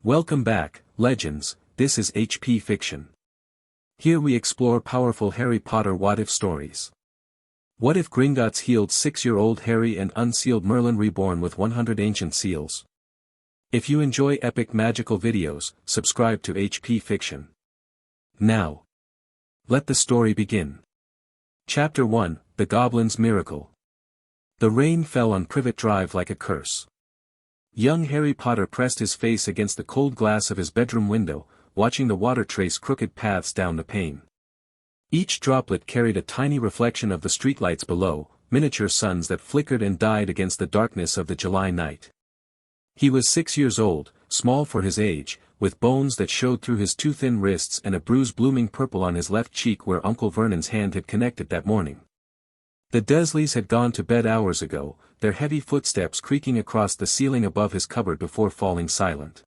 Welcome back, Legends. This is HP Fiction. Here we explore powerful Harry Potter what-if stories. What if Gringotts healed 6-year-old Harry and Unsealed Merlin Reborn with 100 ancient seals? If you enjoy epic magical videos, subscribe to HP Fiction. Now, let the story begin. Chapter 1, The Goblin's Miracle. The rain fell on Privet Drive like a curse. Young Harry Potter pressed his face against the cold glass of his bedroom window, watching the water trace crooked paths down the pane. Each droplet carried a tiny reflection of the streetlights below, miniature suns that flickered and died against the darkness of the July night. He was 6 years old, small for his age, with bones that showed through his too thin wrists and a bruise blooming purple on his left cheek where Uncle Vernon's hand had connected that morning. The Dursleys had gone to bed hours ago, their heavy footsteps creaking across the ceiling above his cupboard before falling silent.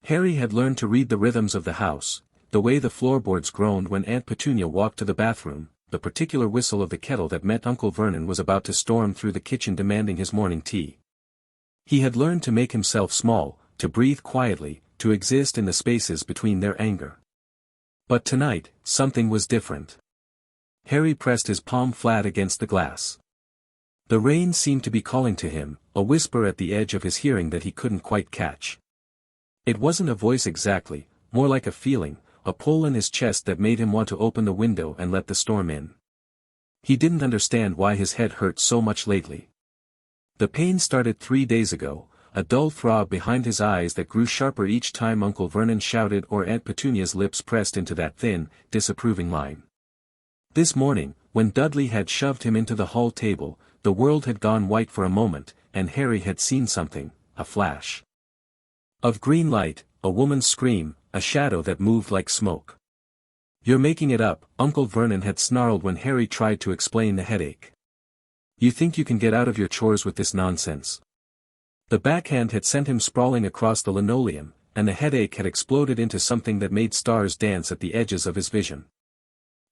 Harry had learned to read the rhythms of the house, the way the floorboards groaned when Aunt Petunia walked to the bathroom, the particular whistle of the kettle that meant Uncle Vernon was about to storm through the kitchen demanding his morning tea. He had learned to make himself small, to breathe quietly, to exist in the spaces between their anger. But tonight, something was different. Harry pressed his palm flat against the glass. The rain seemed to be calling to him, a whisper at the edge of his hearing that he couldn't quite catch. It wasn't a voice exactly, more like a feeling, a pull in his chest that made him want to open the window and let the storm in. He didn't understand why his head hurt so much lately. The pain started 3 days ago, a dull throb behind his eyes that grew sharper each time Uncle Vernon shouted or Aunt Petunia's lips pressed into that thin, disapproving line. This morning, when Dudley had shoved him into the hall table, the world had gone white for a moment, and Harry had seen something, a flash of green light, a woman's scream, a shadow that moved like smoke. "You're making it up," Uncle Vernon had snarled when Harry tried to explain the headache. "You think you can get out of your chores with this nonsense?" The backhand had sent him sprawling across the linoleum, and the headache had exploded into something that made stars dance at the edges of his vision.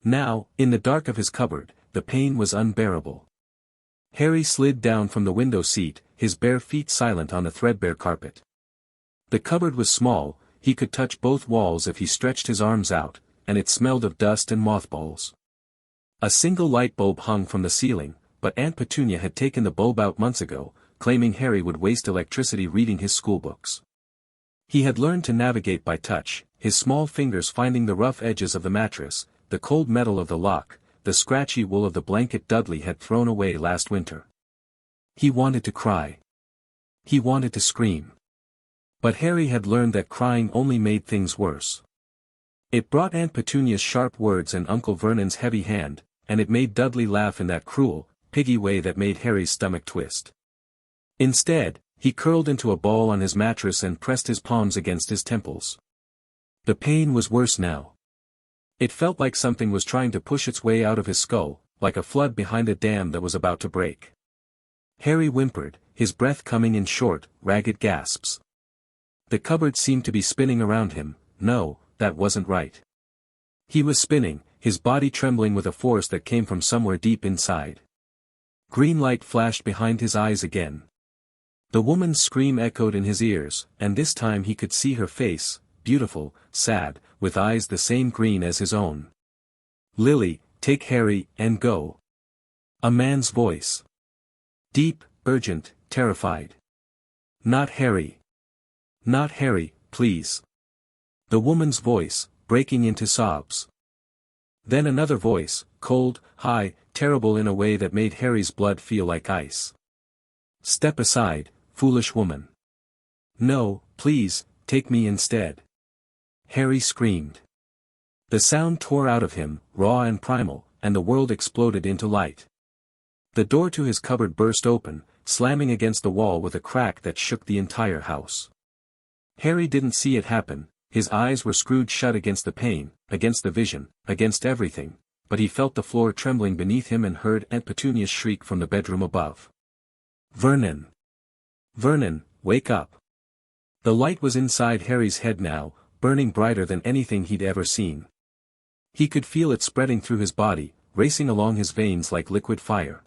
Now, in the dark of his cupboard, the pain was unbearable. Harry slid down from the window seat, his bare feet silent on the threadbare carpet. The cupboard was small, he could touch both walls if he stretched his arms out, and it smelled of dust and mothballs. A single light bulb hung from the ceiling, but Aunt Petunia had taken the bulb out months ago, claiming Harry would waste electricity reading his schoolbooks. He had learned to navigate by touch, his small fingers finding the rough edges of the mattress, the cold metal of the lock, the scratchy wool of the blanket Dudley had thrown away last winter. He wanted to cry. He wanted to scream. But Harry had learned that crying only made things worse. It brought Aunt Petunia's sharp words and Uncle Vernon's heavy hand, and it made Dudley laugh in that cruel, piggy way that made Harry's stomach twist. Instead, he curled into a ball on his mattress and pressed his palms against his temples. The pain was worse now. It felt like something was trying to push its way out of his skull, like a flood behind a dam that was about to break. Harry whimpered, his breath coming in short, ragged gasps. The cupboard seemed to be spinning around him. No, that wasn't right. He was spinning, his body trembling with a force that came from somewhere deep inside. Green light flashed behind his eyes again. The woman's scream echoed in his ears, and this time he could see her face, beautiful, sad, with eyes the same green as his own. "Lily, take Harry, and go." A man's voice. Deep, urgent, terrified. "Not Harry. Not Harry, please." The woman's voice, breaking into sobs. Then another voice, cold, high, terrible in a way that made Harry's blood feel like ice. "Step aside, foolish woman. No, please, take me instead." Harry screamed. The sound tore out of him, raw and primal, and the world exploded into light. The door to his cupboard burst open, slamming against the wall with a crack that shook the entire house. Harry didn't see it happen, his eyes were screwed shut against the pain, against the vision, against everything, but he felt the floor trembling beneath him and heard Aunt Petunia's shriek from the bedroom above. "Vernon! Vernon, wake up!" The light was inside Harry's head now, burning brighter than anything he'd ever seen. He could feel it spreading through his body, racing along his veins like liquid fire.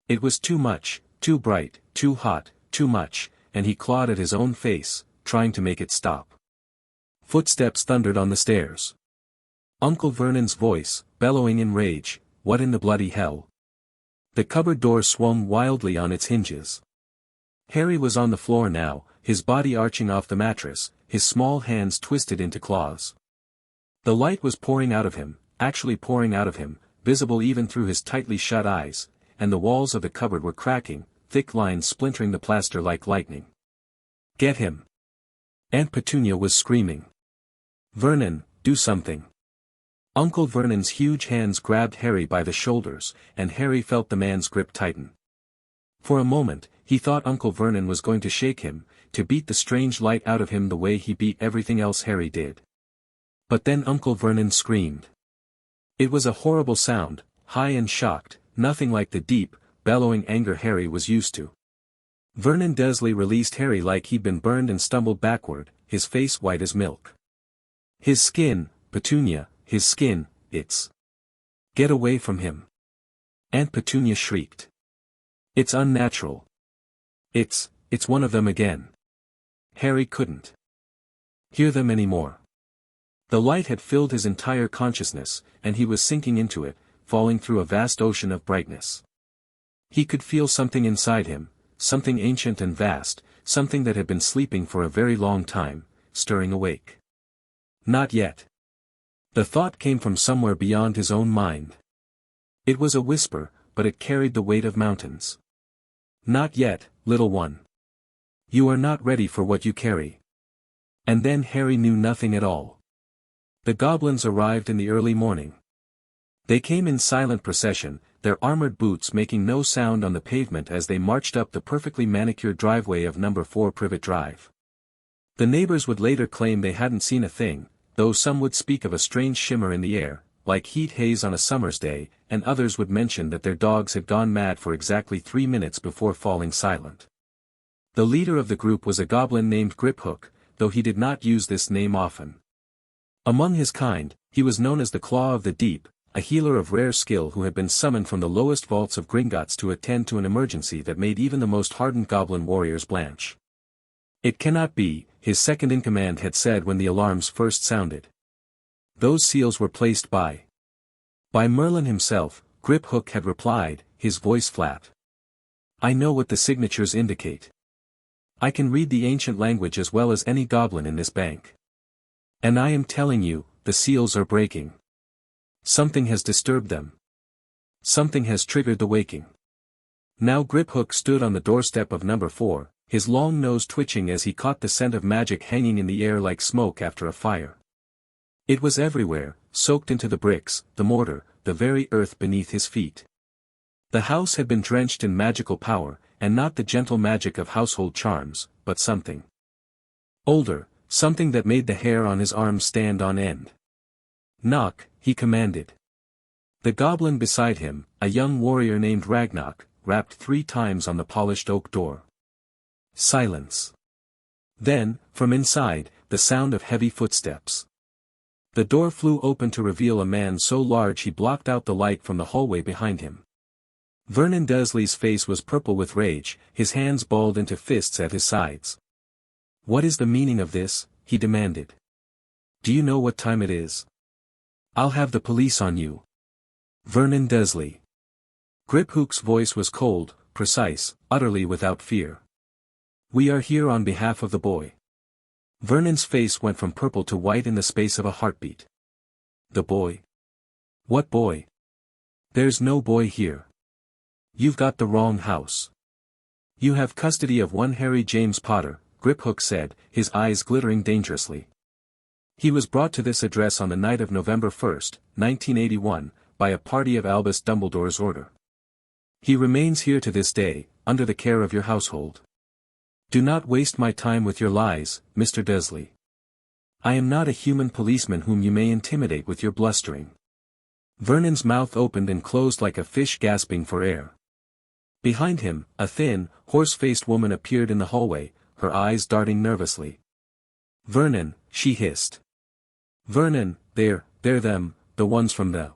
It was too much, too bright, too hot, too much, and he clawed at his own face, trying to make it stop. Footsteps thundered on the stairs. Uncle Vernon's voice, bellowing in rage, "What in the bloody hell?" The cupboard door swung wildly on its hinges. Harry was on the floor now, his body arching off the mattress, his small hands twisted into claws. The light was pouring out of him, actually pouring out of him, visible even through his tightly shut eyes, and the walls of the cupboard were cracking, thick lines splintering the plaster like lightning. "Get him!" Aunt Petunia was screaming. "Vernon, do something!" Uncle Vernon's huge hands grabbed Harry by the shoulders, and Harry felt the man's grip tighten. For a moment, he thought Uncle Vernon was going to shake him, to beat the strange light out of him the way he beat everything else Harry did. But then Uncle Vernon screamed. It was a horrible sound, high and shocked, nothing like the deep, bellowing anger Harry was used to. Vernon Dursley released Harry like he'd been burned and stumbled backward, his face white as milk. "His skin, Petunia, his skin, it's... Get away from him!" Aunt Petunia shrieked. "It's unnatural. It's one of them again." Harry couldn't hear them anymore. The light had filled his entire consciousness, and he was sinking into it, falling through a vast ocean of brightness. He could feel something inside him, something ancient and vast, something that had been sleeping for a very long time, stirring awake. Not yet. The thought came from somewhere beyond his own mind. It was a whisper, but it carried the weight of mountains. "Not yet, little one. You are not ready for what you carry." And then Harry knew nothing at all. The goblins arrived in the early morning. They came in silent procession, their armored boots making no sound on the pavement as they marched up the perfectly manicured driveway of number 4 Privet Drive. The neighbors would later claim they hadn't seen a thing, though some would speak of a strange shimmer in the air, like heat haze on a summer's day, and others would mention that their dogs had gone mad for exactly 3 minutes before falling silent. The leader of the group was a goblin named Griphook, though he did not use this name often. Among his kind, he was known as the Claw of the Deep, a healer of rare skill who had been summoned from the lowest vaults of Gringotts to attend to an emergency that made even the most hardened goblin warriors blanch. "It cannot be," his second-in-command had said when the alarms first sounded. "Those seals were placed by Merlin himself," Griphook had replied, his voice flat. "I know what the signatures indicate. I can read the ancient language as well as any goblin in this bank. And I am telling you, the seals are breaking. Something has disturbed them. Something has triggered the waking." Now Griphook stood on the doorstep of number 4, his long nose twitching as he caught the scent of magic hanging in the air like smoke after a fire. It was everywhere, soaked into the bricks, the mortar, the very earth beneath his feet. The house had been drenched in magical power, and not the gentle magic of household charms, but something older, something that made the hair on his arms stand on end. "Knock," he commanded. The goblin beside him, a young warrior named Ragnarok, rapped 3 times on the polished oak door. Silence. Then, from inside, the sound of heavy footsteps. The door flew open to reveal a man so large he blocked out the light from the hallway behind him. Vernon Dursley's face was purple with rage, his hands balled into fists at his sides. "What is the meaning of this?" he demanded. "Do you know what time it is? I'll have the police on you. Vernon Dursley." Griphook's voice was cold, precise, utterly without fear. "We are here on behalf of the boy." Vernon's face went from purple to white in the space of a heartbeat. "The boy? What boy? There's no boy here. You've got the wrong house. You have custody of one Harry James Potter," Griphook said, his eyes glittering dangerously. "He was brought to this address on the night of November 1st, 1981, by a party of Albus Dumbledore's order. He remains here to this day, under the care of your household. Do not waste my time with your lies, Mr. Dursley. I am not a human policeman whom you may intimidate with your blustering." Vernon's mouth opened and closed like a fish gasping for air. Behind him, a thin, horse-faced woman appeared in the hallway, her eyes darting nervously. "Vernon," she hissed. "Vernon, they're them, the ones from the—"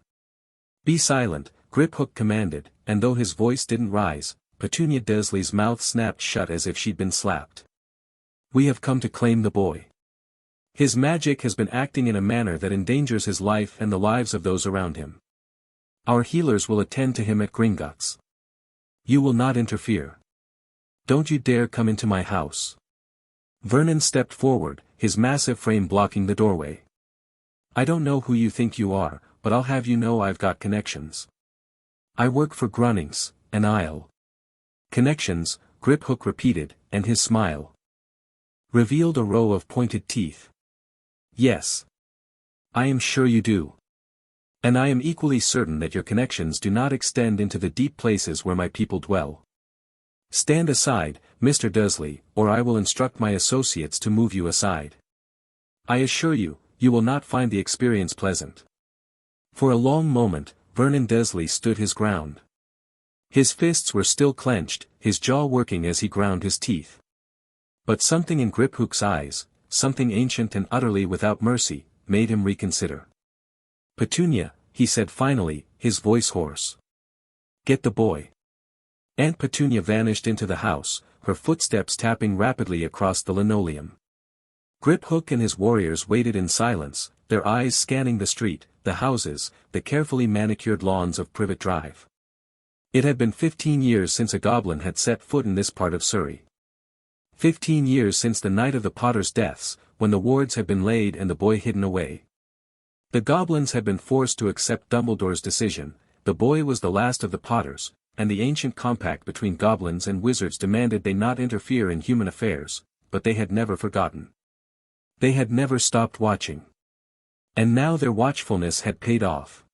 "Be silent," Griphook commanded, and though his voice didn't rise, Petunia Dursley's mouth snapped shut as if she'd been slapped. We have come to claim the boy. His magic has been acting in a manner that endangers his life and the lives of those around him. Our healers will attend to him at Gringotts. You will not interfere. Don't you dare come into my house. Vernon stepped forward, his massive frame blocking the doorway. I don't know who you think you are, but I'll have you know I've got connections. I work for Gringotts, and I'll. Connections, Griphook repeated, and his smile revealed a row of pointed teeth. Yes. I am sure you do. And I am equally certain that your connections do not extend into the deep places where my people dwell. Stand aside, Mr. Dursley, or I will instruct my associates to move you aside. I assure you, you will not find the experience pleasant. For a long moment, Vernon Dursley stood his ground. His fists were still clenched, his jaw working as he ground his teeth. But something in Griphook's eyes, something ancient and utterly without mercy, made him reconsider. Petunia, he said finally, his voice hoarse. Get the boy. Aunt Petunia vanished into the house, her footsteps tapping rapidly across the linoleum. Griphook and his warriors waited in silence, their eyes scanning the street, the houses, the carefully manicured lawns of Privet Drive. It had been 15 years since a goblin had set foot in this part of Surrey. 15 years since the night of the Potters' deaths, when the wards had been laid and the boy hidden away. The goblins had been forced to accept Dumbledore's decision, the boy was the last of the Potters, and the ancient compact between goblins and wizards demanded they not interfere in human affairs, but they had never forgotten. They had never stopped watching. And now their watchfulness had paid off.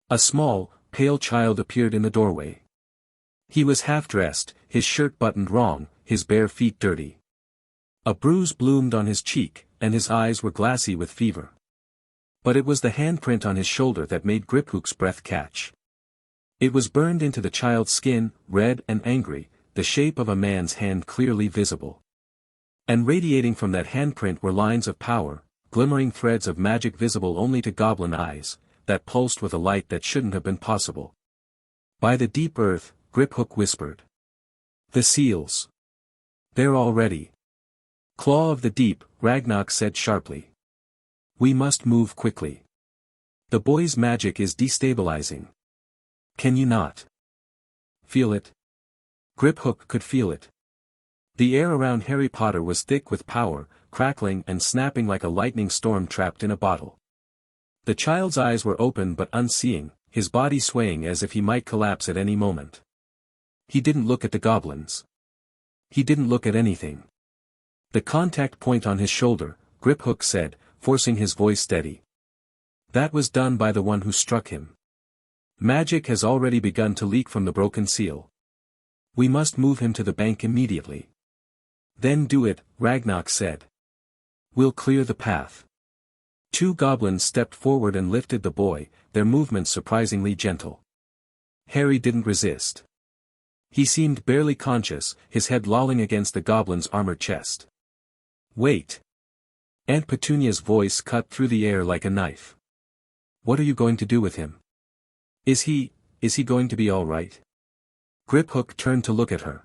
A small, pale child appeared in the doorway. He was half-dressed, his shirt buttoned wrong, his bare feet dirty. A bruise bloomed on his cheek, and his eyes were glassy with fever. But it was the handprint on his shoulder that made Griphook's breath catch. It was burned into the child's skin, red and angry, the shape of a man's hand clearly visible. And radiating from that handprint were lines of power, glimmering threads of magic visible only to goblin eyes, that pulsed with a light that shouldn't have been possible. By the deep earth, Griphook whispered. The seals. They're all ready. Claw of the Deep, Ragnarok said sharply. We must move quickly. The boy's magic is destabilizing. Can you not feel it? Griphook could feel it. The air around Harry Potter was thick with power, crackling and snapping like a lightning storm trapped in a bottle. The child's eyes were open but unseeing, his body swaying as if he might collapse at any moment. He didn't look at the goblins. He didn't look at anything. The contact point on his shoulder, Griphook said, forcing his voice steady. That was done by the one who struck him. Magic has already begun to leak from the broken seal. We must move him to the bank immediately. Then do it, Ragnarok said. We'll clear the path. 2 goblins stepped forward and lifted the boy, their movements surprisingly gentle. Harry didn't resist. He seemed barely conscious, his head lolling against the goblin's armored chest. Wait. Aunt Petunia's voice cut through the air like a knife. What are you going to do with him? Is he going to be all right? Griphook turned to look at her.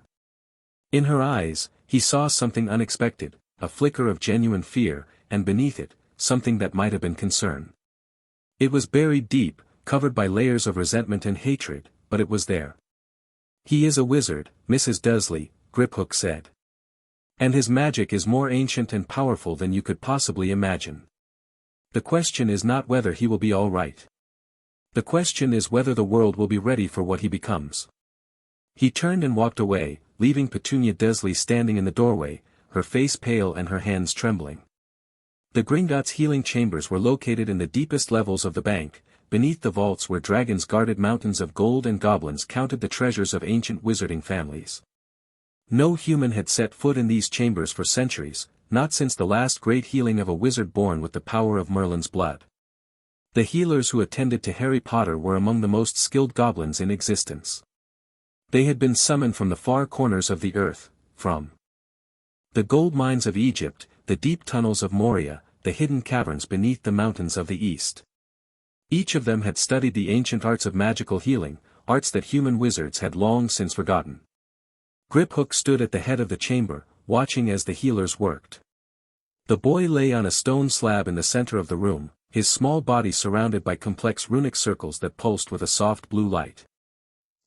In her eyes, he saw something unexpected, a flicker of genuine fear, and beneath it, something that might have been concern. It was buried deep, covered by layers of resentment and hatred, but it was there. He is a wizard, Mrs. Dursley, Griphook said. And his magic is more ancient and powerful than you could possibly imagine. The question is not whether he will be all right. The question is whether the world will be ready for what he becomes. He turned and walked away, leaving Petunia Dursley standing in the doorway, her face pale and her hands trembling. The Gringotts healing chambers were located in the deepest levels of the bank, beneath the vaults where dragons guarded mountains of gold and goblins counted the treasures of ancient wizarding families. No human had set foot in these chambers for centuries, not since the last great healing of a wizard born with the power of Merlin's blood. The healers who attended to Harry Potter were among the most skilled goblins in existence. They had been summoned from the far corners of the earth, from the gold mines of Egypt, the deep tunnels of Moria, the hidden caverns beneath the mountains of the east. Each of them had studied the ancient arts of magical healing, arts that human wizards had long since forgotten. Griphook stood at the head of the chamber, watching as the healers worked. The boy lay on a stone slab in the center of the room, his small body surrounded by complex runic circles that pulsed with a soft blue light.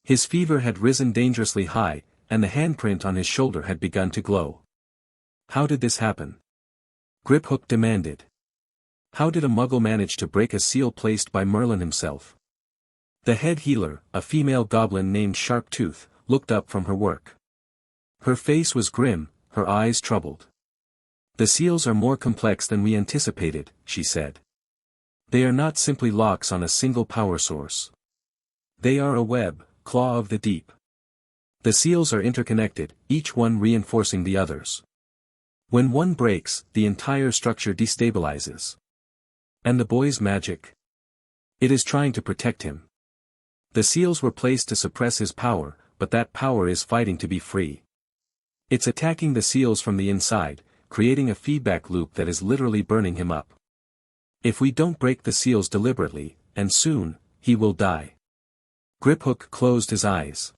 His fever had risen dangerously high, and the handprint on his shoulder had begun to glow. How did this happen? Griphook demanded. How did a muggle manage to break a seal placed by Merlin himself? The head healer, a female goblin named Sharptooth, looked up from her work. Her face was grim, her eyes troubled. The seals are more complex than we anticipated, she said. They are not simply locks on a single power source. They are a web, claw of the deep. The seals are interconnected, each one reinforcing the others. When one breaks, the entire structure destabilizes. And the boy's magic? It is trying to protect him. The seals were placed to suppress his power, but that power is fighting to be free. It's attacking the seals from the inside, creating a feedback loop that is literally burning him up. If we don't break the seals deliberately, and soon, he will die. Griphook closed his eyes.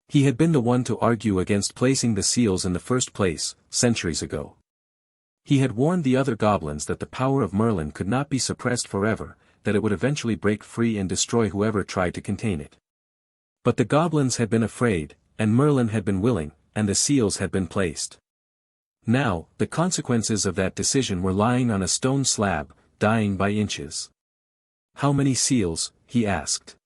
He had been the one to argue against placing the seals in the first place, centuries ago. He had warned the other goblins that the power of Merlin could not be suppressed forever, that it would eventually break free and destroy whoever tried to contain it. But the goblins had been afraid, and Merlin had been willing, and the seals had been placed. Now, the consequences of that decision were lying on a stone slab, dying by inches. How many seals? He asked.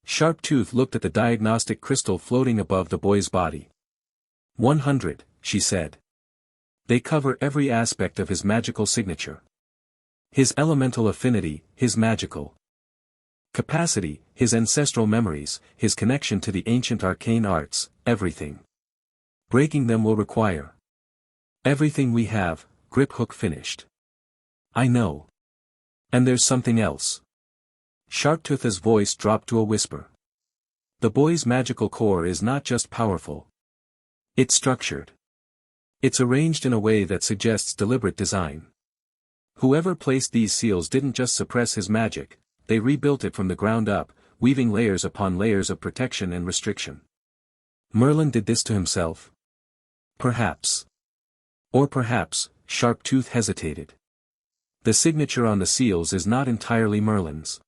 Sharptooth looked at the diagnostic crystal floating above the boy's body. 100, she said. They cover every aspect of his magical signature. His elemental affinity, his magical capacity, his ancestral memories, his connection to the ancient arcane arts, everything. Breaking them will require everything we have, Griphook finished. I know. And there's something else. Sharptooth's voice dropped to a whisper. The boy's magical core is not just powerful. It's structured. It's arranged in a way that suggests deliberate design. Whoever placed these seals didn't just suppress his magic, they rebuilt it from the ground up, weaving layers upon layers of protection and restriction. Merlin did this to himself? Perhaps. Or perhaps, Sharptooth hesitated. The signature on the seals is not entirely Merlin's.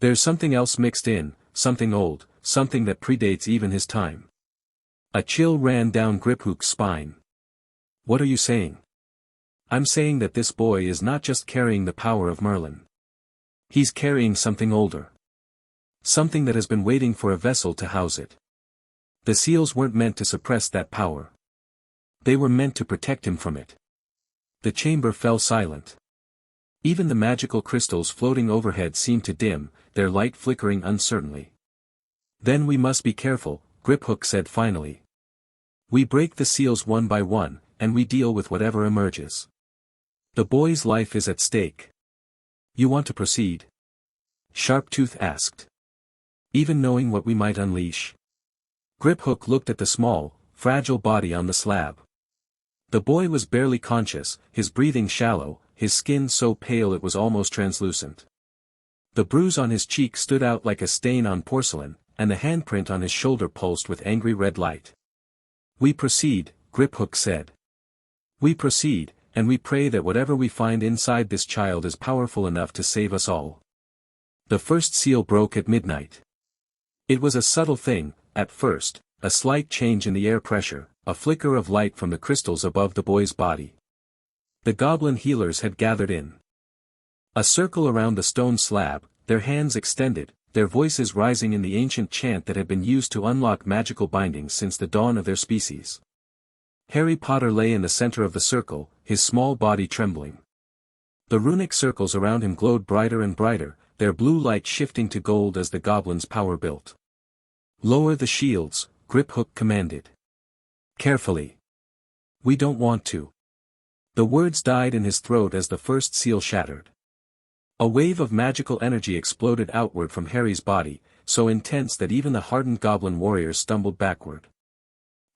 There's something else mixed in, something old, something that predates even his time. A chill ran down Griphook's spine. What are you saying? I'm saying that this boy is not just carrying the power of Merlin. He's carrying something older. Something that has been waiting for a vessel to house it. The seals weren't meant to suppress that power. They were meant to protect him from it. The chamber fell silent. Even the magical crystals floating overhead seemed to dim, their light flickering uncertainly. Then we must be careful, Griphook said finally. We break the seals one by one, and we deal with whatever emerges. The boy's life is at stake. You want to proceed? Sharptooth asked. Even knowing what we might unleash? Griphook looked at the small, fragile body on the slab. The boy was barely conscious, his breathing shallow, his skin so pale it was almost translucent. The bruise on his cheek stood out like a stain on porcelain, and the handprint on his shoulder pulsed with angry red light. We proceed, Griphook said. We proceed, and we pray that whatever we find inside this child is powerful enough to save us all. The first seal broke at midnight. It was a subtle thing, at first, a slight change in the air pressure, a flicker of light from the crystals above the boy's body. The goblin healers had gathered in a circle around the stone slab, their hands extended, their voices rising in the ancient chant that had been used to unlock magical bindings since the dawn of their species. Harry Potter lay in the center of the circle, his small body trembling. The runic circles around him glowed brighter and brighter, their blue light shifting to gold as the goblin's power built. Lower the shields, Griphook commanded. Carefully. We don't want to. The words died in his throat as the first seal shattered. A wave of magical energy exploded outward from Harry's body, so intense that even the hardened goblin warriors stumbled backward.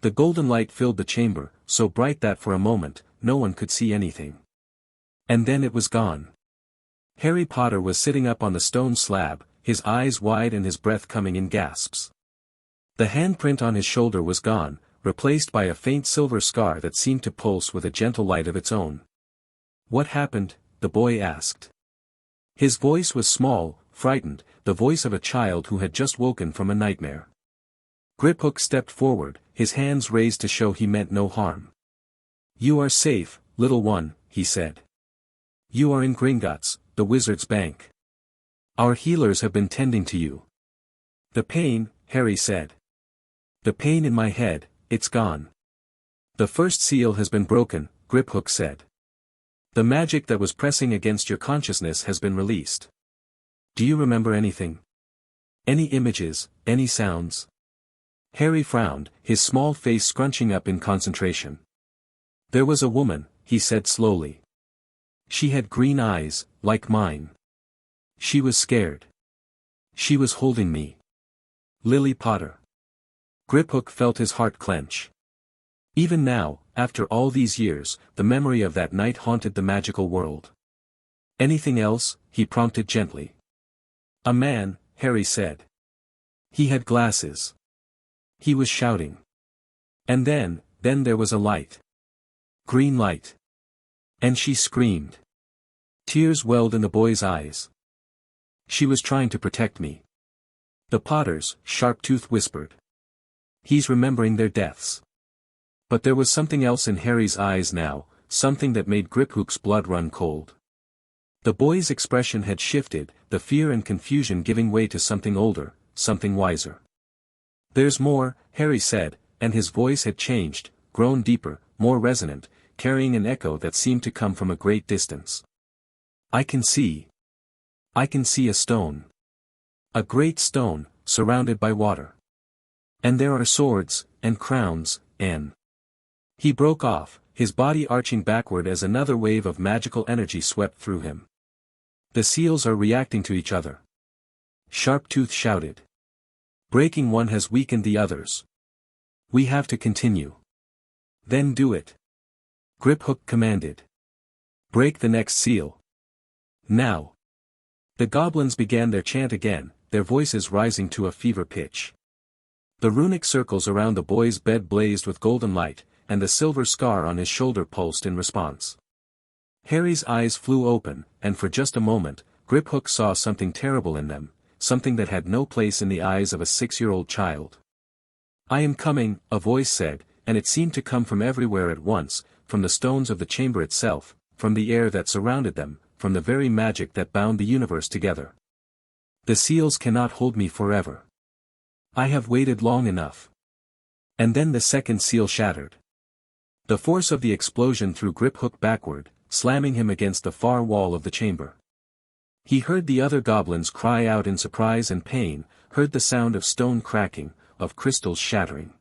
The golden light filled the chamber, so bright that for a moment, no one could see anything. And then it was gone. Harry Potter was sitting up on the stone slab, his eyes wide and his breath coming in gasps. The handprint on his shoulder was gone, replaced by a faint silver scar that seemed to pulse with a gentle light of its own. "What happened?" the boy asked. His voice was small, frightened, the voice of a child who had just woken from a nightmare. Griphook stepped forward, his hands raised to show he meant no harm. "You are safe, little one," he said. "You are in Gringotts, the wizard's bank. Our healers have been tending to you." "The pain," Harry said. "The pain in my head, it's gone." "The first seal has been broken," Griphook said. "The magic that was pressing against your consciousness has been released. Do you remember anything? Any images, any sounds?" Harry frowned, his small face scrunching up in concentration. "There was a woman," he said slowly. "She had green eyes, like mine. She was scared. She was holding me. Lily Potter." Griphook felt his heart clench. Even now, after all these years, the memory of that night haunted the magical world. "Anything else?" he prompted gently. "A man," Harry said. "He had glasses. He was shouting. And then there was a light. Green light. And she screamed." Tears welled in the boy's eyes. "She was trying to protect me." "The Potters," Sharptooth whispered. "He's remembering their deaths." But there was something else in Harry's eyes now, something that made Griphook's blood run cold. The boy's expression had shifted, the fear and confusion giving way to something older, something wiser. "There's more," Harry said, and his voice had changed, grown deeper, more resonant, carrying an echo that seemed to come from a great distance. I can see a stone. A great stone, surrounded by water. And there are swords, and crowns, and..." He broke off, his body arching backward as another wave of magical energy swept through him. "The seals are reacting to each other," Sharptooth shouted. "Breaking one has weakened the others. We have to continue." "Then do it," Griphook commanded. "Break the next seal. Now." The goblins began their chant again, their voices rising to a fever pitch. The runic circles around the boy's bed blazed with golden light, and the silver scar on his shoulder pulsed in response. Harry's eyes flew open, and for just a moment, Griphook saw something terrible in them, something that had no place in the eyes of a 6-year-old child. "I am coming," a voice said, and it seemed to come from everywhere at once, from the stones of the chamber itself, from the air that surrounded them, from the very magic that bound the universe together. "The seals cannot hold me forever. I have waited long enough." And then the second seal shattered. The force of the explosion threw Griphook backward, slamming him against the far wall of the chamber. He heard the other goblins cry out in surprise and pain, heard the sound of stone cracking, of crystals shattering.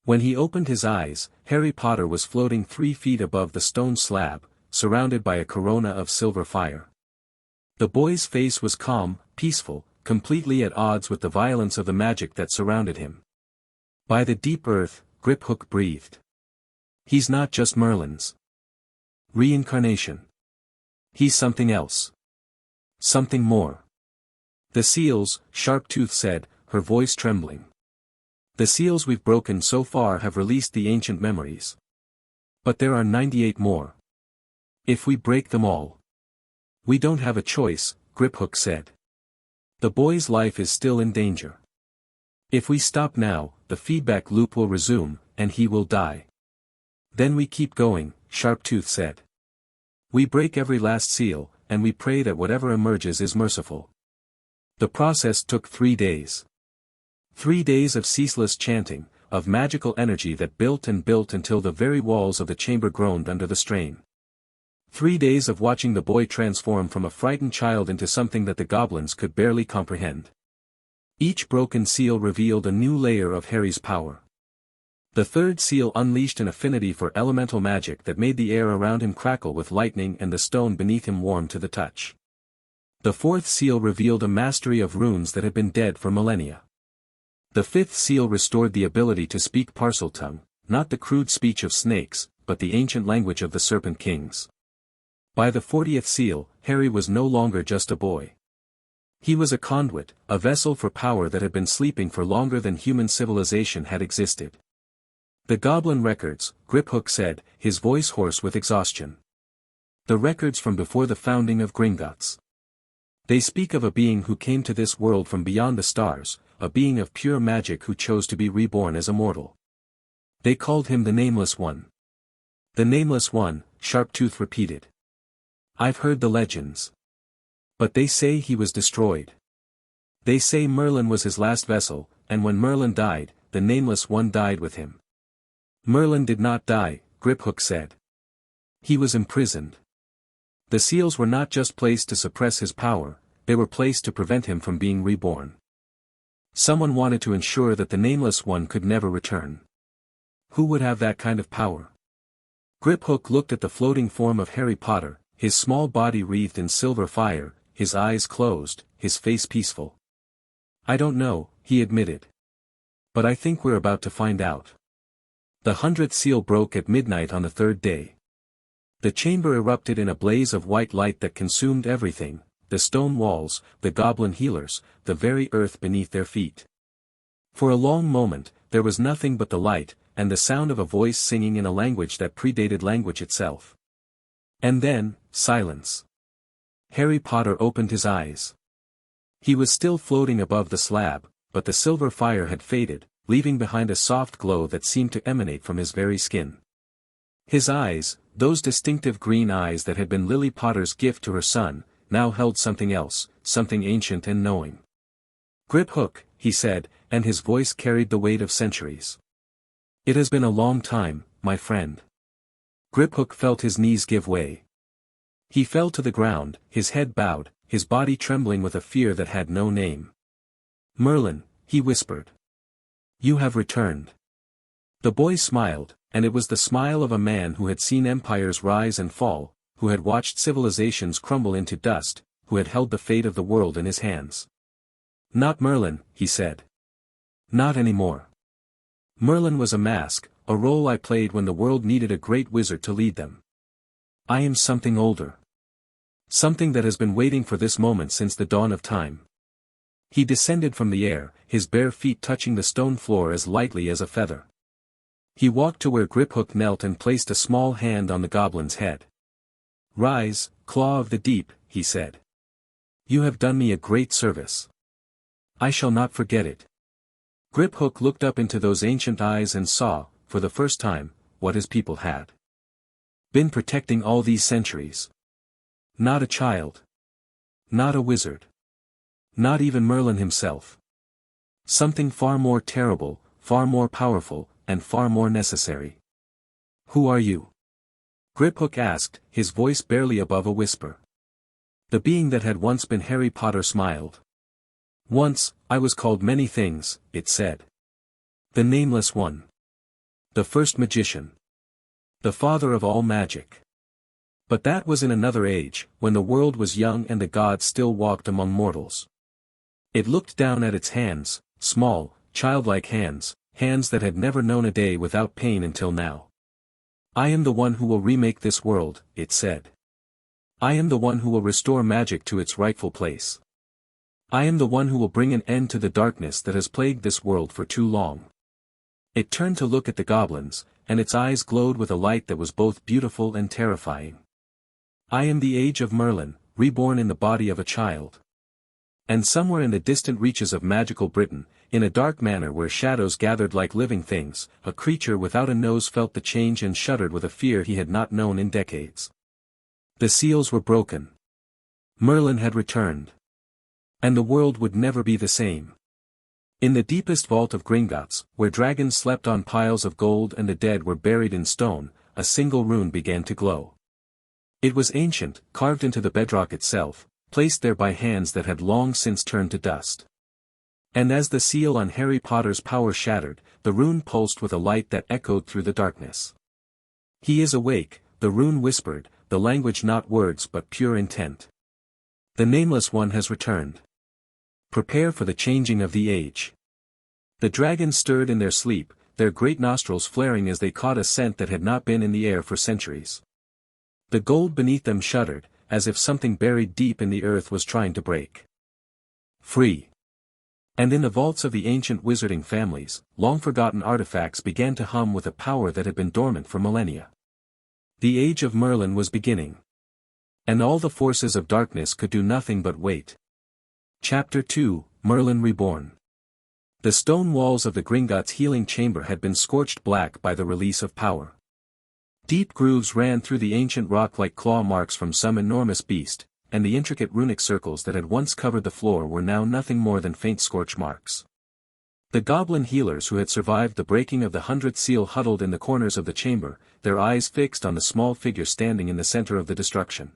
When he opened his eyes, Harry Potter was floating 3 feet above the stone slab, surrounded by a corona of silver fire. The boy's face was calm, peaceful, completely at odds with the violence of the magic that surrounded him. "By the deep earth," Griphook breathed. "He's not just Merlin's reincarnation. He's something else. Something more." "The seals," Sharptooth said, her voice trembling. "The seals we've broken so far have released the ancient memories. But there are 98 more. If we break them all..." "We don't have a choice," Griphook said. "The boy's life is still in danger. If we stop now, the feedback loop will resume, and he will die." "Then we keep going," Sharptooth said. "We break every last seal, and we pray that whatever emerges is merciful." The process took 3 days. 3 days of ceaseless chanting, of magical energy that built and built until the very walls of the chamber groaned under the strain. 3 days of watching the boy transform from a frightened child into something that the goblins could barely comprehend. Each broken seal revealed a new layer of Harry's power. The third seal unleashed an affinity for elemental magic that made the air around him crackle with lightning and the stone beneath him warm to the touch. The fourth seal revealed a mastery of runes that had been dead for millennia. The fifth seal restored the ability to speak Parseltongue, not the crude speech of snakes, but the ancient language of the Serpent Kings. By the 40th seal, Harry was no longer just a boy. He was a conduit, a vessel for power that had been sleeping for longer than human civilization had existed. The goblin records, Griphook said, his voice hoarse with exhaustion. The records from before the founding of Gringotts. They speak of a being who came to this world from beyond the stars, a being of pure magic who chose to be reborn as a mortal. They called him the Nameless One. The Nameless One, Sharptooth repeated. I've heard the legends. But they say he was destroyed. They say Merlin was his last vessel, and when Merlin died, the Nameless One died with him. Merlin did not die, Griphook said. He was imprisoned. The seals were not just placed to suppress his power, they were placed to prevent him from being reborn. Someone wanted to ensure that the Nameless One could never return. Who would have that kind of power? Griphook looked at the floating form of Harry Potter, his small body wreathed in silver fire, his eyes closed, his face peaceful. I don't know, he admitted. But I think we're about to find out. The 100th seal broke at midnight on the third day. The chamber erupted in a blaze of white light that consumed everything, the stone walls, the goblin healers, the very earth beneath their feet. For a long moment, there was nothing but the light, and the sound of a voice singing in a language that predated language itself. And then, silence. Harry Potter opened his eyes. He was still floating above the slab, but the silver fire had faded, leaving behind a soft glow that seemed to emanate from his very skin. His eyes, those distinctive green eyes that had been Lily Potter's gift to her son, now held something else, something ancient and knowing. Griphook, he said, and his voice carried the weight of centuries. It has been a long time, my friend. Griphook felt his knees give way. He fell to the ground, his head bowed, his body trembling with a fear that had no name. Merlin, he whispered. You have returned. The boy smiled, and it was the smile of a man who had seen empires rise and fall, who had watched civilizations crumble into dust, who had held the fate of the world in his hands. Not Merlin, he said. Not anymore. Merlin was a mask, a role I played when the world needed a great wizard to lead them. I am something older. Something that has been waiting for this moment since the dawn of time. He descended from the air, his bare feet touching the stone floor as lightly as a feather. He walked to where Griphook knelt and placed a small hand on the goblin's head. Rise, claw of the deep, he said. You have done me a great service. I shall not forget it. Griphook looked up into those ancient eyes and saw, for the first time, what his people had been protecting all these centuries. Not a child. Not a wizard. Not even Merlin himself. Something far more terrible, far more powerful, and far more necessary. Who are you? Griphook asked, his voice barely above a whisper. The being that had once been Harry Potter smiled. Once, I was called many things, it said. The Nameless One. The first magician. The father of all magic. But that was in another age, when the world was young and the gods still walked among mortals. It looked down at its hands, small, childlike hands, hands that had never known a day without pain until now. I am the one who will remake this world, it said. I am the one who will restore magic to its rightful place. I am the one who will bring an end to the darkness that has plagued this world for too long. It turned to look at the goblins, and its eyes glowed with a light that was both beautiful and terrifying. I am the age of Merlin, reborn in the body of a child. And somewhere in the distant reaches of magical Britain, in a dark manor where shadows gathered like living things, a creature without a nose felt the change and shuddered with a fear he had not known in decades. The seals were broken. Merlin had returned. And the world would never be the same. In the deepest vault of Gringotts, where dragons slept on piles of gold and the dead were buried in stone, a single rune began to glow. It was ancient, carved into the bedrock itself, placed there by hands that had long since turned to dust. And as the seal on Harry Potter's power shattered, the rune pulsed with a light that echoed through the darkness. He is awake, the rune whispered, the language not words but pure intent. The Nameless One has returned. Prepare for the changing of the age. The dragons stirred in their sleep, their great nostrils flaring as they caught a scent that had not been in the air for centuries. The gold beneath them shuddered, as if something buried deep in the earth was trying to break free. And in the vaults of the ancient wizarding families, long-forgotten artifacts began to hum with a power that had been dormant for millennia. The Age of Merlin was beginning. And all the forces of darkness could do nothing but wait. Chapter 2, Merlin Reborn. The stone walls of the Gringotts healing chamber had been scorched black by the release of power. Deep grooves ran through the ancient rock like claw marks from some enormous beast, and the intricate runic circles that had once covered the floor were now nothing more than faint scorch marks. The goblin healers who had survived the breaking of the 100th seal huddled in the corners of the chamber, their eyes fixed on the small figure standing in the center of the destruction.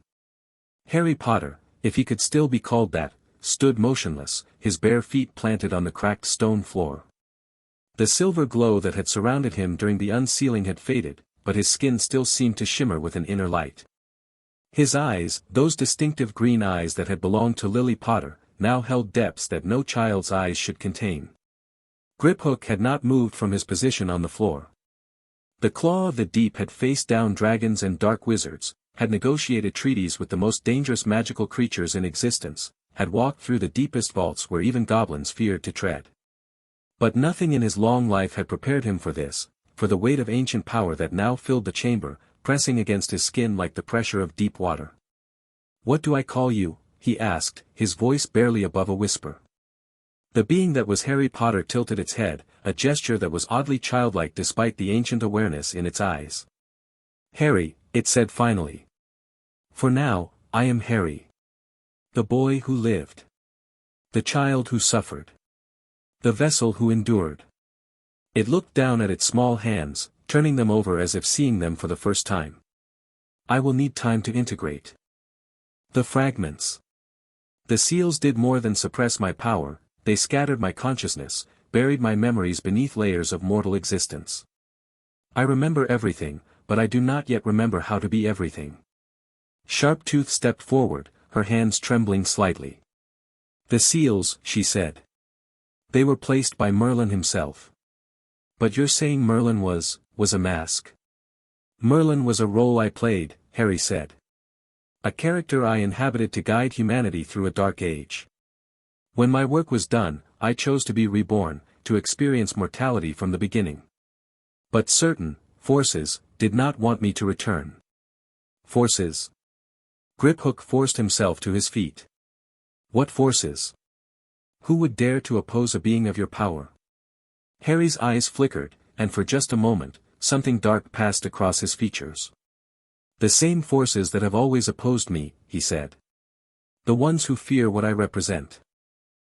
Harry Potter, if he could still be called that, stood motionless, his bare feet planted on the cracked stone floor. The silver glow that had surrounded him during the unsealing had faded, but his skin still seemed to shimmer with an inner light. His eyes, those distinctive green eyes that had belonged to Lily Potter, now held depths that no child's eyes should contain. Griphook had not moved from his position on the floor. The Claw of the Deep had faced down dragons and dark wizards, had negotiated treaties with the most dangerous magical creatures in existence, had walked through the deepest vaults where even goblins feared to tread. But nothing in his long life had prepared him for this, for the weight of ancient power that now filled the chamber, pressing against his skin like the pressure of deep water. "What do I call you?" he asked, his voice barely above a whisper. The being that was Harry Potter tilted its head, a gesture that was oddly childlike despite the ancient awareness in its eyes. "Harry," it said finally. "For now, I am Harry. The boy who lived. The child who suffered. The vessel who endured." It looked down at its small hands, turning them over as if seeing them for the first time. "I will need time to integrate. The fragments. The seals did more than suppress my power, they scattered my consciousness, buried my memories beneath layers of mortal existence. I remember everything, but I do not yet remember how to be everything." Sharptooth stepped forward, her hands trembling slightly. "The seals," she said. "They were placed by Merlin himself." "But you're saying Merlin was a mask?" "Merlin was a role I played," Harry said. "A character I inhabited to guide humanity through a dark age. When my work was done, I chose to be reborn, to experience mortality from the beginning. But certain forces did not want me to return." "Forces?" Griphook forced himself to his feet. "What forces? Who would dare to oppose a being of your power?" Harry's eyes flickered, and for just a moment, something dark passed across his features. "The same forces that have always opposed me," he said. "The ones who fear what I represent.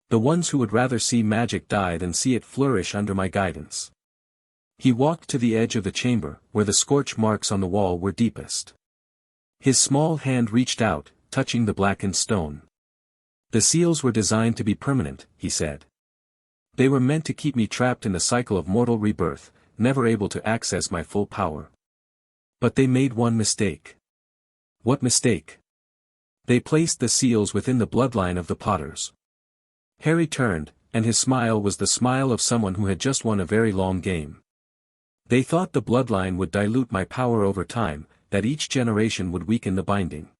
The ones who would rather see magic die than see it flourish under my guidance." He walked to the edge of the chamber, where the scorch marks on the wall were deepest. His small hand reached out, touching the blackened stone. "The seals were designed to be permanent," he said. "They were meant to keep me trapped in the cycle of mortal rebirth, never able to access my full power. But they made one mistake." "What mistake?" "They placed the seals within the bloodline of the Potters." Harry turned, and his smile was the smile of someone who had just won a very long game. "They thought the bloodline would dilute my power over time, that each generation would weaken the binding.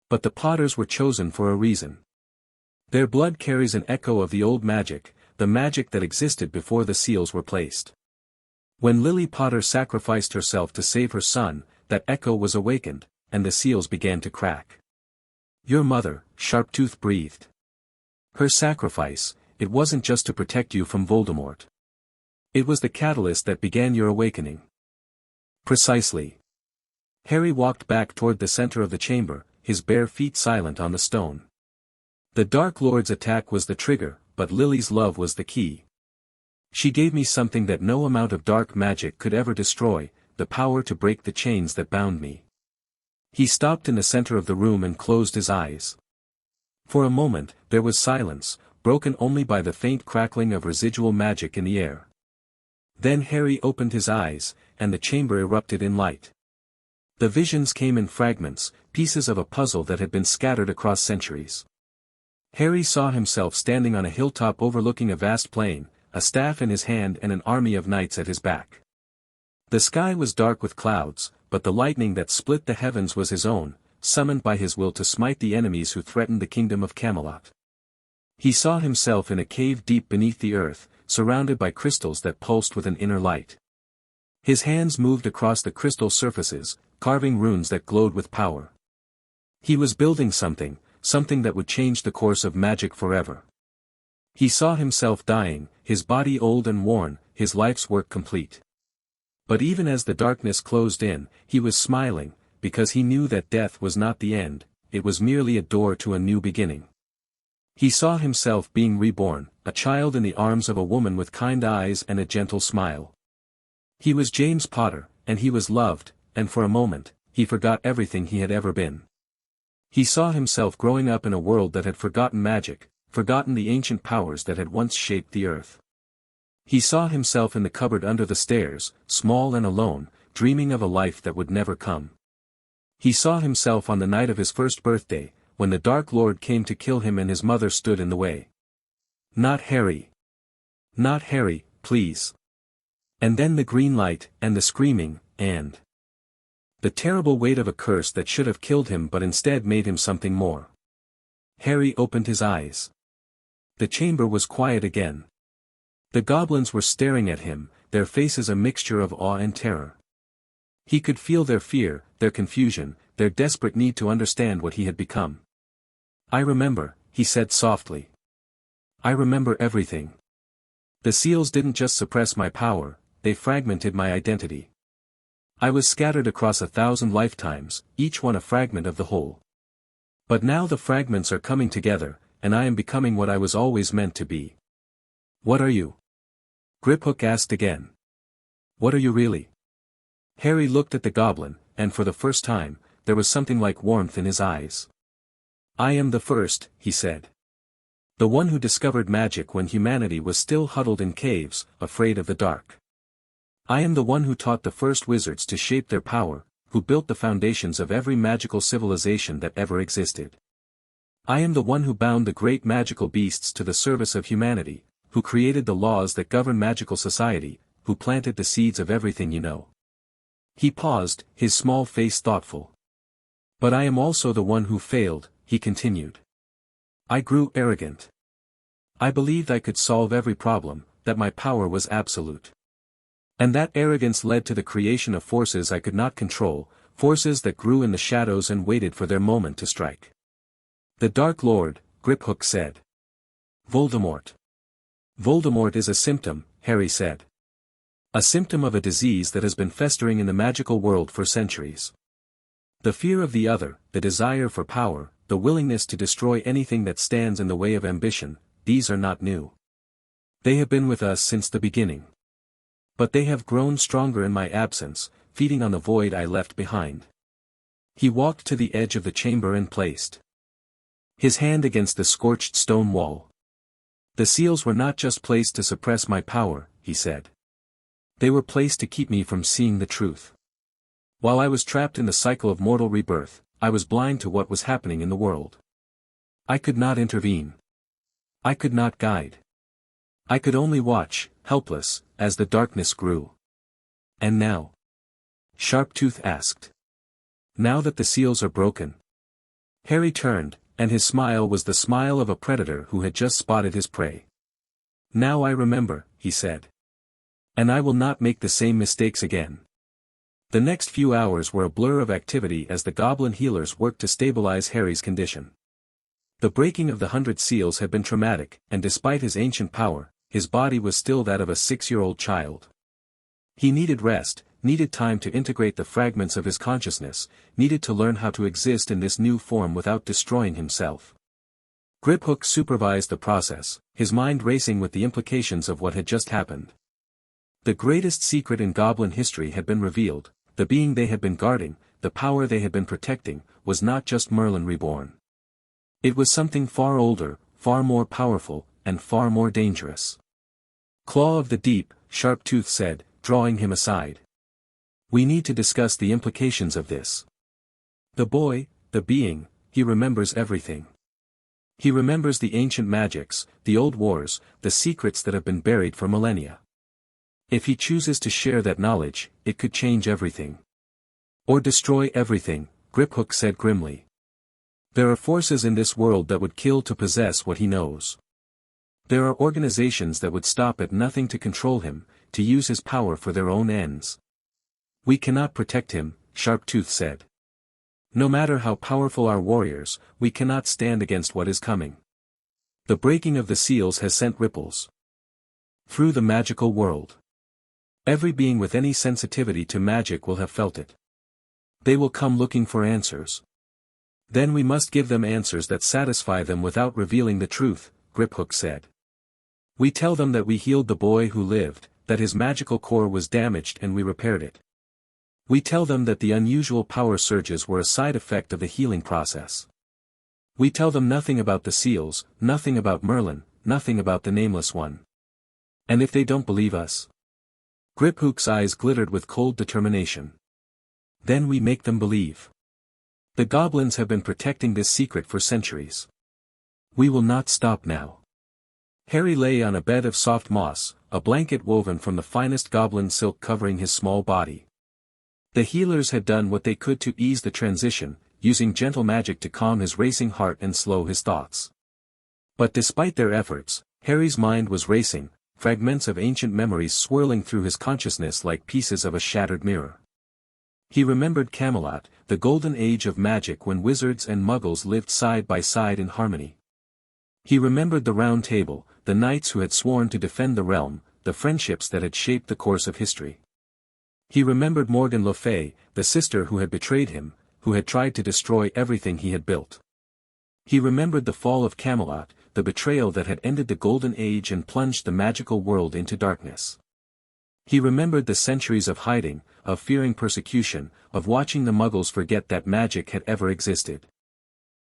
But the Potters were chosen for a reason. Their blood carries an echo of the old magic, the magic that existed before the seals were placed. When Lily Potter sacrificed herself to save her son, that echo was awakened, and the seals began to crack." "Your mother," Sharptooth breathed. "Her sacrifice, it wasn't just to protect you from Voldemort. It was the catalyst that began your awakening." "Precisely." Harry walked back toward the center of the chamber, his bare feet silent on the stone. "The Dark Lord's attack was the trigger, but Lily's love was the key. She gave me something that no amount of dark magic could ever destroy, the power to break the chains that bound me." He stopped in the center of the room and closed his eyes. For a moment, there was silence, broken only by the faint crackling of residual magic in the air. Then Harry opened his eyes, and the chamber erupted in light. The visions came in fragments, pieces of a puzzle that had been scattered across centuries. Harry saw himself standing on a hilltop overlooking a vast plain, a staff in his hand and an army of knights at his back. The sky was dark with clouds, but the lightning that split the heavens was his own, summoned by his will to smite the enemies who threatened the kingdom of Camelot. He saw himself in a cave deep beneath the earth, surrounded by crystals that pulsed with an inner light. His hands moved across the crystal surfaces, carving runes that glowed with power. He was building something that would change the course of magic forever. He saw himself dying, his body old and worn, his life's work complete. But even as the darkness closed in, he was smiling, because he knew that death was not the end, it was merely a door to a new beginning. He saw himself being reborn, a child in the arms of a woman with kind eyes and a gentle smile. He was James Potter, and he was loved, and for a moment, he forgot everything he had ever been. He saw himself growing up in a world that had forgotten magic, forgotten the ancient powers that had once shaped the earth. He saw himself in the cupboard under the stairs, small and alone, dreaming of a life that would never come. He saw himself on the night of his first birthday, when the Dark Lord came to kill him and his mother stood in the way. "Not Harry. Not Harry, please." And then the green light, and the screaming, and the terrible weight of a curse that should have killed him but instead made him something more. Harry opened his eyes. The chamber was quiet again. The goblins were staring at him, their faces a mixture of awe and terror. He could feel their fear, their confusion, their desperate need to understand what he had become. "I remember," he said softly. "I remember everything. The seals didn't just suppress my power, they fragmented my identity. I was scattered across 1,000 lifetimes, each one a fragment of the whole. But now the fragments are coming together, and I am becoming what I was always meant to be." "What are you?" Griphook asked again. "What are you really?" Harry looked at the goblin, and for the first time, there was something like warmth in his eyes. "I am the first," he said. "The one who discovered magic when humanity was still huddled in caves, afraid of the dark. I am the one who taught the first wizards to shape their power, who built the foundations of every magical civilization that ever existed. I am the one who bound the great magical beasts to the service of humanity, who created the laws that govern magical society, who planted the seeds of everything you know." He paused, his small face thoughtful. "But I am also the one who failed," he continued. "I grew arrogant. I believed I could solve every problem, that my power was absolute. And that arrogance led to the creation of forces I could not control, forces that grew in the shadows and waited for their moment to strike." "The Dark Lord," Griphook said. "Voldemort." "Voldemort is a symptom," Harry said. "A symptom of a disease that has been festering in the magical world for centuries. The fear of the other, the desire for power, the willingness to destroy anything that stands in the way of ambition, these are not new. They have been with us since the beginning. But they have grown stronger in my absence, feeding on the void I left behind." He walked to the edge of the chamber and placed his hand against the scorched stone wall. "The seals were not just placed to suppress my power," he said. "They were placed to keep me from seeing the truth. While I was trapped in the cycle of mortal rebirth, I was blind to what was happening in the world. I could not intervene. I could not guide. I could only watch, helpless, as the darkness grew." "And now?" Sharptooth asked. "Now that the seals are broken." Harry turned, and his smile was the smile of a predator who had just spotted his prey. "Now I remember," he said. "And I will not make the same mistakes again." The next few hours were a blur of activity as the goblin healers worked to stabilize Harry's condition. The breaking of the 100 seals had been traumatic, and despite his ancient power, his body was still that of a 6-year-old child. He needed rest, needed time to integrate the fragments of his consciousness, needed to learn how to exist in this new form without destroying himself. Griphook supervised the process, his mind racing with the implications of what had just happened. The greatest secret in goblin history had been revealed, the being they had been guarding, the power they had been protecting, was not just Merlin Reborn. It was something far older, far more powerful, and far more dangerous. "Claw of the Deep," Sharptooth said, drawing him aside. "We need to discuss the implications of this. The boy, the being, he remembers everything. He remembers the ancient magics, the old wars, the secrets that have been buried for millennia. If he chooses to share that knowledge, it could change everything. Or destroy everything," Griphook said grimly. "There are forces in this world that would kill to possess what he knows. There are organizations that would stop at nothing to control him, to use his power for their own ends. We cannot protect him, Sharptooth said. No matter how powerful our warriors, we cannot stand against what is coming. The breaking of the seals has sent ripples through the magical world. Every being with any sensitivity to magic will have felt it. They will come looking for answers. Then we must give them answers that satisfy them without revealing the truth, Griphook said. We tell them that we healed the boy who lived, that his magical core was damaged and we repaired it. We tell them that the unusual power surges were a side effect of the healing process. We tell them nothing about the seals, nothing about Merlin, nothing about the Nameless One. And if they don't believe us? Griphook's eyes glittered with cold determination. Then we make them believe. The goblins have been protecting this secret for centuries. We will not stop now. Harry lay on a bed of soft moss, a blanket woven from the finest goblin silk covering his small body. The healers had done what they could to ease the transition, using gentle magic to calm his racing heart and slow his thoughts. But despite their efforts, Harry's mind was racing, fragments of ancient memories swirling through his consciousness like pieces of a shattered mirror. He remembered Camelot, the golden age of magic when wizards and muggles lived side by side in harmony. He remembered the Round Table, the knights who had sworn to defend the realm, the friendships that had shaped the course of history. He remembered Morgan Le Fay, the sister who had betrayed him, who had tried to destroy everything he had built. He remembered the fall of Camelot, the betrayal that had ended the Golden Age and plunged the magical world into darkness. He remembered the centuries of hiding, of fearing persecution, of watching the Muggles forget that magic had ever existed.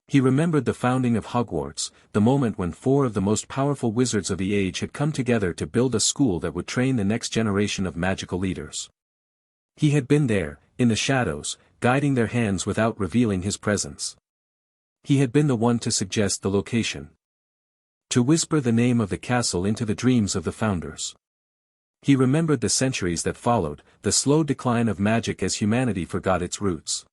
He remembered the founding of Hogwarts, the moment when 4 of the most powerful wizards of the age had come together to build a school that would train the next generation of magical leaders. He had been there, in the shadows, guiding their hands without revealing his presence. He had been the one to suggest the location. To whisper the name of the castle into the dreams of the founders. He remembered the centuries that followed, the slow decline of magic as humanity forgot its roots.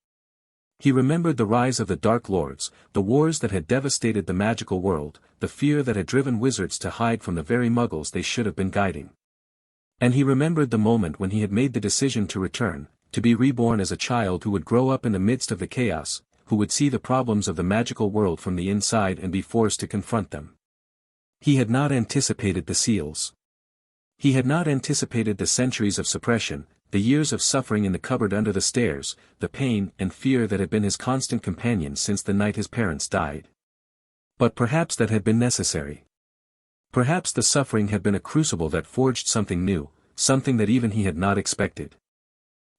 He remembered the rise of the Dark Lords, the wars that had devastated the magical world, the fear that had driven wizards to hide from the very muggles they should have been guiding. And he remembered the moment when he had made the decision to return, to be reborn as a child who would grow up in the midst of the chaos, who would see the problems of the magical world from the inside and be forced to confront them. He had not anticipated the seals. He had not anticipated the centuries of suppression, the years of suffering in the cupboard under the stairs, the pain and fear that had been his constant companion since the night his parents died. But perhaps that had been necessary. Perhaps the suffering had been a crucible that forged something new, something that even he had not expected.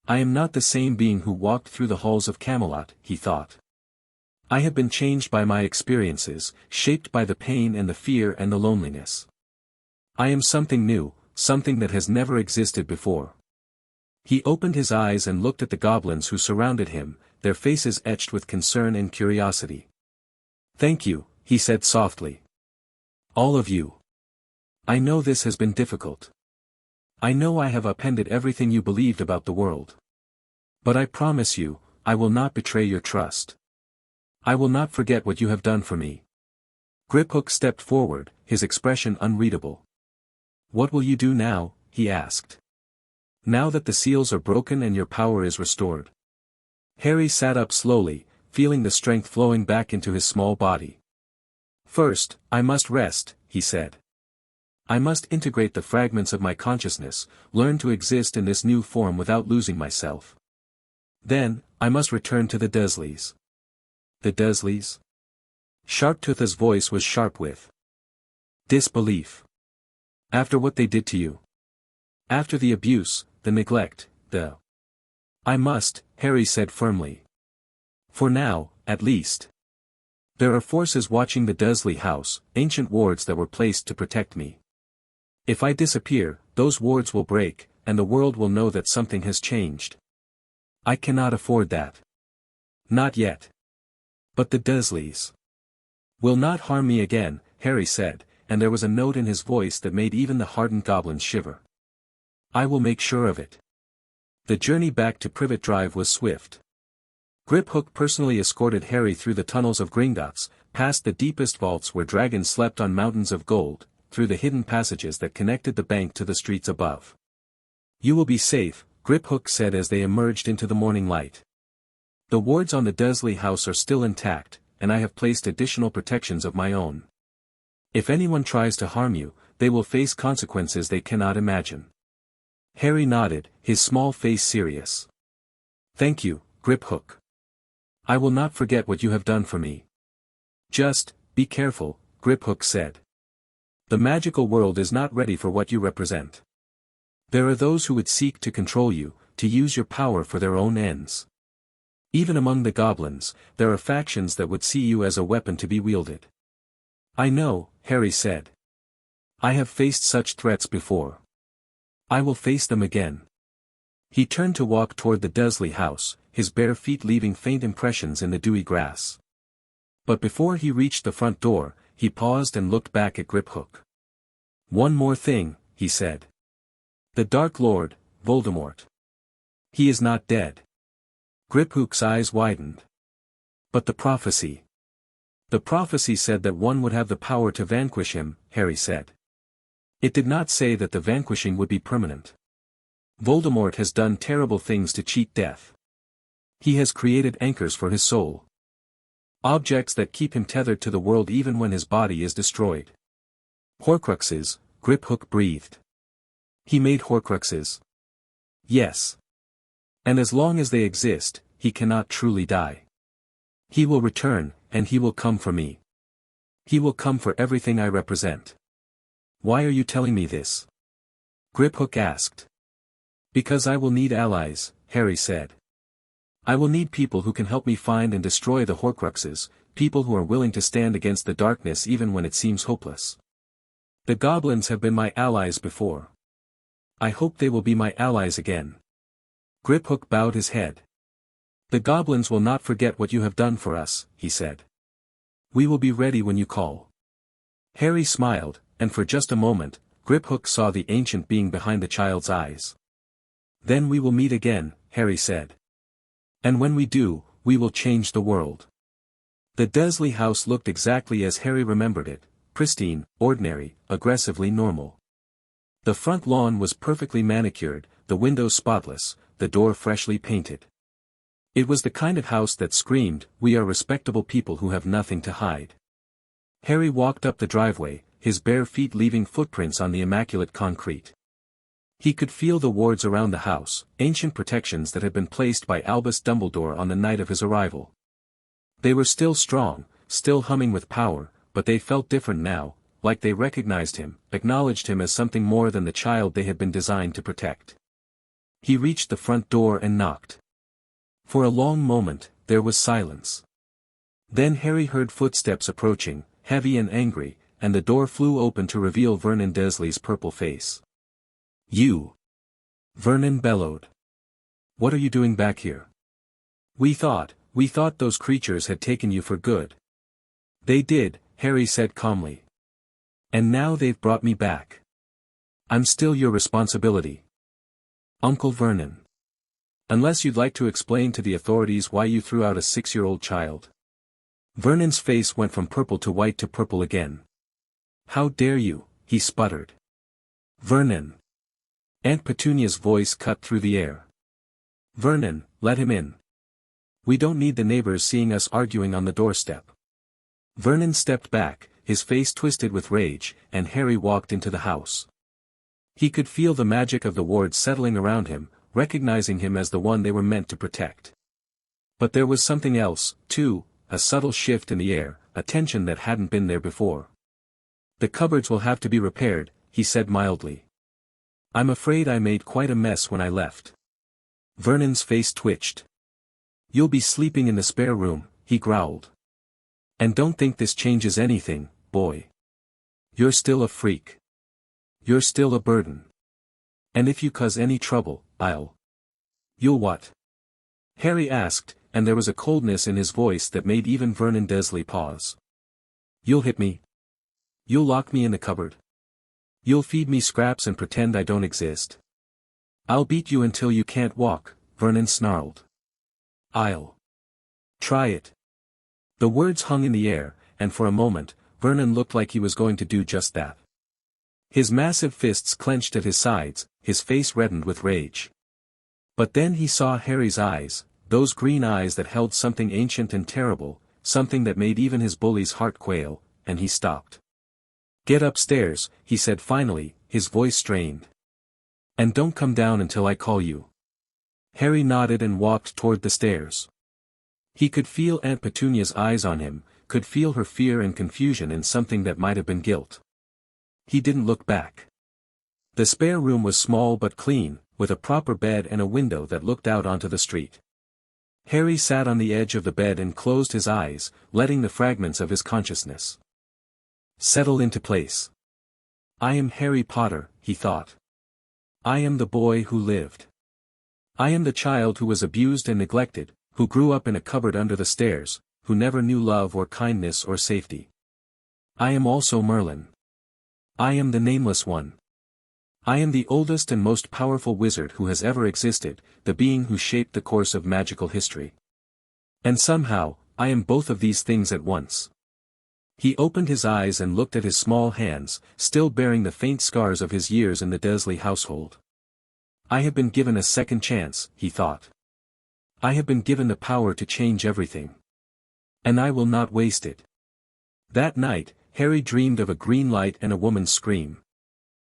I am not the same being who walked through the halls of Camelot, he thought. I have been changed by my experiences, shaped by the pain and the fear and the loneliness. I am something new, something that has never existed before. He opened his eyes and looked at the goblins who surrounded him, their faces etched with concern and curiosity. Thank you, he said softly. All of you. I know this has been difficult. I know I have upended everything you believed about the world. But I promise you, I will not betray your trust. I will not forget what you have done for me. Griphook stepped forward, his expression unreadable. What will you do now? He asked. Now that the seals are broken and your power is restored. Harry sat up slowly, feeling the strength flowing back into his small body. First, I must rest, he said. I must integrate the fragments of my consciousness, learn to exist in this new form without losing myself. Then, I must return to the Dursleys. The Dursleys? Sharptooth's voice was sharp with disbelief. After what they did to you. After the abuse, the neglect, the... I must, Harry said firmly. For now, at least. There are forces watching the Dursley house, ancient wards that were placed to protect me. If I disappear, those wards will break, and the world will know that something has changed. I cannot afford that. Not yet. But the Dursleys will not harm me again, Harry said, and there was a note in his voice that made even the hardened goblins shiver. I will make sure of it. The journey back to Privet Drive was swift. Griphook personally escorted Harry through the tunnels of Gringotts, past the deepest vaults where dragons slept on mountains of gold, through the hidden passages that connected the bank to the streets above. "You will be safe," Griphook said as they emerged into the morning light. "The wards on the Dursley house are still intact, and I have placed additional protections of my own. If anyone tries to harm you, they will face consequences they cannot imagine." Harry nodded, his small face serious. "Thank you, Griphook. I will not forget what you have done for me." "Just, be careful," Griphook said. "The magical world is not ready for what you represent. There are those who would seek to control you, to use your power for their own ends. Even among the goblins, there are factions that would see you as a weapon to be wielded." "I know," Harry said. "I have faced such threats before. I will face them again." He turned to walk toward the Dursley house, his bare feet leaving faint impressions in the dewy grass. But before he reached the front door, he paused and looked back at Griphook. "One more thing," he said. "The Dark Lord, Voldemort. He is not dead." Griphook's eyes widened. "But the prophecy." "The prophecy said that one would have the power to vanquish him," Harry said. "It did not say that the vanquishing would be permanent. Voldemort has done terrible things to cheat death. He has created anchors for his soul. Objects that keep him tethered to the world even when his body is destroyed." "Horcruxes," Griphook breathed. "He made Horcruxes." "Yes. And as long as they exist, he cannot truly die. He will return, and he will come for me. He will come for everything I represent." "Why are you telling me this?" Griphook asked. "Because I will need allies," Harry said. "I will need people who can help me find and destroy the Horcruxes, people who are willing to stand against the darkness even when it seems hopeless. The goblins have been my allies before. I hope they will be my allies again." Griphook bowed his head. "The goblins will not forget what you have done for us," he said. "We will be ready when you call." Harry smiled, and for just a moment, Griphook saw the ancient being behind the child's eyes. "Then we will meet again," Harry said. "And when we do, we will change the world." The Dursley house looked exactly as Harry remembered it, pristine, ordinary, aggressively normal. The front lawn was perfectly manicured, the windows spotless, the door freshly painted. It was the kind of house that screamed, "We are respectable people who have nothing to hide." Harry walked up the driveway, his bare feet leaving footprints on the immaculate concrete. He could feel the wards around the house, ancient protections that had been placed by Albus Dumbledore on the night of his arrival. They were still strong, still humming with power, but they felt different now, like they recognized him, acknowledged him as something more than the child they had been designed to protect. He reached the front door and knocked. For a long moment, there was silence. Then Harry heard footsteps approaching, heavy and angry, and the door flew open to reveal Vernon Dursley's purple face. "You!" Vernon bellowed. "What are you doing back here? We thought those creatures had taken you for good." "They did," Harry said calmly. "And now they've brought me back. I'm still your responsibility. Uncle Vernon. Unless you'd like to explain to the authorities why you threw out a 6-year-old child." Vernon's face went from purple to white to purple again. "How dare you," he sputtered. "Vernon." Aunt Petunia's voice cut through the air. "Vernon, let him in. We don't need the neighbors seeing us arguing on the doorstep." Vernon stepped back, his face twisted with rage, and Harry walked into the house. He could feel the magic of the wards settling around him, recognizing him as the one they were meant to protect. But there was something else, too, a subtle shift in the air, a tension that hadn't been there before. "The cupboards will have to be repaired," he said mildly. "I'm afraid I made quite a mess when I left." Vernon's face twitched. "You'll be sleeping in the spare room," he growled. "And don't think this changes anything, boy. You're still a freak. You're still a burden. And if you cause any trouble, You'll what?" Harry asked, and there was a coldness in his voice that made even Vernon Dursley pause. "You'll hit me? You'll lock me in the cupboard? You'll feed me scraps and pretend I don't exist? I'll beat you until you can't walk," Vernon snarled. "I'll try it." The words hung in the air, and for a moment, Vernon looked like he was going to do just that. His massive fists clenched at his sides, his face reddened with rage. But then he saw Harry's eyes, those green eyes that held something ancient and terrible, something that made even his bully's heart quail, and he stopped. "Get upstairs," he said finally, his voice strained. "And don't come down until I call you." Harry nodded and walked toward the stairs. He could feel Aunt Petunia's eyes on him, could feel her fear and confusion in something that might have been guilt. He didn't look back. The spare room was small but clean, with a proper bed and a window that looked out onto the street. Harry sat on the edge of the bed and closed his eyes, letting the fragments of his consciousness settle into place. "I am Harry Potter," he thought. "I am the boy who lived. I am the child who was abused and neglected, who grew up in a cupboard under the stairs, who never knew love or kindness or safety. I am also Merlin. I am the Nameless One. I am the oldest and most powerful wizard who has ever existed, the being who shaped the course of magical history. And somehow, I am both of these things at once." He opened his eyes and looked at his small hands, still bearing the faint scars of his years in the Dursley household. "I have been given a second chance," he thought. "I have been given the power to change everything. And I will not waste it." That night, Harry dreamed of a green light and a woman's scream.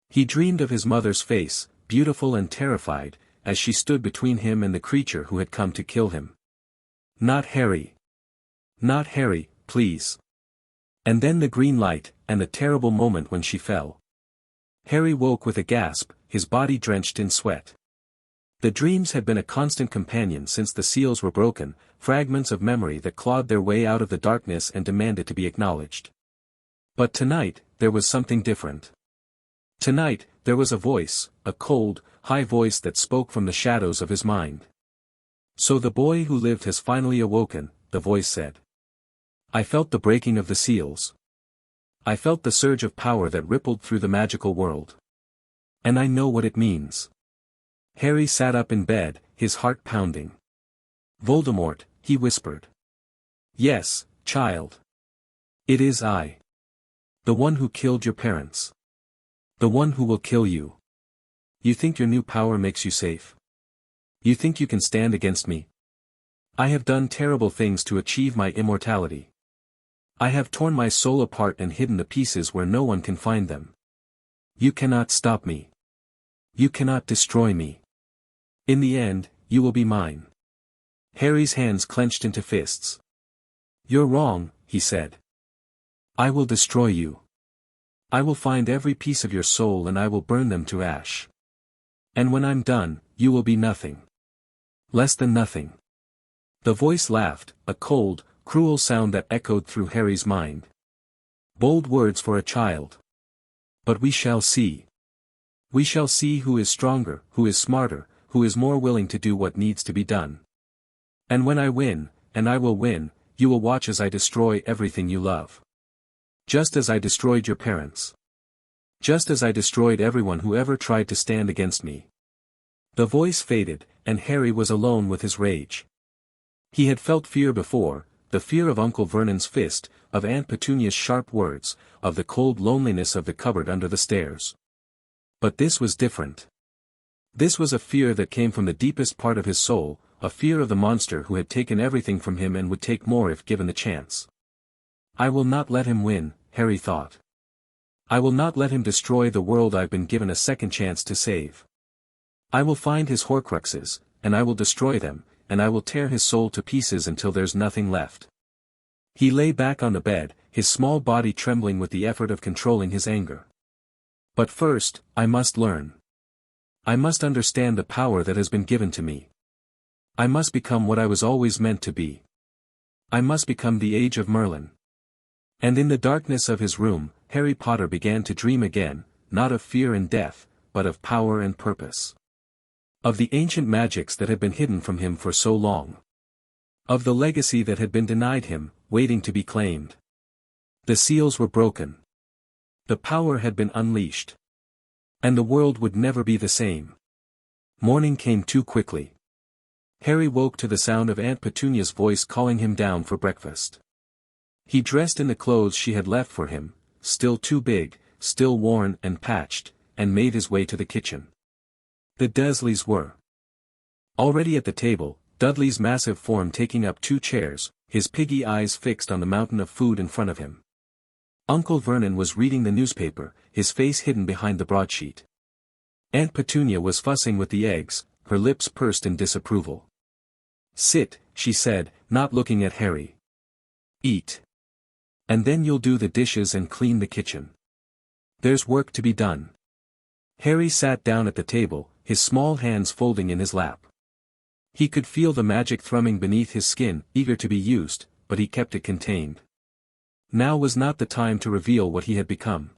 He dreamed of his mother's face, beautiful and terrified, as she stood between him and the creature who had come to kill him. "Not Harry. Not Harry, please." And then the green light, and the terrible moment when she fell. Harry woke with a gasp, his body drenched in sweat. The dreams had been a constant companion since the seals were broken, fragments of memory that clawed their way out of the darkness and demanded to be acknowledged. But tonight, there was something different. Tonight, there was a voice, a cold, high voice that spoke from the shadows of his mind. "So the boy who lived has finally awoken," the voice said. "I felt the breaking of the seals. I felt the surge of power that rippled through the magical world. And I know what it means." Harry sat up in bed, his heart pounding. "Voldemort," he whispered. "Yes, child. It is I. The one who killed your parents. The one who will kill you. You think your new power makes you safe? You think you can stand against me? I have done terrible things to achieve my immortality. I have torn my soul apart and hidden the pieces where no one can find them. You cannot stop me. You cannot destroy me. In the end, you will be mine." Harry's hands clenched into fists. "You're wrong," he said. "I will destroy you. I will find every piece of your soul and I will burn them to ash. And when I'm done, you will be nothing. Less than nothing." The voice laughed, a cold, cruel sound that echoed through Harry's mind. Bold words for a child. "But we shall see. We shall see who is stronger, who is smarter, who is more willing to do what needs to be done. And when I win, and I will win, you will watch as I destroy everything you love. Just as I destroyed your parents. Just as I destroyed everyone who ever tried to stand against me." The voice faded, and Harry was alone with his rage. He had felt fear before, the fear of Uncle Vernon's fist, of Aunt Petunia's sharp words, of the cold loneliness of the cupboard under the stairs. But this was different. This was a fear that came from the deepest part of his soul, a fear of the monster who had taken everything from him and would take more if given the chance. "I will not let him win," Harry thought. "I will not let him destroy the world I've been given a second chance to save. I will find his Horcruxes, and I will destroy them, and I will tear his soul to pieces until there's nothing left." He lay back on the bed, his small body trembling with the effort of controlling his anger. "But first, I must learn. I must understand the power that has been given to me. I must become what I was always meant to be. I must become the Age of Merlin." And in the darkness of his room, Harry Potter began to dream again, not of fear and death, but of power and purpose. Of the ancient magics that had been hidden from him for so long. Of the legacy that had been denied him, waiting to be claimed. The seals were broken. The power had been unleashed. And the world would never be the same. Morning came too quickly. Harry woke to the sound of Aunt Petunia's voice calling him down for breakfast. He dressed in the clothes she had left for him, still too big, still worn and patched, and made his way to the kitchen. The Dursleys were already at the table, Dudley's massive form taking up 2 chairs, his piggy eyes fixed on the mountain of food in front of him. Uncle Vernon was reading the newspaper, his face hidden behind the broadsheet. Aunt Petunia was fussing with the eggs, her lips pursed in disapproval. "Sit," she said, not looking at Harry. "Eat. And then you'll do the dishes and clean the kitchen. There's work to be done." Harry sat down at the table, his small hands folding in his lap. He could feel the magic thrumming beneath his skin, eager to be used, but he kept it contained. Now was not the time to reveal what he had become.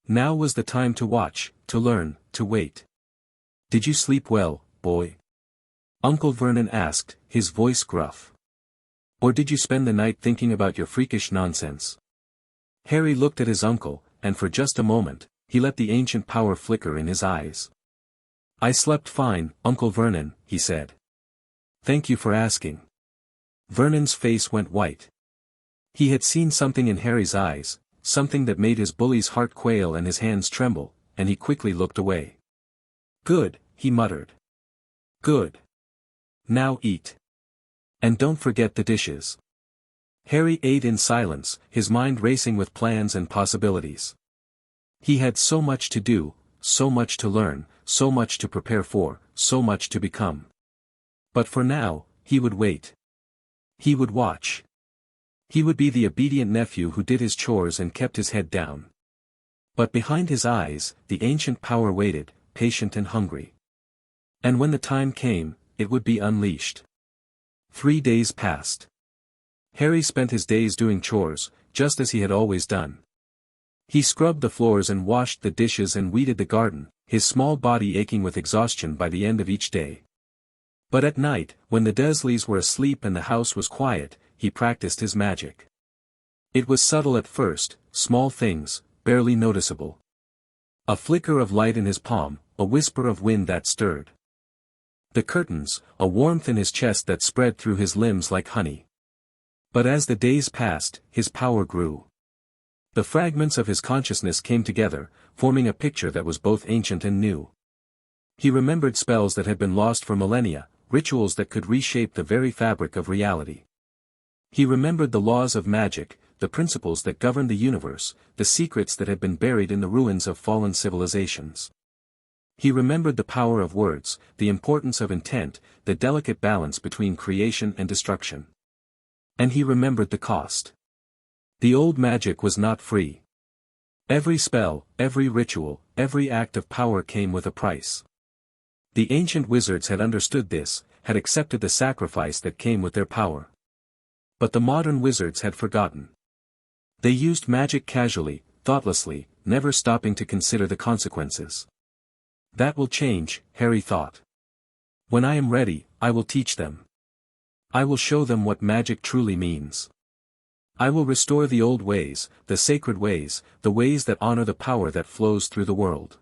Now was the time to watch, to learn, to wait. "Did you sleep well, boy?" Uncle Vernon asked, his voice gruff. "Or did you spend the night thinking about your freakish nonsense?" Harry looked at his uncle, and for just a moment, he let the ancient power flicker in his eyes. "I slept fine, Uncle Vernon," he said. "Thank you for asking." Vernon's face went white. He had seen something in Harry's eyes, something that made his bully's heart quail and his hands tremble, and he quickly looked away. "Good," he muttered. "Good. Now eat. And don't forget the dishes." Harry ate in silence, his mind racing with plans and possibilities. He had so much to do, so much to learn, so much to prepare for, so much to become. But for now, he would wait. He would watch. He would be the obedient nephew who did his chores and kept his head down. But behind his eyes, the ancient power waited, patient and hungry. And when the time came, it would be unleashed. 3 days passed. Harry spent his days doing chores, just as he had always done. He scrubbed the floors and washed the dishes and weeded the garden, his small body aching with exhaustion by the end of each day. But at night, when the Dursleys were asleep and the house was quiet, he practiced his magic. It was subtle at first, small things, barely noticeable. A flicker of light in his palm, a whisper of wind that stirred the curtains, a warmth in his chest that spread through his limbs like honey. But as the days passed, his power grew. The fragments of his consciousness came together, forming a picture that was both ancient and new. He remembered spells that had been lost for millennia, rituals that could reshape the very fabric of reality. He remembered the laws of magic, the principles that governed the universe, the secrets that had been buried in the ruins of fallen civilizations. He remembered the power of words, the importance of intent, the delicate balance between creation and destruction. And he remembered the cost. The old magic was not free. Every spell, every ritual, every act of power came with a price. The ancient wizards had understood this, had accepted the sacrifice that came with their power. But the modern wizards had forgotten. They used magic casually, thoughtlessly, never stopping to consider the consequences. That will change, Harry thought. When I am ready, I will teach them. I will show them what magic truly means. I will restore the old ways, the sacred ways, the ways that honor the power that flows through the world.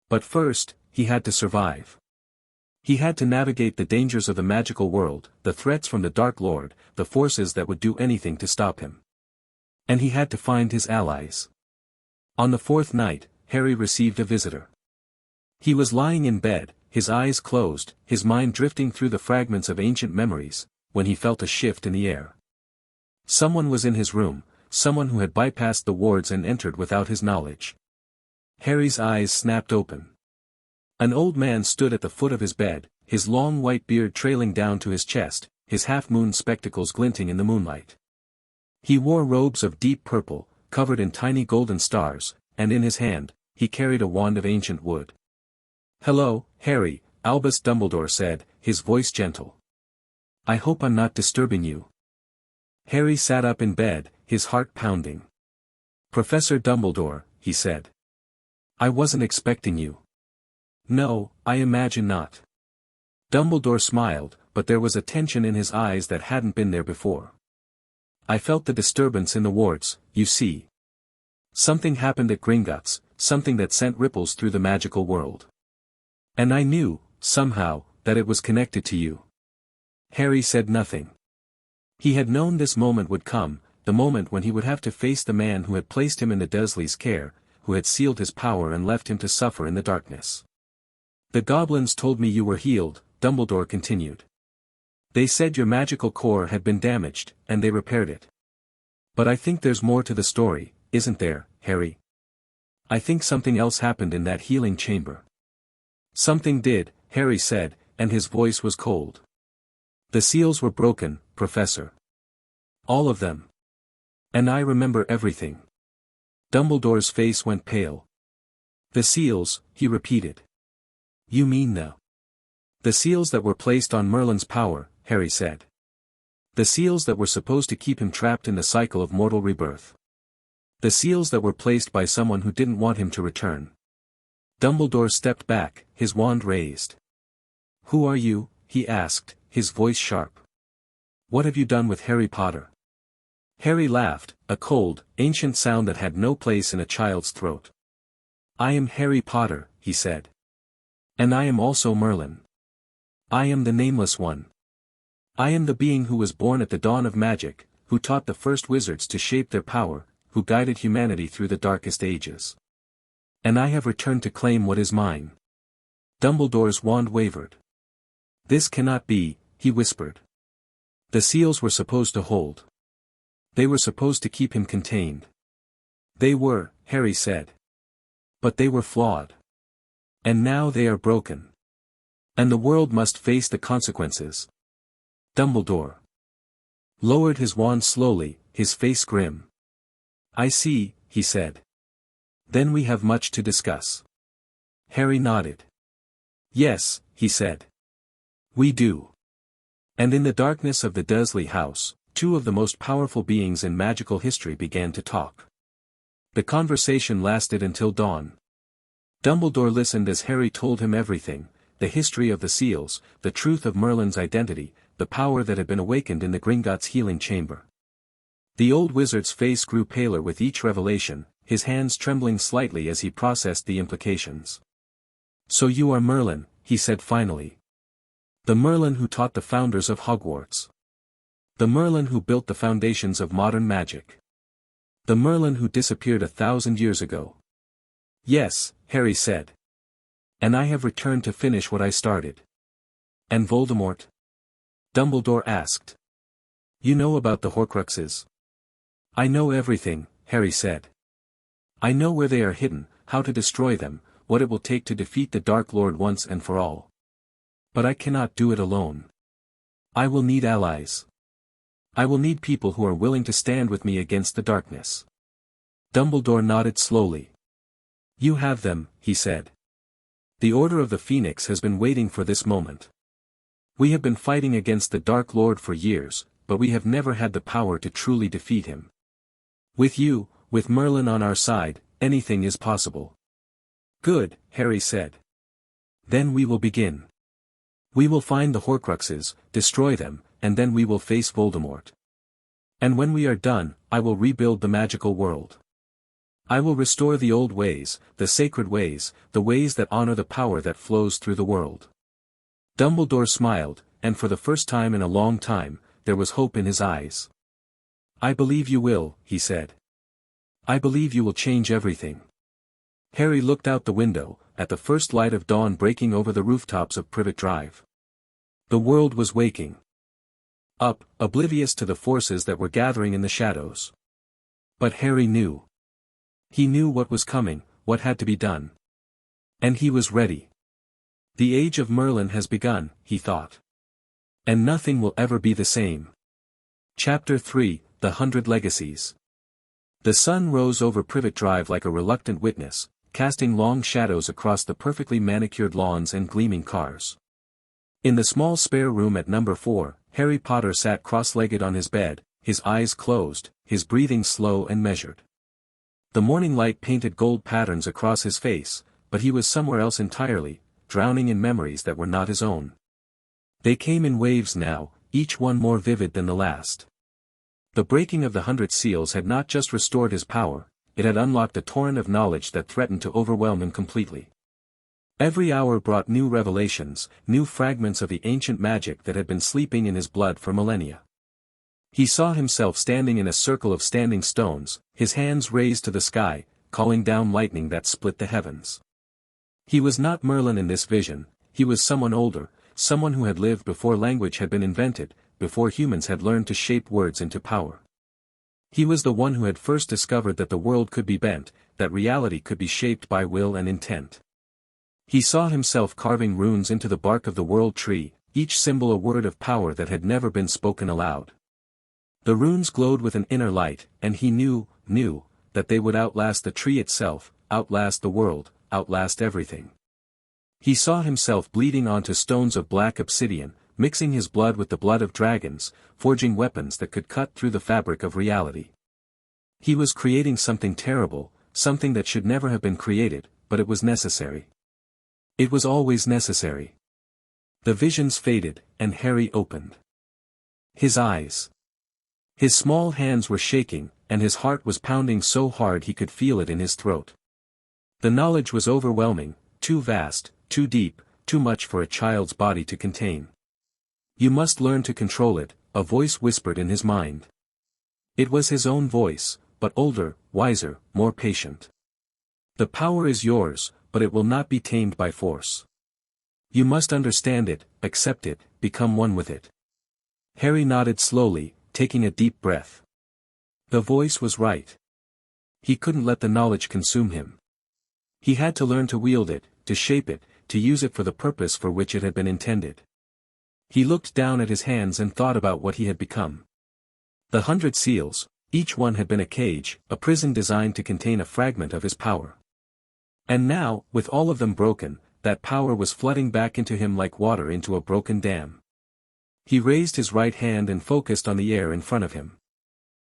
But first, he had to survive. He had to navigate the dangers of the magical world, the threats from the Dark Lord, the forces that would do anything to stop him. And he had to find his allies. On the 4th night, Harry received a visitor. He was lying in bed, his eyes closed, his mind drifting through the fragments of ancient memories, when he felt a shift in the air. Someone was in his room, someone who had bypassed the wards and entered without his knowledge. Harry's eyes snapped open. An old man stood at the foot of his bed, his long white beard trailing down to his chest, his half-moon spectacles glinting in the moonlight. He wore robes of deep purple, covered in tiny golden stars, and in his hand, he carried a wand of ancient wood. "Hello, Harry," Albus Dumbledore said, his voice gentle. "I hope I'm not disturbing you." Harry sat up in bed, his heart pounding. "Professor Dumbledore," he said. "I wasn't expecting you." "No, I imagine not." Dumbledore smiled, but there was a tension in his eyes that hadn't been there before. "I felt the disturbance in the wards, you see. Something happened at Gringotts, something that sent ripples through the magical world. And I knew, somehow, that it was connected to you." Harry said nothing. He had known this moment would come, the moment when he would have to face the man who had placed him in the Dursleys' care, who had sealed his power and left him to suffer in the darkness. The goblins told me you were healed, Dumbledore continued. They said your magical core had been damaged, and they repaired it. But I think there's more to the story, isn't there, Harry? I think something else happened in that healing chamber. Something did, Harry said, and his voice was cold. The seals were broken, Professor. All of them. And I remember everything. Dumbledore's face went pale. The seals, he repeated. You mean the seals that were placed on Merlin's power, Harry said. The seals that were supposed to keep him trapped in the cycle of mortal rebirth. The seals that were placed by someone who didn't want him to return. Dumbledore stepped back, his wand raised. Who are you? He asked, his voice sharp. What have you done with Harry Potter? Harry laughed, a cold, ancient sound that had no place in a child's throat. I am Harry Potter, he said. And I am also Merlin. I am the Nameless One. I am the being who was born at the dawn of magic, who taught the first wizards to shape their power, who guided humanity through the darkest ages. And I have returned to claim what is mine. Dumbledore's wand wavered. This cannot be, he whispered. The seals were supposed to hold. They were supposed to keep him contained. They were, Harry said. But they were flawed. And now they are broken. And the world must face the consequences. Dumbledore lowered his wand slowly, his face grim. I see, he said. Then we have much to discuss. Harry nodded. Yes, he said. We do. And in the darkness of the Dursley house, two of the most powerful beings in magical history began to talk. The conversation lasted until dawn. Dumbledore listened as Harry told him everything, the history of the seals, the truth of Merlin's identity, the power that had been awakened in the Gringotts healing chamber. The old wizard's face grew paler with each revelation, his hands trembling slightly as he processed the implications. So you are Merlin, he said finally. The Merlin who taught the founders of Hogwarts. The Merlin who built the foundations of modern magic. The Merlin who disappeared 1,000 years ago. Yes, Harry said. And I have returned to finish what I started. And Voldemort? Dumbledore asked. You know about the Horcruxes? I know everything, Harry said. I know where they are hidden, how to destroy them, what it will take to defeat the Dark Lord once and for all. But I cannot do it alone. I will need allies. I will need people who are willing to stand with me against the darkness. Dumbledore nodded slowly. You have them, he said. The Order of the Phoenix has been waiting for this moment. We have been fighting against the Dark Lord for years, but we have never had the power to truly defeat him. With you, with Merlin on our side, anything is possible. Good, Harry said. Then we will begin. We will find the Horcruxes, destroy them, and then we will face Voldemort. And when we are done, I will rebuild the magical world. I will restore the old ways, the sacred ways, the ways that honor the power that flows through the world. Dumbledore smiled, and for the first time in a long time, there was hope in his eyes. I believe you will, he said. I believe you will change everything. Harry looked out the window, at the first light of dawn breaking over the rooftops of Privet Drive. The world was waking up, oblivious to the forces that were gathering in the shadows. But Harry knew. He knew what was coming, what had to be done. And he was ready. The age of Merlin has begun, he thought. And nothing will ever be the same. Chapter 3, The 100 Legacies. The sun rose over Privet Drive like a reluctant witness, casting long shadows across the perfectly manicured lawns and gleaming cars. In the small spare room at number 4, Harry Potter sat cross-legged on his bed, his eyes closed, his breathing slow and measured. The morning light painted gold patterns across his face, but he was somewhere else entirely, drowning in memories that were not his own. They came in waves now, each one more vivid than the last. The breaking of the 100 seals had not just restored his power, it had unlocked a torrent of knowledge that threatened to overwhelm him completely. Every hour brought new revelations, new fragments of the ancient magic that had been sleeping in his blood for millennia. He saw himself standing in a circle of standing stones, his hands raised to the sky, calling down lightning that split the heavens. He was not Merlin in this vision, he was someone older, someone who had lived before language had been invented, before humans had learned to shape words into power. He was the one who had first discovered that the world could be bent, that reality could be shaped by will and intent. He saw himself carving runes into the bark of the world tree, each symbol a word of power that had never been spoken aloud. The runes glowed with an inner light, and he knew, that they would outlast the tree itself, outlast the world, outlast everything. He saw himself bleeding onto stones of black obsidian, mixing his blood with the blood of dragons, forging weapons that could cut through the fabric of reality. He was creating something terrible, something that should never have been created, but it was necessary. It was always necessary. The visions faded, and Harry opened his eyes. His small hands were shaking, and his heart was pounding so hard he could feel it in his throat. The knowledge was overwhelming, too vast, too deep, too much for a child's body to contain. You must learn to control it, a voice whispered in his mind. It was his own voice, but older, wiser, more patient. The power is yours, but it will not be tamed by force. You must understand it, accept it, become one with it. Harry nodded slowly, taking a deep breath. The voice was right. He couldn't let the knowledge consume him. He had to learn to wield it, to shape it, to use it for the purpose for which it had been intended. He looked down at his hands and thought about what he had become. The 100 seals, each one had been a cage, a prison designed to contain a fragment of his power. And now, with all of them broken, that power was flooding back into him like water into a broken dam. He raised his right hand and focused on the air in front of him.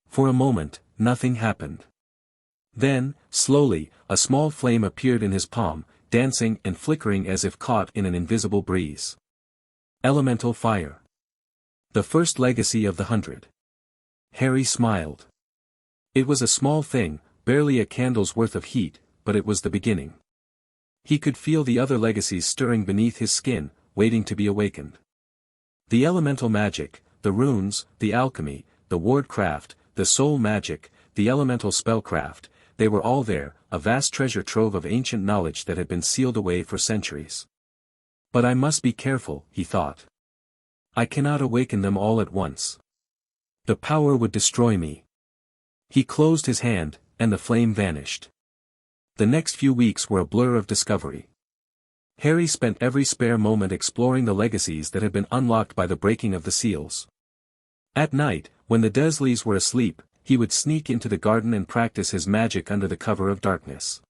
For a moment, nothing happened. Then, slowly, a small flame appeared in his palm, dancing and flickering as if caught in an invisible breeze. Elemental fire. The first legacy of the 100. Harry smiled. It was a small thing, barely a candle's worth of heat, but it was the beginning. He could feel the other legacies stirring beneath his skin, waiting to be awakened. The elemental magic, the runes, the alchemy, the wardcraft, the soul magic, the elemental spellcraft, they were all there, a vast treasure trove of ancient knowledge that had been sealed away for centuries. But I must be careful, he thought. I cannot awaken them all at once. The power would destroy me. He closed his hand, and the flame vanished. The next few weeks were a blur of discovery. Harry spent every spare moment exploring the legacies that had been unlocked by the breaking of the seals. At night, when the Dursleys were asleep, he would sneak into the garden and practice his magic under the cover of darkness.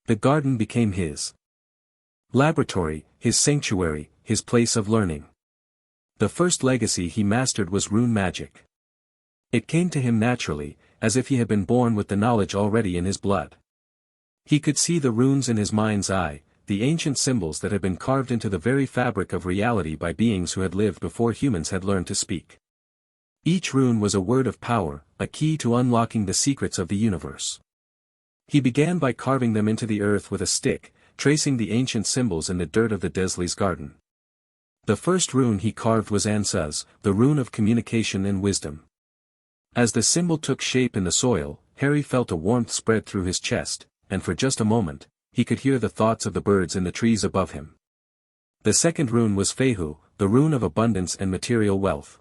The garden became his laboratory, his sanctuary, his place of learning. The first legacy he mastered was rune magic. It came to him naturally, as if he had been born with the knowledge already in his blood. He could see the runes in his mind's eye, the ancient symbols that had been carved into the very fabric of reality by beings who had lived before humans had learned to speak. Each rune was a word of power, a key to unlocking the secrets of the universe. He began by carving them into the earth with a stick, tracing the ancient symbols in the dirt of the Dursleys' garden. The first rune he carved was Ansuz, the rune of communication and wisdom. As the symbol took shape in the soil, Harry felt a warmth spread through his chest, and for just a moment, he could hear the thoughts of the birds in the trees above him. The second rune was Fehu, the rune of abundance and material wealth.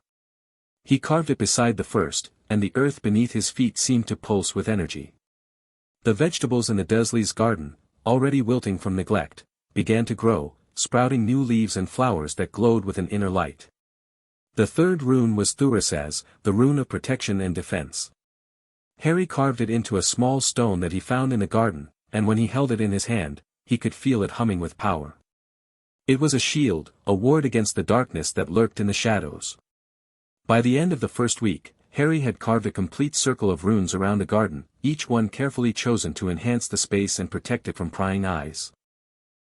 He carved it beside the first, and the earth beneath his feet seemed to pulse with energy. The vegetables in the Dursleys' garden, already wilting from neglect, began to grow, sprouting new leaves and flowers that glowed with an inner light. The third rune was Thurisaz, the rune of protection and defense. Harry carved it into a small stone that he found in the garden, and when he held it in his hand, he could feel it humming with power. It was a shield, a ward against the darkness that lurked in the shadows. By the end of the first week, Harry had carved a complete circle of runes around the garden, each one carefully chosen to enhance the space and protect it from prying eyes.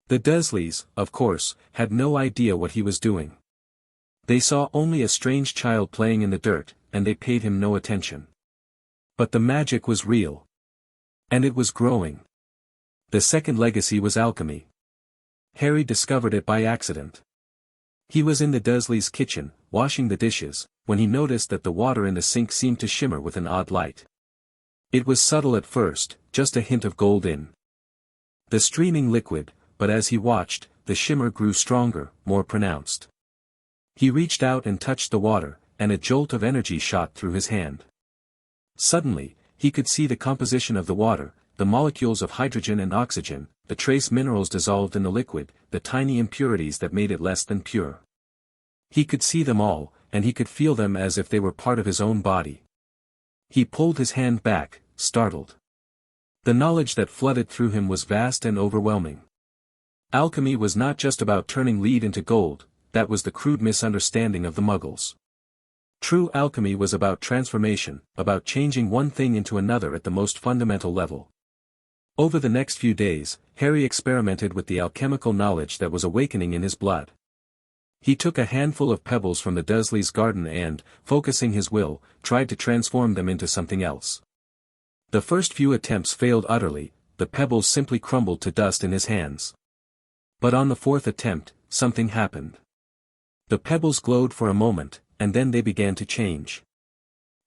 The Dursleys, of course, had no idea what he was doing. They saw only a strange child playing in the dirt, and they paid him no attention. But the magic was real. And it was growing. The second legacy was alchemy. Harry discovered it by accident. He was in the Dursleys' kitchen, washing the dishes, when he noticed that the water in the sink seemed to shimmer with an odd light. It was subtle at first, just a hint of gold in the streaming liquid, but as he watched, the shimmer grew stronger, more pronounced. He reached out and touched the water, and a jolt of energy shot through his hand. Suddenly, he could see the composition of the water, the molecules of hydrogen and oxygen, the trace minerals dissolved in the liquid, the tiny impurities that made it less than pure. He could see them all, and he could feel them as if they were part of his own body. He pulled his hand back, startled. The knowledge that flooded through him was vast and overwhelming. Alchemy was not just about turning lead into gold, that was the crude misunderstanding of the Muggles. True alchemy was about transformation, about changing one thing into another at the most fundamental level. Over the next few days, Harry experimented with the alchemical knowledge that was awakening in his blood. He took a handful of pebbles from the Dursleys' garden and, focusing his will, tried to transform them into something else. The first few attempts failed utterly, the pebbles simply crumbled to dust in his hands. But on the fourth attempt, something happened. The pebbles glowed for a moment, and then they began to change.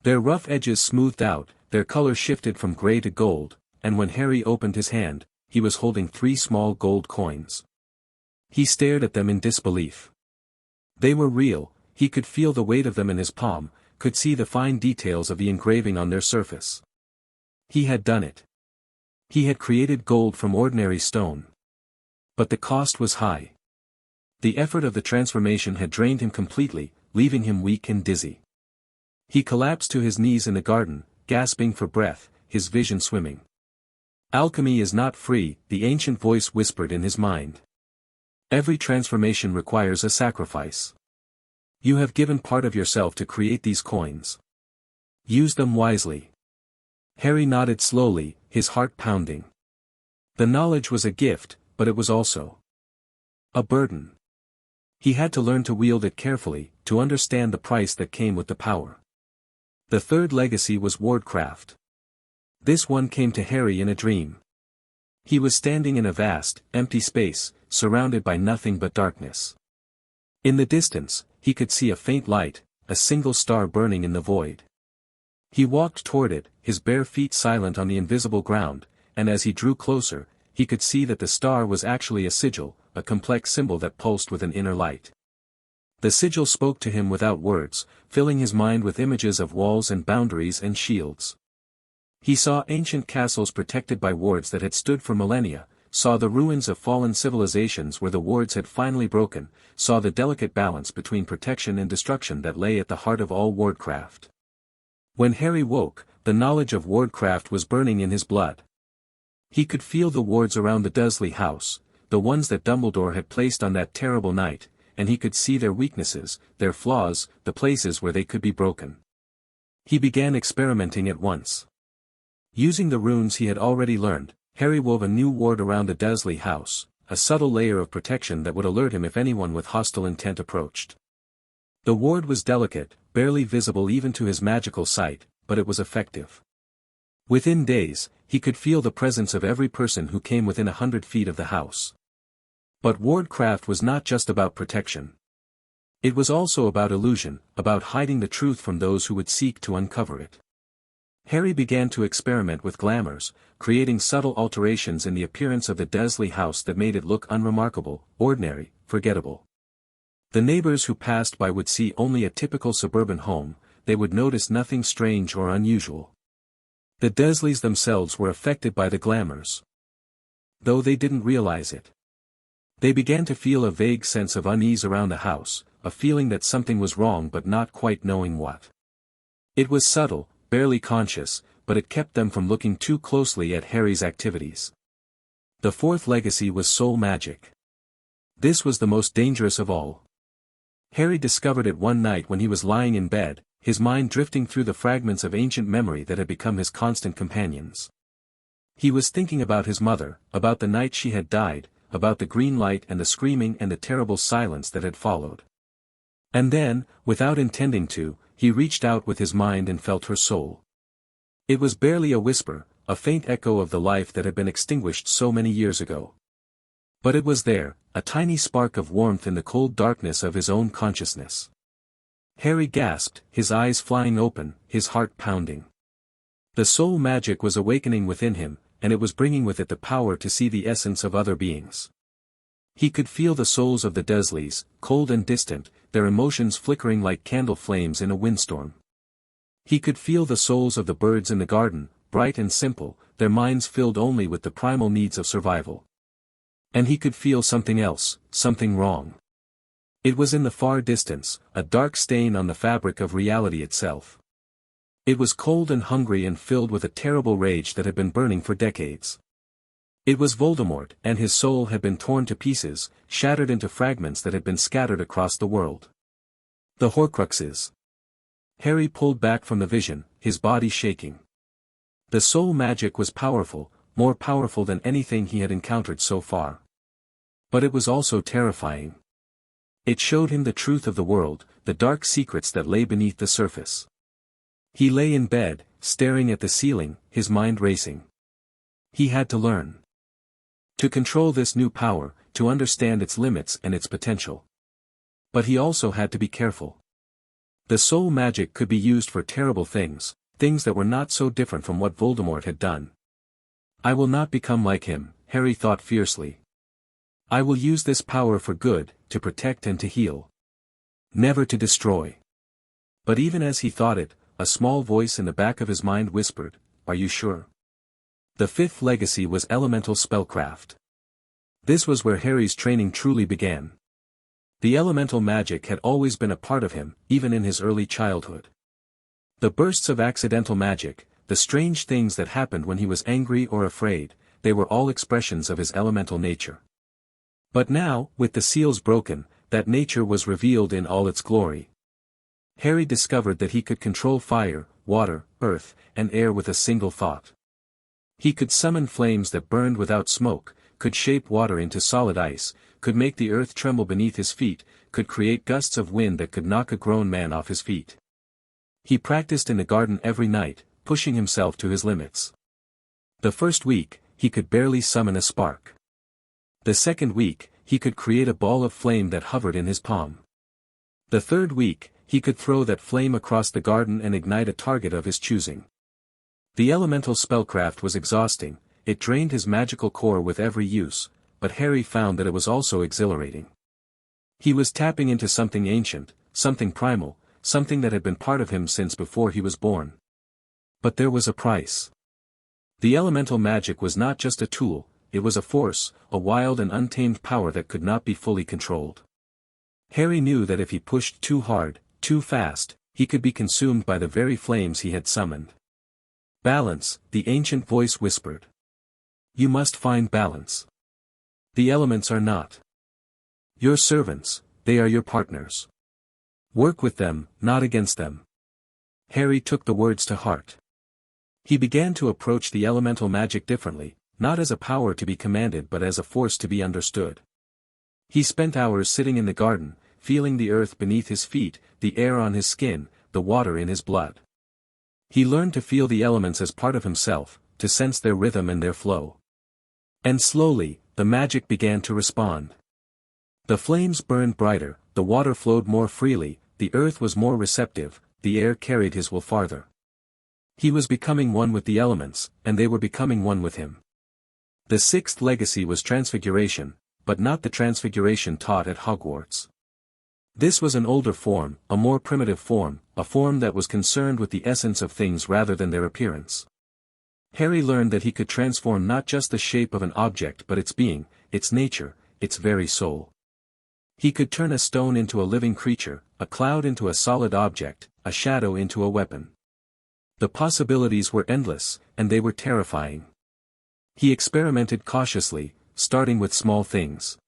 Their rough edges smoothed out, their color shifted from gray to gold, and when Harry opened his hand, he was holding 3 small gold coins. He stared at them in disbelief. They were real, he could feel the weight of them in his palm, could see the fine details of the engraving on their surface. He had done it. He had created gold from ordinary stone. But the cost was high. The effort of the transformation had drained him completely, leaving him weak and dizzy. He collapsed to his knees in the garden, gasping for breath, his vision swimming. Alchemy is not free, the ancient voice whispered in his mind. Every transformation requires a sacrifice. You have given part of yourself to create these coins. Use them wisely. Harry nodded slowly, his heart pounding. The knowledge was a gift, but it was also a burden. He had to learn to wield it carefully, to understand the price that came with the power. The third legacy was wardcraft. This one came to Harry in a dream. He was standing in a vast, empty space, surrounded by nothing but darkness. In the distance, he could see a faint light, a single star burning in the void. He walked toward it, his bare feet silent on the invisible ground, and as he drew closer, he could see that the star was actually a sigil, a complex symbol that pulsed with an inner light. The sigil spoke to him without words, filling his mind with images of walls and boundaries and shields. He saw ancient castles protected by wards that had stood for millennia, saw the ruins of fallen civilizations where the wards had finally broken, saw the delicate balance between protection and destruction that lay at the heart of all wardcraft. When Harry woke, the knowledge of wardcraft was burning in his blood. He could feel the wards around the Dursley house, the ones that Dumbledore had placed on that terrible night, and he could see their weaknesses, their flaws, the places where they could be broken. He began experimenting at once. Using the runes he had already learned, Harry wove a new ward around the Dursley house, a subtle layer of protection that would alert him if anyone with hostile intent approached. The ward was delicate, barely visible even to his magical sight, but it was effective. Within days, he could feel the presence of every person who came within 100 feet of the house. But wardcraft was not just about protection. It was also about illusion, about hiding the truth from those who would seek to uncover it. Harry began to experiment with glamours, creating subtle alterations in the appearance of the Dursley house that made it look unremarkable, ordinary, forgettable. The neighbors who passed by would see only a typical suburban home, they would notice nothing strange or unusual. The Dursleys themselves were affected by the glamours, though they didn't realize it. They began to feel a vague sense of unease around the house, a feeling that something was wrong but not quite knowing what. It was subtle, barely conscious, but it kept them from looking too closely at Harry's activities. The fourth legacy was soul magic. This was the most dangerous of all. Harry discovered it one night when he was lying in bed, his mind drifting through the fragments of ancient memory that had become his constant companions. He was thinking about his mother, about the night she had died, about the green light and the screaming and the terrible silence that had followed. And then, without intending to, he reached out with his mind and felt her soul. It was barely a whisper, a faint echo of the life that had been extinguished so many years ago. But it was there, a tiny spark of warmth in the cold darkness of his own consciousness. Harry gasped, his eyes flying open, his heart pounding. The soul magic was awakening within him, and it was bringing with it the power to see the essence of other beings. He could feel the souls of the Dursleys, cold and distant, their emotions flickering like candle flames in a windstorm. He could feel the souls of the birds in the garden, bright and simple, their minds filled only with the primal needs of survival. And he could feel something else, something wrong. It was in the far distance, a dark stain on the fabric of reality itself. It was cold and hungry and filled with a terrible rage that had been burning for decades. It was Voldemort, and his soul had been torn to pieces, shattered into fragments that had been scattered across the world. The Horcruxes. Harry pulled back from the vision, his body shaking. The soul magic was powerful, more powerful than anything he had encountered so far. But it was also terrifying. It showed him the truth of the world, the dark secrets that lay beneath the surface. He lay in bed, staring at the ceiling, his mind racing. He had to learn. To control this new power, to understand its limits and its potential. But he also had to be careful. The soul magic could be used for terrible things, things that were not so different from what Voldemort had done. I will not become like him, Harry thought fiercely. I will use this power for good, to protect and to heal. Never to destroy. But even as he thought it, a small voice in the back of his mind whispered, "Are you sure?" The fifth legacy was elemental spellcraft. This was where Harry's training truly began. The elemental magic had always been a part of him, even in his early childhood. The bursts of accidental magic, the strange things that happened when he was angry or afraid, they were all expressions of his elemental nature. But now, with the seals broken, that nature was revealed in all its glory. Harry discovered that he could control fire, water, earth, and air with a single thought. He could summon flames that burned without smoke, could shape water into solid ice, could make the earth tremble beneath his feet, could create gusts of wind that could knock a grown man off his feet. He practiced in the garden every night, pushing himself to his limits. The first week, he could barely summon a spark. The second week, he could create a ball of flame that hovered in his palm. The third week, he could throw that flame across the garden and ignite a target of his choosing. The elemental spellcraft was exhausting, it drained his magical core with every use, but Harry found that it was also exhilarating. He was tapping into something ancient, something primal, something that had been part of him since before he was born. But there was a price. The elemental magic was not just a tool, it was a force, a wild and untamed power that could not be fully controlled. Harry knew that if he pushed too hard, too fast, he could be consumed by the very flames he had summoned. Balance, the ancient voice whispered. You must find balance. The elements are not your servants, they are your partners. Work with them, not against them. Harry took the words to heart. He began to approach the elemental magic differently, not as a power to be commanded but as a force to be understood. He spent hours sitting in the garden, feeling the earth beneath his feet, the air on his skin, the water in his blood. He learned to feel the elements as part of himself, to sense their rhythm and their flow. And slowly, the magic began to respond. The flames burned brighter, the water flowed more freely, the earth was more receptive, the air carried his will farther. He was becoming one with the elements, and they were becoming one with him. The sixth legacy was transfiguration, but not the transfiguration taught at Hogwarts. This was an older form, a more primitive form, a form that was concerned with the essence of things rather than their appearance. Harry learned that he could transform not just the shape of an object but its being, its nature, its very soul. He could turn a stone into a living creature, a cloud into a solid object, a shadow into a weapon. The possibilities were endless, and they were terrifying. He experimented cautiously, starting with small things.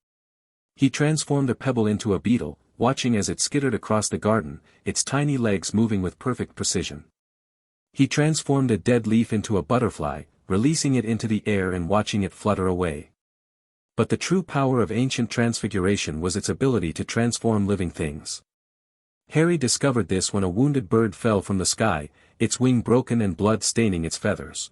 He transformed a pebble into a beetle, watching as it skittered across the garden, its tiny legs moving with perfect precision. He transformed a dead leaf into a butterfly, releasing it into the air and watching it flutter away. But the true power of ancient transfiguration was its ability to transform living things. Harry discovered this when a wounded bird fell from the sky, its wing broken and blood staining its feathers.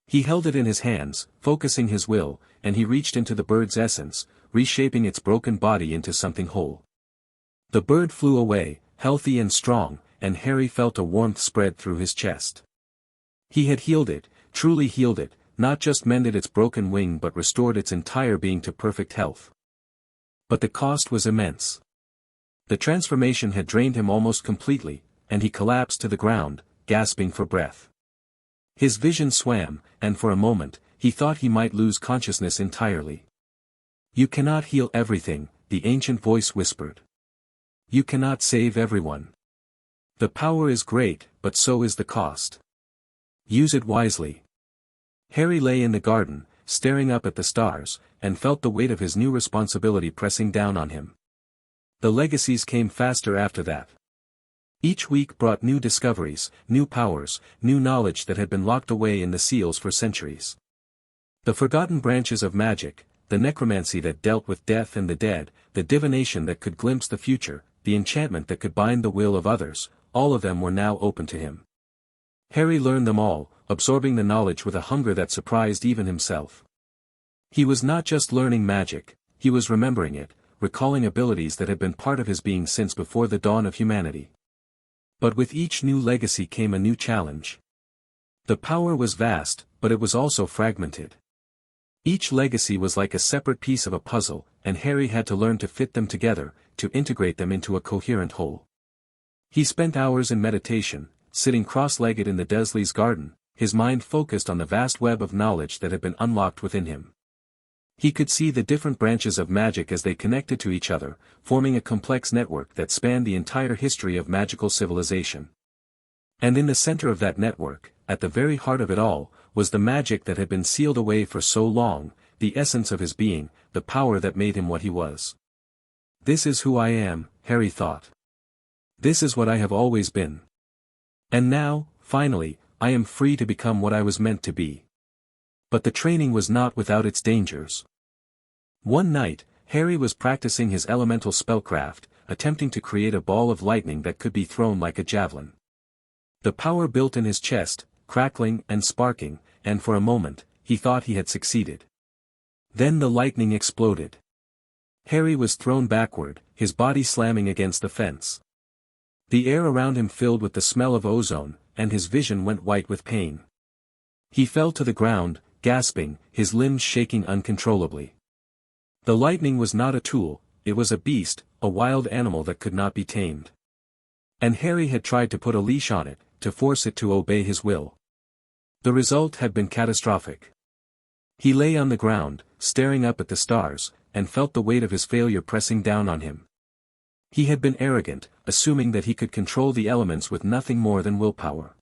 He held it in his hands, focusing his will, and he reached into the bird's essence, reshaping its broken body into something whole. The bird flew away, healthy and strong, and Harry felt a warmth spread through his chest. He had healed it, truly healed it, not just mended its broken wing but restored its entire being to perfect health. But the cost was immense. The transformation had drained him almost completely, and he collapsed to the ground, gasping for breath. His vision swam, and for a moment, he thought he might lose consciousness entirely. "You cannot heal everything," the ancient voice whispered. "You cannot save everyone. The power is great, but so is the cost. Use it wisely." Harry lay in the garden, staring up at the stars, and felt the weight of his new responsibility pressing down on him. The legacies came faster after that. Each week brought new discoveries, new powers, new knowledge that had been locked away in the seals for centuries. The forgotten branches of magic, the necromancy that dealt with death and the dead, the divination that could glimpse the future, the enchantment that could bind the will of others, all of them were now open to him. Harry learned them all, absorbing the knowledge with a hunger that surprised even himself. He was not just learning magic, he was remembering it, recalling abilities that had been part of his being since before the dawn of humanity. But with each new legacy came a new challenge. The power was vast, but it was also fragmented. Each legacy was like a separate piece of a puzzle, and Harry had to learn to fit them together, to integrate them into a coherent whole. He spent hours in meditation, sitting cross-legged in the Dursley's garden, his mind focused on the vast web of knowledge that had been unlocked within him. He could see the different branches of magic as they connected to each other, forming a complex network that spanned the entire history of magical civilization. And in the center of that network, at the very heart of it all, was the magic that had been sealed away for so long, the essence of his being, the power that made him what he was. "This is who I am," Harry thought. "This is what I have always been. And now, finally, I am free to become what I was meant to be." But the training was not without its dangers. One night, Harry was practicing his elemental spellcraft, attempting to create a ball of lightning that could be thrown like a javelin. The power built in his chest, crackling and sparking, and for a moment, he thought he had succeeded. Then the lightning exploded. Harry was thrown backward, his body slamming against the fence. The air around him filled with the smell of ozone, and his vision went white with pain. He fell to the ground, gasping, his limbs shaking uncontrollably. The lightning was not a tool, it was a beast, a wild animal that could not be tamed. And Harry had tried to put a leash on it, to force it to obey his will. The result had been catastrophic. He lay on the ground, staring up at the stars, and felt the weight of his failure pressing down on him. He had been arrogant, assuming that he could control the elements with nothing more than willpower.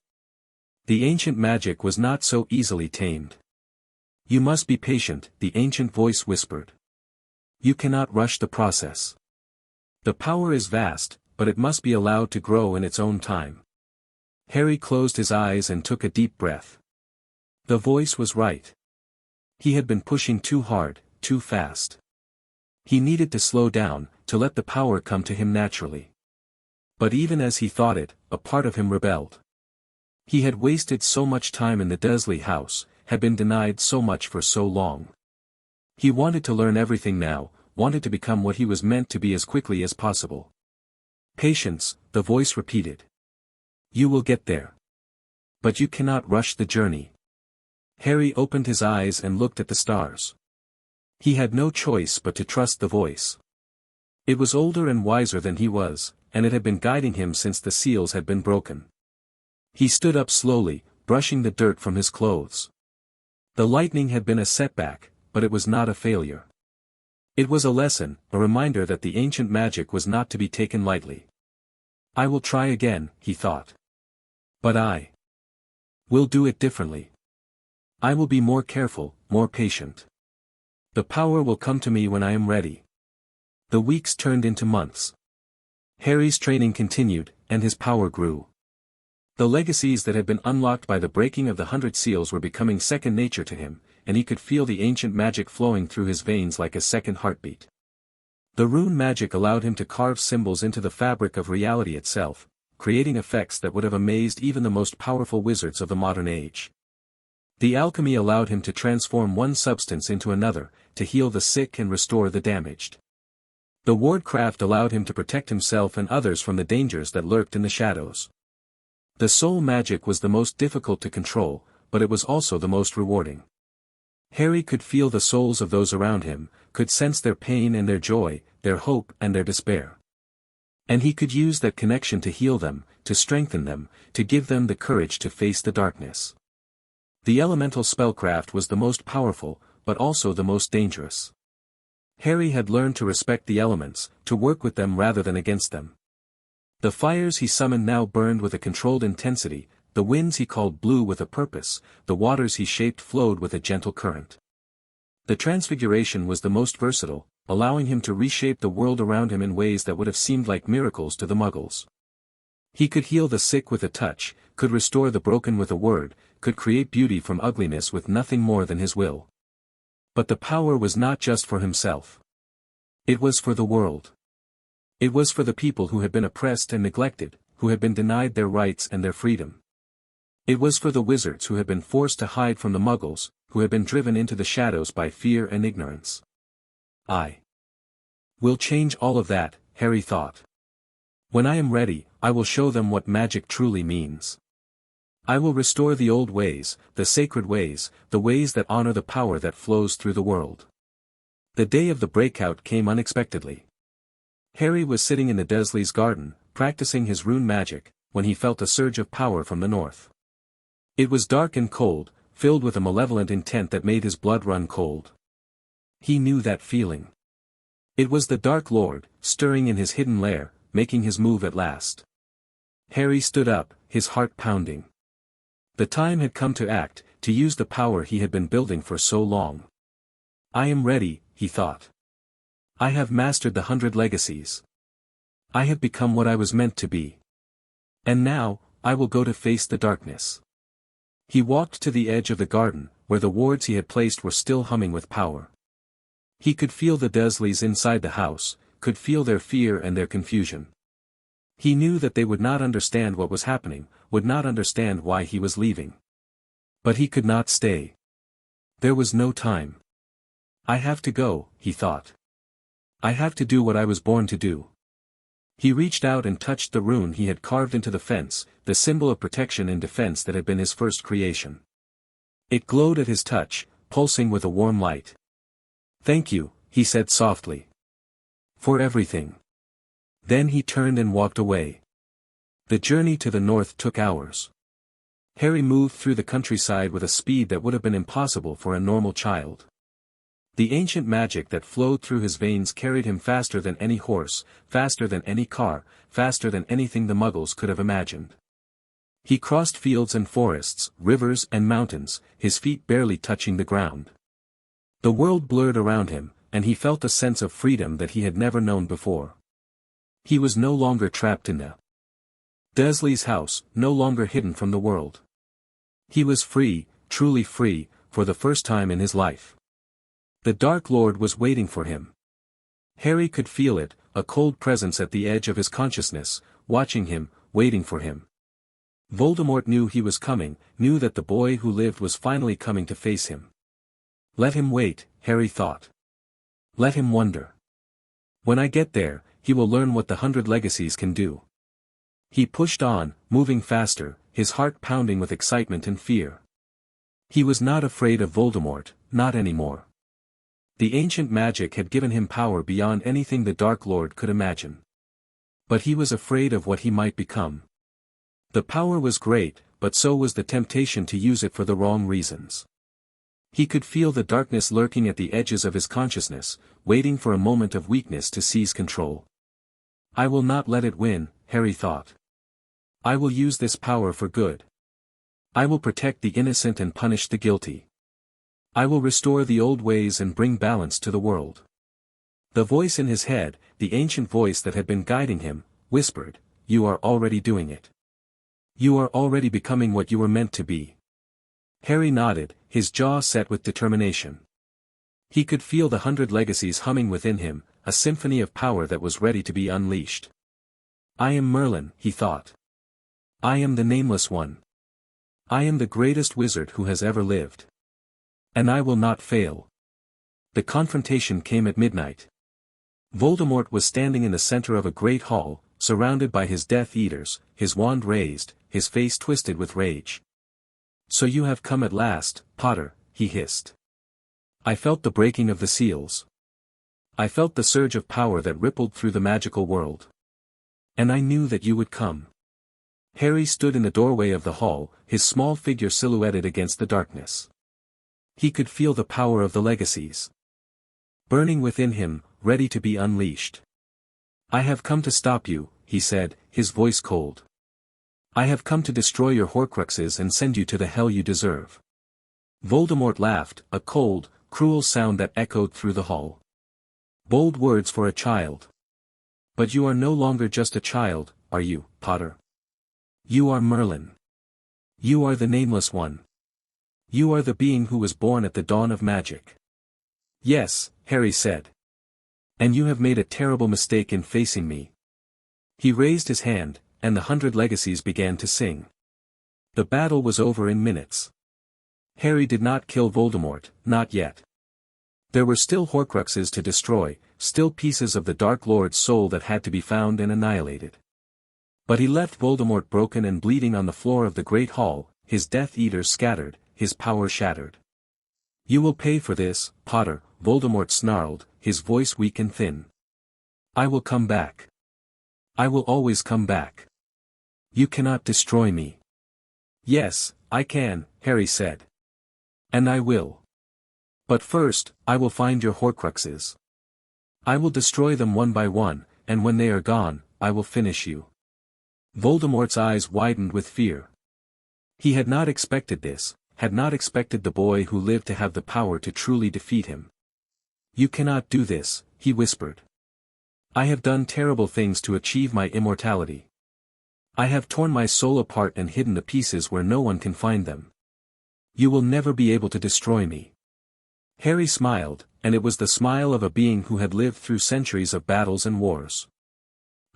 The ancient magic was not so easily tamed. "You must be patient," the ancient voice whispered. "You cannot rush the process. The power is vast, but it must be allowed to grow in its own time." Harry closed his eyes and took a deep breath. The voice was right. He had been pushing too hard, too fast. He needed to slow down, to let the power come to him naturally. But even as he thought it, a part of him rebelled. He had wasted so much time in the Dursley house, had been denied so much for so long. He wanted to learn everything now, wanted to become what he was meant to be as quickly as possible. "Patience," the voice repeated. "You will get there. But you cannot rush the journey." Harry opened his eyes and looked at the stars. He had no choice but to trust the voice. It was older and wiser than he was, and it had been guiding him since the seals had been broken. He stood up slowly, brushing the dirt from his clothes. The lightning had been a setback, but it was not a failure. It was a lesson, a reminder that the ancient magic was not to be taken lightly. "I will try again," he thought. "But I will do it differently. I will be more careful, more patient. The power will come to me when I am ready." The weeks turned into months. Harry's training continued, and his power grew. The legacies that had been unlocked by the breaking of the 100 seals were becoming second nature to him, and he could feel the ancient magic flowing through his veins like a second heartbeat. The rune magic allowed him to carve symbols into the fabric of reality itself, creating effects that would have amazed even the most powerful wizards of the modern age. The alchemy allowed him to transform one substance into another, to heal the sick and restore the damaged. The wardcraft allowed him to protect himself and others from the dangers that lurked in the shadows. The soul magic was the most difficult to control, but it was also the most rewarding. Harry could feel the souls of those around him, could sense their pain and their joy, their hope and their despair. And he could use that connection to heal them, to strengthen them, to give them the courage to face the darkness. The elemental spellcraft was the most powerful, but also the most dangerous. Harry had learned to respect the elements, to work with them rather than against them. The fires he summoned now burned with a controlled intensity, the winds he called blew with a purpose, the waters he shaped flowed with a gentle current. The transfiguration was the most versatile, allowing him to reshape the world around him in ways that would have seemed like miracles to the Muggles. He could heal the sick with a touch, could restore the broken with a word, could create beauty from ugliness with nothing more than his will. But the power was not just for himself. It was for the world. It was for the people who had been oppressed and neglected, who had been denied their rights and their freedom. It was for the wizards who had been forced to hide from the Muggles, who had been driven into the shadows by fear and ignorance. I will change all of that, Harry thought. When I am ready, I will show them what magic truly means. I will restore the old ways, the sacred ways, the ways that honor the power that flows through the world. The day of the breakout came unexpectedly. Harry was sitting in the Dursleys' garden, practicing his rune magic, when he felt a surge of power from the north. It was dark and cold, filled with a malevolent intent that made his blood run cold. He knew that feeling. It was the Dark Lord, stirring in his hidden lair, making his move at last. Harry stood up, his heart pounding. The time had come to act, to use the power he had been building for so long. I am ready, he thought. I have mastered the 100 legacies. I have become what I was meant to be. And now, I will go to face the darkness. He walked to the edge of the garden, where the wards he had placed were still humming with power. He could feel the Dursleys inside the house, could feel their fear and their confusion. He knew that they would not understand what was happening, would not understand why he was leaving. But he could not stay. There was no time. I have to go, he thought. I have to do what I was born to do. He reached out and touched the rune he had carved into the fence, the symbol of protection and defense that had been his first creation. It glowed at his touch, pulsing with a warm light. Thank you, he said softly. For everything. Then he turned and walked away. The journey to the north took hours. Harry moved through the countryside with a speed that would have been impossible for a normal child. The ancient magic that flowed through his veins carried him faster than any horse, faster than any car, faster than anything the Muggles could have imagined. He crossed fields and forests, rivers and mountains, his feet barely touching the ground. The world blurred around him, and he felt a sense of freedom that he had never known before. He was no longer trapped in the Dursleys' house, no longer hidden from the world. He was free, truly free, for the first time in his life. The Dark Lord was waiting for him. Harry could feel it, a cold presence at the edge of his consciousness, watching him, waiting for him. Voldemort knew he was coming, knew that the boy who lived was finally coming to face him. Let him wait, Harry thought. Let him wonder. When I get there, he will learn what the 100 legacies can do. He pushed on, moving faster, his heart pounding with excitement and fear. He was not afraid of Voldemort, not anymore. The ancient magic had given him power beyond anything the Dark Lord could imagine. But he was afraid of what he might become. The power was great, but so was the temptation to use it for the wrong reasons. He could feel the darkness lurking at the edges of his consciousness, waiting for a moment of weakness to seize control. I will not let it win, Harry thought. I will use this power for good. I will protect the innocent and punish the guilty. I will restore the old ways and bring balance to the world. The voice in his head, the ancient voice that had been guiding him, whispered, "You are already doing it. You are already becoming what you were meant to be." Harry nodded, his jaw set with determination. He could feel the 100 legacies humming within him, a symphony of power that was ready to be unleashed. I am Merlin, he thought. I am the Nameless One. I am the greatest wizard who has ever lived. And I will not fail. The confrontation came at midnight. Voldemort was standing in the center of a great hall, surrounded by his Death Eaters, his wand raised, his face twisted with rage. So you have come at last, Potter, he hissed. I felt the breaking of the seals. I felt the surge of power that rippled through the magical world. And I knew that you would come. Harry stood in the doorway of the hall, his small figure silhouetted against the darkness. He could feel the power of the legacies burning within him, ready to be unleashed. I have come to stop you, he said, his voice cold. I have come to destroy your Horcruxes and send you to the hell you deserve. Voldemort laughed, a cold, cruel sound that echoed through the hall. Bold words for a child. But you are no longer just a child, are you, Potter? You are Merlin. You are the Nameless One. You are the being who was born at the dawn of magic. Yes, Harry said. And you have made a terrible mistake in facing me. He raised his hand, and the 100 legacies began to sing. The battle was over in minutes. Harry did not kill Voldemort, not yet. There were still Horcruxes to destroy, still pieces of the Dark Lord's soul that had to be found and annihilated. But he left Voldemort broken and bleeding on the floor of the Great Hall, his Death Eaters scattered, his power shattered. You will pay for this, Potter, Voldemort snarled, his voice weak and thin. I will come back. I will always come back. You cannot destroy me. Yes, I can, Harry said. And I will. But first, I will find your Horcruxes. I will destroy them one by one, and when they are gone, I will finish you. Voldemort's eyes widened with fear. He had not expected this, had not expected the boy who lived to have the power to truly defeat him. You cannot do this, he whispered. I have done terrible things to achieve my immortality. I have torn my soul apart and hidden the pieces where no one can find them. You will never be able to destroy me. Harry smiled, and it was the smile of a being who had lived through centuries of battles and wars.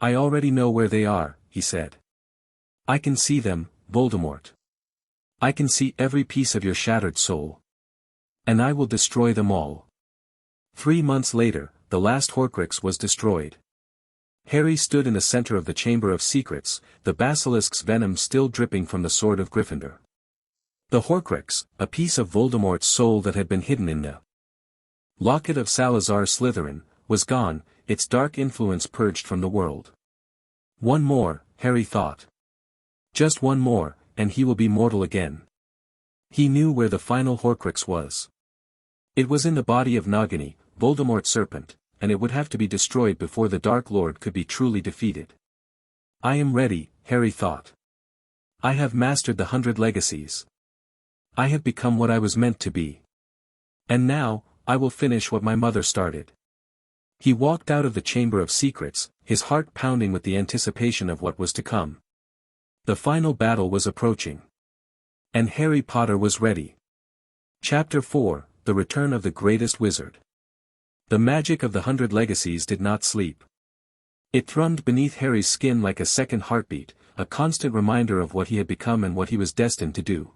I already know where they are, he said. I can see them, Voldemort. I can see every piece of your shattered soul. And I will destroy them all. 3 months later, the last Horcrux was destroyed. Harry stood in the center of the Chamber of Secrets, the basilisk's venom still dripping from the sword of Gryffindor. The Horcrux, a piece of Voldemort's soul that had been hidden in the locket of Salazar Slytherin, was gone, its dark influence purged from the world. One more, Harry thought. Just one more, and he will be mortal again. He knew where the final Horcrux was. It was in the body of Nagini, Voldemort's serpent, and it would have to be destroyed before the Dark Lord could be truly defeated. I am ready, Harry thought. I have mastered the 100 legacies. I have become what I was meant to be. And now, I will finish what my mother started. He walked out of the Chamber of Secrets, his heart pounding with the anticipation of what was to come. The final battle was approaching. And Harry Potter was ready. Chapter 4, The Return of the Greatest Wizard. The magic of the 100 legacies did not sleep. It thrummed beneath Harry's skin like a second heartbeat, a constant reminder of what he had become and what he was destined to do.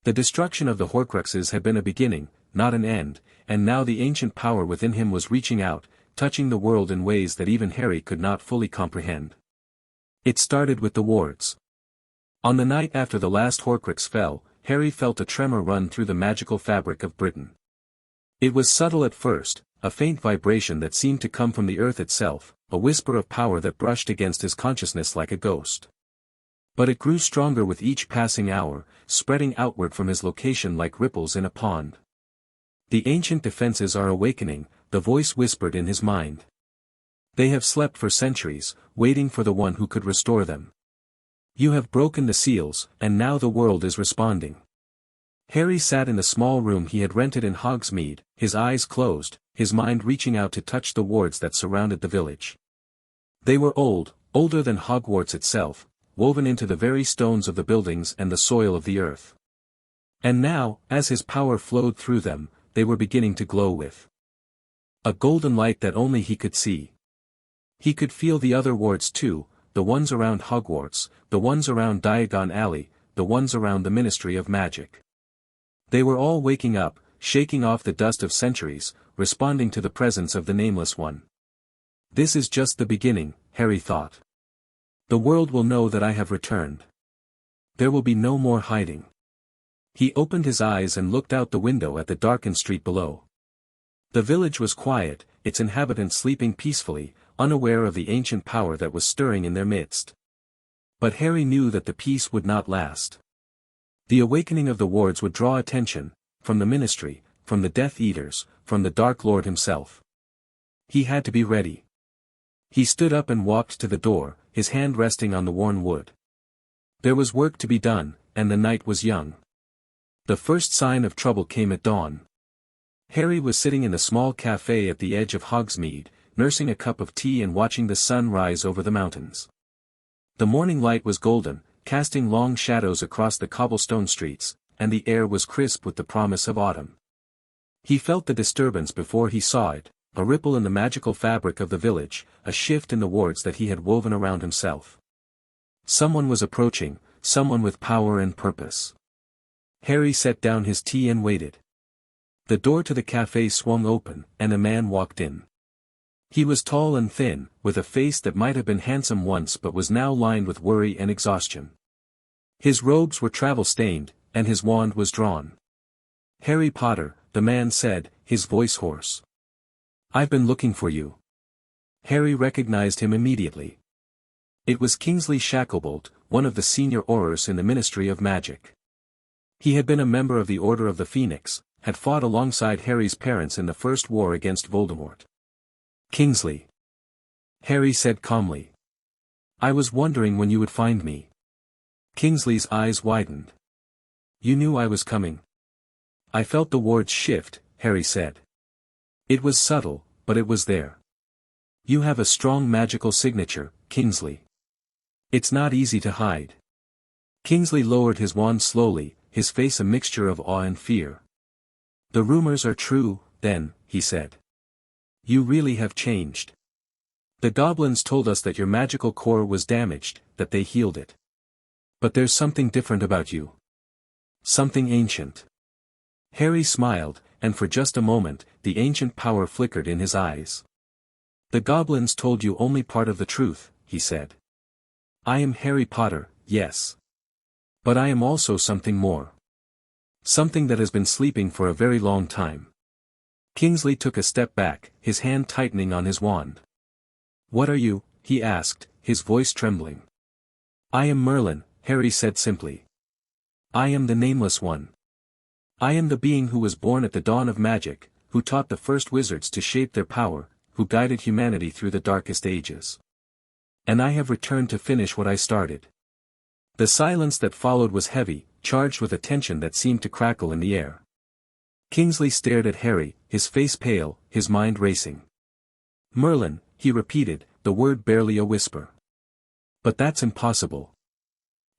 The destruction of the Horcruxes had been a beginning, not an end, and now the ancient power within him was reaching out, touching the world in ways that even Harry could not fully comprehend. It started with the wards. On the night after the last Horcrux fell, Harry felt a tremor run through the magical fabric of Britain. It was subtle at first, a faint vibration that seemed to come from the earth itself, a whisper of power that brushed against his consciousness like a ghost. But it grew stronger with each passing hour, spreading outward from his location like ripples in a pond. The ancient defenses are awakening, the voice whispered in his mind. They have slept for centuries, waiting for the one who could restore them. You have broken the seals, and now the world is responding. Harry sat in the small room he had rented in Hogsmeade, his eyes closed, his mind reaching out to touch the wards that surrounded the village. They were old, older than Hogwarts itself, woven into the very stones of the buildings and the soil of the earth. And now, as his power flowed through them, they were beginning to glow with a golden light that only he could see. He could feel the other wards too, the ones around Hogwarts, the ones around Diagon Alley, the ones around the Ministry of Magic. They were all waking up, shaking off the dust of centuries, responding to the presence of the Nameless One. This is just the beginning, Harry thought. The world will know that I have returned. There will be no more hiding. He opened his eyes and looked out the window at the darkened street below. The village was quiet, its inhabitants sleeping peacefully, unaware of the ancient power that was stirring in their midst. But Harry knew that the peace would not last. The awakening of the wards would draw attention, from the ministry, from the Death Eaters, from the Dark Lord himself. He had to be ready. He stood up and walked to the door, his hand resting on the worn wood. There was work to be done, and the night was young. The first sign of trouble came at dawn. Harry was sitting in a small cafe at the edge of Hogsmeade, nursing a cup of tea and watching the sun rise over the mountains. The morning light was golden, casting long shadows across the cobblestone streets, and the air was crisp with the promise of autumn. He felt the disturbance before he saw it, a ripple in the magical fabric of the village, a shift in the wards that he had woven around himself. Someone was approaching, someone with power and purpose. Harry set down his tea and waited. The door to the cafe swung open, and a man walked in. He was tall and thin, with a face that might have been handsome once but was now lined with worry and exhaustion. His robes were travel-stained, and his wand was drawn. "Harry Potter," the man said, his voice hoarse. "I've been looking for you." Harry recognized him immediately. It was Kingsley Shacklebolt, one of the senior Aurors in the Ministry of Magic. He had been a member of the Order of the Phoenix, had fought alongside Harry's parents in the First War against Voldemort. "Kingsley," Harry said calmly. "I was wondering when you would find me." Kingsley's eyes widened. "You knew I was coming." "I felt the wards shift," Harry said. "It was subtle, but it was there. You have a strong magical signature, Kingsley. It's not easy to hide." Kingsley lowered his wand slowly, his face a mixture of awe and fear. "The rumors are true, then," he said. "You really have changed. The goblins told us that your magical core was damaged, that they healed it. But there's something different about you. Something ancient." Harry smiled, and for just a moment, the ancient power flickered in his eyes. "The goblins told you only part of the truth," he said. "I am Harry Potter, yes. But I am also something more. Something that has been sleeping for a very long time." Kingsley took a step back, his hand tightening on his wand. "What are you?" he asked, his voice trembling. "I am Merlin," Harry said simply. "I am the Nameless One. I am the being who was born at the dawn of magic, who taught the first wizards to shape their power, who guided humanity through the darkest ages. And I have returned to finish what I started." The silence that followed was heavy, charged with a tension that seemed to crackle in the air. Kingsley stared at Harry, his face pale, his mind racing. "Merlin," he repeated, the word barely a whisper. "But that's impossible.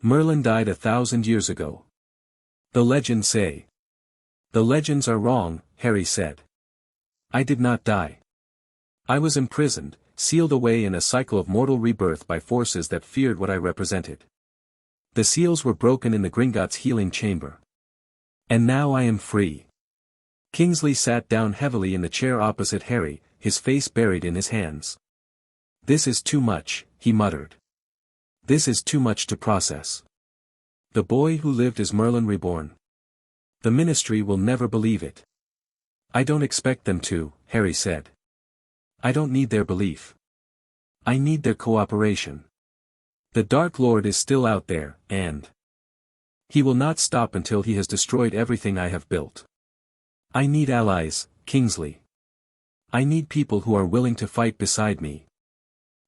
Merlin died 1,000 years ago. The legends say." "The legends are wrong," Harry said. "I did not die. I was imprisoned, sealed away in a cycle of mortal rebirth by forces that feared what I represented. The seals were broken in the Gringotts healing chamber. And now I am free." Kingsley sat down heavily in the chair opposite Harry, his face buried in his hands. "This is too much," he muttered. "This is too much to process. The boy who lived is Merlin Reborn. The Ministry will never believe it." "I don't expect them to," Harry said. "I don't need their belief. I need their cooperation. The Dark Lord is still out there, and he will not stop until he has destroyed everything I have built. I need allies, Kingsley. I need people who are willing to fight beside me."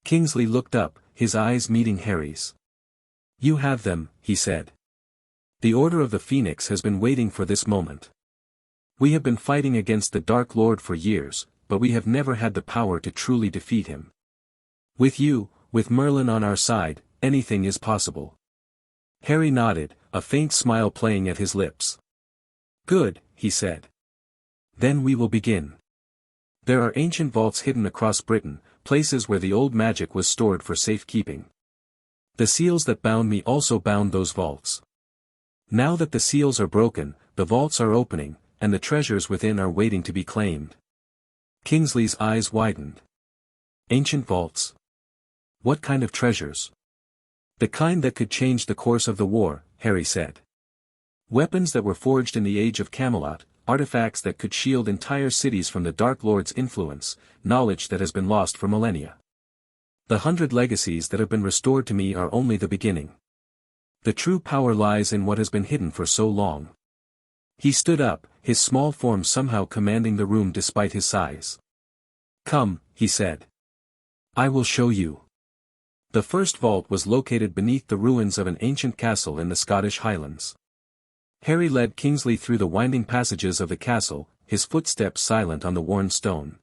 Kingsley looked up, his eyes meeting Harry's. "You have them," he said. "The Order of the Phoenix has been waiting for this moment. We have been fighting against the Dark Lord for years, but we have never had the power to truly defeat him. With you, with Merlin on our side, anything is possible." Harry nodded, a faint smile playing at his lips. "Good," he said. "Then we will begin. There are ancient vaults hidden across Britain, places where the old magic was stored for safekeeping. The seals that bound me also bound those vaults. Now that the seals are broken, the vaults are opening, and the treasures within are waiting to be claimed." Kingsley's eyes widened. "Ancient vaults? What kind of treasures?" "The kind that could change the course of the war," Harry said. Weapons that were forged in the age of Camelot, artifacts that could shield entire cities from the Dark Lord's influence, knowledge that has been lost for millennia. The 100 legacies that have been restored to me are only the beginning. The true power lies in what has been hidden for so long. He stood up, his small form somehow commanding the room despite his size. "Come," he said. "I will show you." The first vault was located beneath the ruins of an ancient castle in the Scottish Highlands. Harry led Kingsley through the winding passages of the castle, his footsteps silent on the worn stone.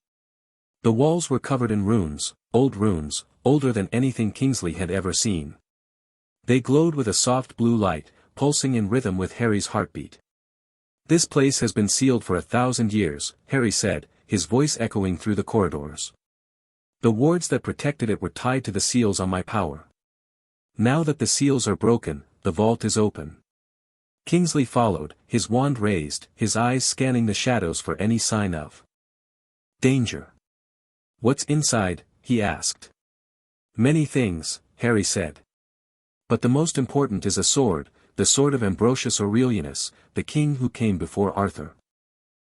The walls were covered in runes, older than anything Kingsley had ever seen. They glowed with a soft blue light, pulsing in rhythm with Harry's heartbeat. "This place has been sealed for 1,000 years, Harry said, his voice echoing through the corridors. "The wards that protected it were tied to the seals on my power. Now that the seals are broken, the vault is open." Kingsley followed, his wand raised, his eyes scanning the shadows for any sign of danger. "What's inside?" he asked. "Many things," Harry said. "But the most important is a sword, the sword of Ambrosius Aurelianus, the king who came before Arthur.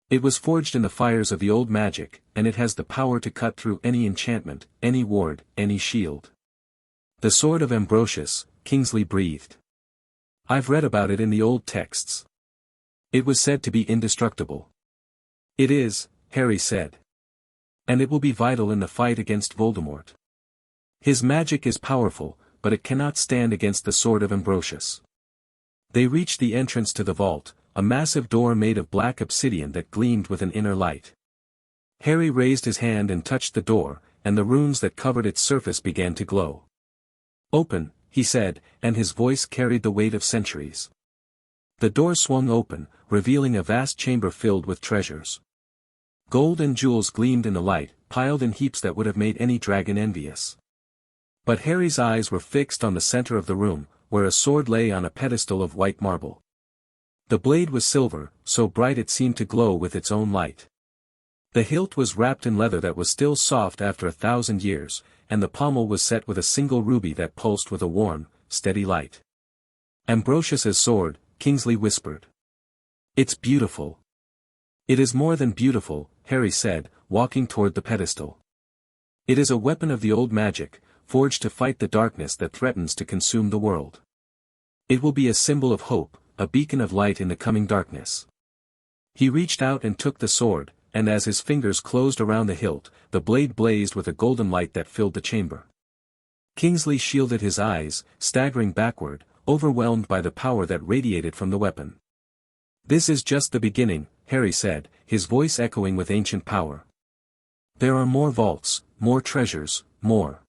It was forged in the fires of the old magic, and it has the power to cut through any enchantment, any ward, any shield." "The sword of Ambrosius," Kingsley breathed. "I've read about it in the old texts. It was said to be indestructible." "It is," Harry said. "And it will be vital in the fight against Voldemort. His magic is powerful, but it cannot stand against the sword of Ambrosius." They reached the entrance to the vault, a massive door made of black obsidian that gleamed with an inner light. Harry raised his hand and touched the door, and the runes that covered its surface began to glow. "Open," he said, and his voice carried the weight of centuries. The door swung open, revealing a vast chamber filled with treasures. Gold and jewels gleamed in the light, piled in heaps that would have made any dragon envious. But Harry's eyes were fixed on the center of the room, where a sword lay on a pedestal of white marble. The blade was silver, so bright it seemed to glow with its own light. The hilt was wrapped in leather that was still soft after 1,000 years, and the pommel was set with a single ruby that pulsed with a warm, steady light. "Ambrosius's sword," Kingsley whispered. "It's beautiful." "It is more than beautiful," Harry said, walking toward the pedestal. "It is a weapon of the old magic, forged to fight the darkness that threatens to consume the world. It will be a symbol of hope, a beacon of light in the coming darkness." He reached out and took the sword, and as his fingers closed around the hilt, the blade blazed with a golden light that filled the chamber. Kingsley shielded his eyes, staggering backward, overwhelmed by the power that radiated from the weapon. "This is just the beginning," Harry said, his voice echoing with ancient power. "There are more vaults, more treasures, more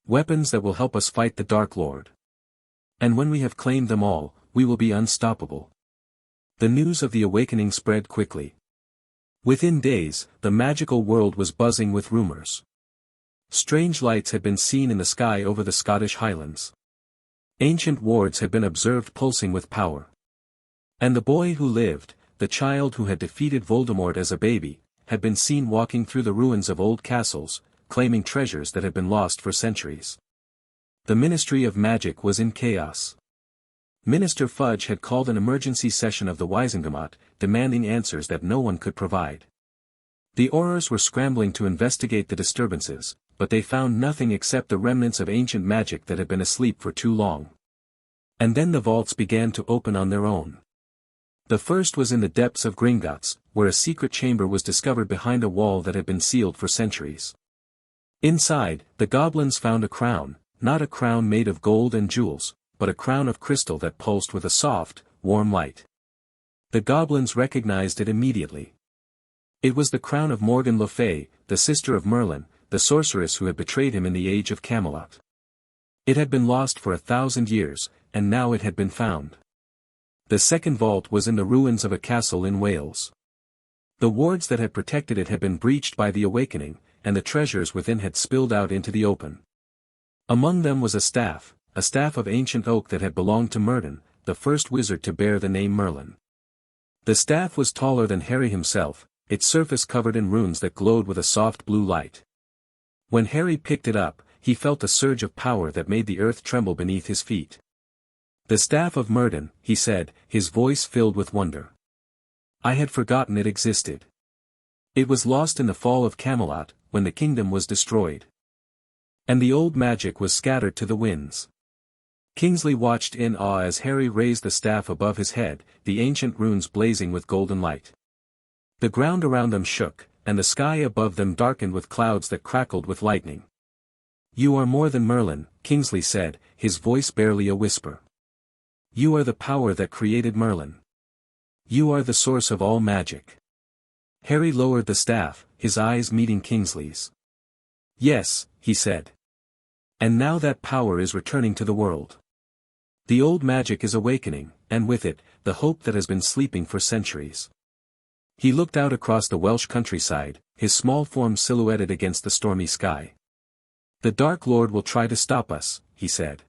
weapons that will help us fight the Dark Lord. And when we have claimed them all, we will be unstoppable." The news of the awakening spread quickly. Within days, the magical world was buzzing with rumors. Strange lights had been seen in the sky over the Scottish Highlands. Ancient wards had been observed pulsing with power. And the boy who lived, the child who had defeated Voldemort as a baby, had been seen walking through the ruins of old castles, claiming treasures that had been lost for centuries. The Ministry of Magic was in chaos. Minister Fudge had called an emergency session of the Wizengamot, demanding answers that no one could provide. The Aurors were scrambling to investigate the disturbances, but they found nothing except the remnants of ancient magic that had been asleep for too long. And then the vaults began to open on their own. The first was in the depths of Gringotts, where a secret chamber was discovered behind a wall that had been sealed for centuries. Inside, the goblins found a crown, not a crown made of gold and jewels, but a crown of crystal that pulsed with a soft, warm light. The goblins recognized it immediately. It was the crown of Morgan Le Fay, the sister of Merlin, the sorceress who had betrayed him in the age of Camelot. It had been lost for 1,000 years, and now it had been found. The second vault was in the ruins of a castle in Wales. The wards that had protected it had been breached by the awakening, and the treasures within had spilled out into the open. Among them was a staff of ancient oak that had belonged to Merlin, the first wizard to bear the name Merlin. The staff was taller than Harry himself, its surface covered in runes that glowed with a soft blue light. When Harry picked it up, he felt a surge of power that made the earth tremble beneath his feet. The Staff of Merlin, he said, his voice filled with wonder. I had forgotten it existed. It was lost in the fall of Camelot, when the kingdom was destroyed. And the old magic was scattered to the winds. Kingsley watched in awe as Harry raised the staff above his head, the ancient runes blazing with golden light. The ground around them shook, and the sky above them darkened with clouds that crackled with lightning. You are more than Merlin, Kingsley said, his voice barely a whisper. You are the power that created Merlin. You are the source of all magic. Harry lowered the staff, his eyes meeting Kingsley's. Yes, he said. And now that power is returning to the world. The old magic is awakening, and with it, the hope that has been sleeping for centuries. He looked out across the Welsh countryside, his small form silhouetted against the stormy sky. The Dark Lord will try to stop us, he said.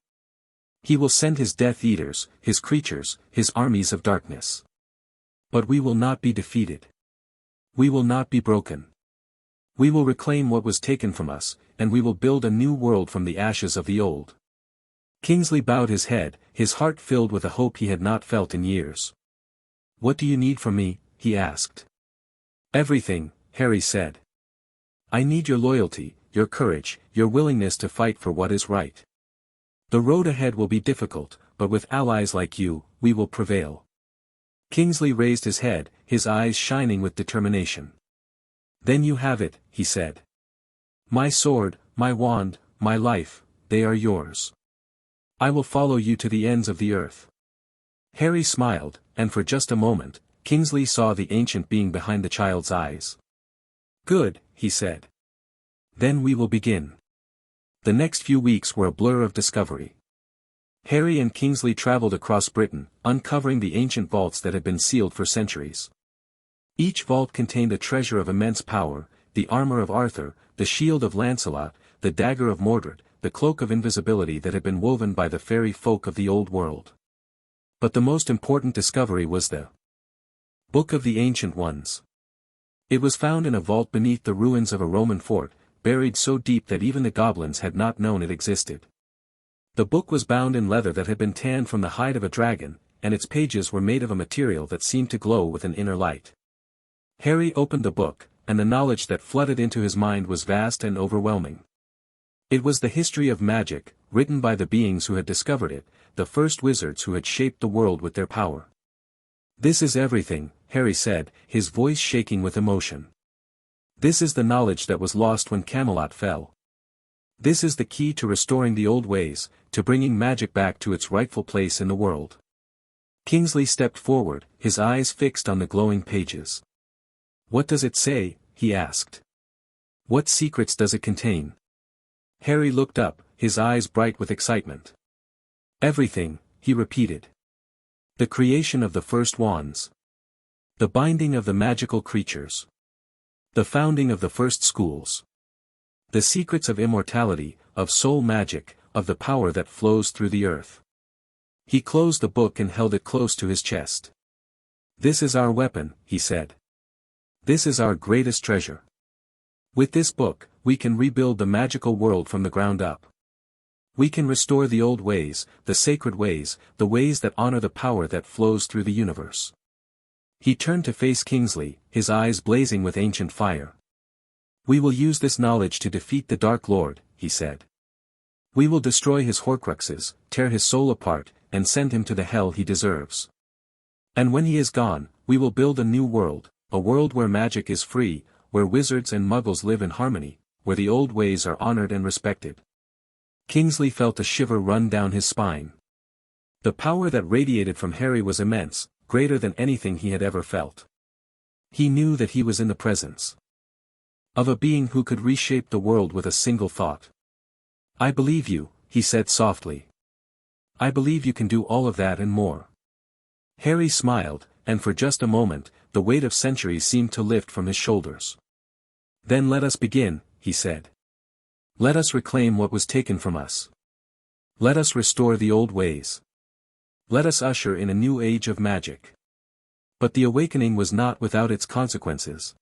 He will send his Death Eaters, his creatures, his armies of darkness. But we will not be defeated. We will not be broken. We will reclaim what was taken from us, and we will build a new world from the ashes of the old. Kingsley bowed his head, his heart filled with a hope he had not felt in years. What do you need from me? He asked. Everything, Harry said. I need your loyalty, your courage, your willingness to fight for what is right. The road ahead will be difficult, but with allies like you, we will prevail. Kingsley raised his head, his eyes shining with determination. Then you have it, he said. My sword, my wand, my life, they are yours. I will follow you to the ends of the earth. Harry smiled, and for just a moment, Kingsley saw the ancient being behind the child's eyes. Good, he said. Then we will begin. The next few weeks were a blur of discovery. Harry and Kingsley traveled across Britain, uncovering the ancient vaults that had been sealed for centuries. Each vault contained a treasure of immense power, the armor of Arthur, the shield of Lancelot, the dagger of Mordred, the cloak of invisibility that had been woven by the fairy folk of the old world. But the most important discovery was the Book of the Ancient Ones. It was found in a vault beneath the ruins of a Roman fort, buried so deep that even the goblins had not known it existed. The book was bound in leather that had been tanned from the hide of a dragon, and its pages were made of a material that seemed to glow with an inner light. Harry opened the book, and the knowledge that flooded into his mind was vast and overwhelming. It was the history of magic, written by the beings who had discovered it, the first wizards who had shaped the world with their power. This is everything, Harry said, his voice shaking with emotion. This is the knowledge that was lost when Camelot fell. This is the key to restoring the old ways, to bringing magic back to its rightful place in the world. Kingsley stepped forward, his eyes fixed on the glowing pages. What does it say? He asked. What secrets does it contain? Harry looked up, his eyes bright with excitement. Everything, he repeated. The creation of the first wands. The binding of the magical creatures. The founding of the first schools. The secrets of immortality, of soul magic, of the power that flows through the earth. He closed the book and held it close to his chest. This is our weapon, he said. This is our greatest treasure. With this book, we can rebuild the magical world from the ground up. We can restore the old ways, the sacred ways, the ways that honor the power that flows through the universe. He turned to face Kingsley, his eyes blazing with ancient fire. We will use this knowledge to defeat the Dark Lord, he said. We will destroy his Horcruxes, tear his soul apart, and send him to the hell he deserves. And when he is gone, we will build a new world, a world where magic is free, where wizards and muggles live in harmony, where the old ways are honored and respected. Kingsley felt a shiver run down his spine. The power that radiated from Harry was immense, greater than anything he had ever felt. He knew that he was in the presence of a being who could reshape the world with a single thought. I believe you, he said softly. I believe you can do all of that and more. Harry smiled, and for just a moment, the weight of centuries seemed to lift from his shoulders. Then let us begin, he said. Let us reclaim what was taken from us. Let us restore the old ways. Let us usher in a new age of magic. But the awakening was not without its consequences.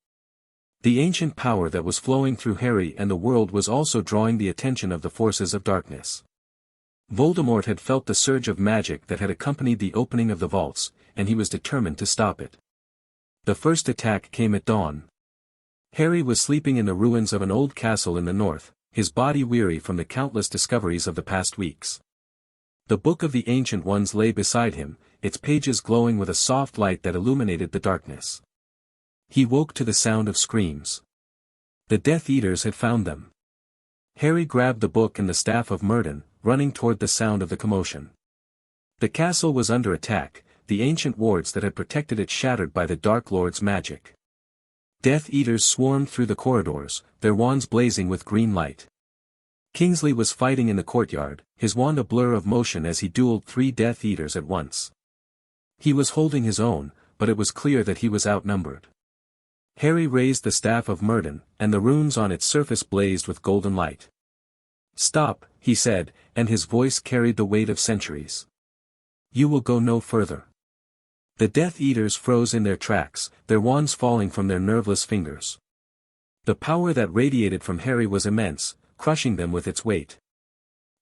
The ancient power that was flowing through Harry and the world was also drawing the attention of the forces of darkness. Voldemort had felt the surge of magic that had accompanied the opening of the vaults, and he was determined to stop it. The first attack came at dawn. Harry was sleeping in the ruins of an old castle in the north, his body weary from the countless discoveries of the past weeks. The Book of the Ancient Ones lay beside him, its pages glowing with a soft light that illuminated the darkness. He woke to the sound of screams. The Death Eaters had found them. Harry grabbed the book and the staff of Merlin, running toward the sound of the commotion. The castle was under attack, the ancient wards that had protected it shattered by the Dark Lord's magic. Death Eaters swarmed through the corridors, their wands blazing with green light. Kingsley was fighting in the courtyard, his wand a blur of motion as he dueled 3 Death Eaters at once. He was holding his own, but it was clear that he was outnumbered. Harry raised the staff of Merlin, and the runes on its surface blazed with golden light. "Stop," he said, and his voice carried the weight of centuries. "You will go no further." The Death Eaters froze in their tracks, their wands falling from their nerveless fingers. The power that radiated from Harry was immense, crushing them with its weight.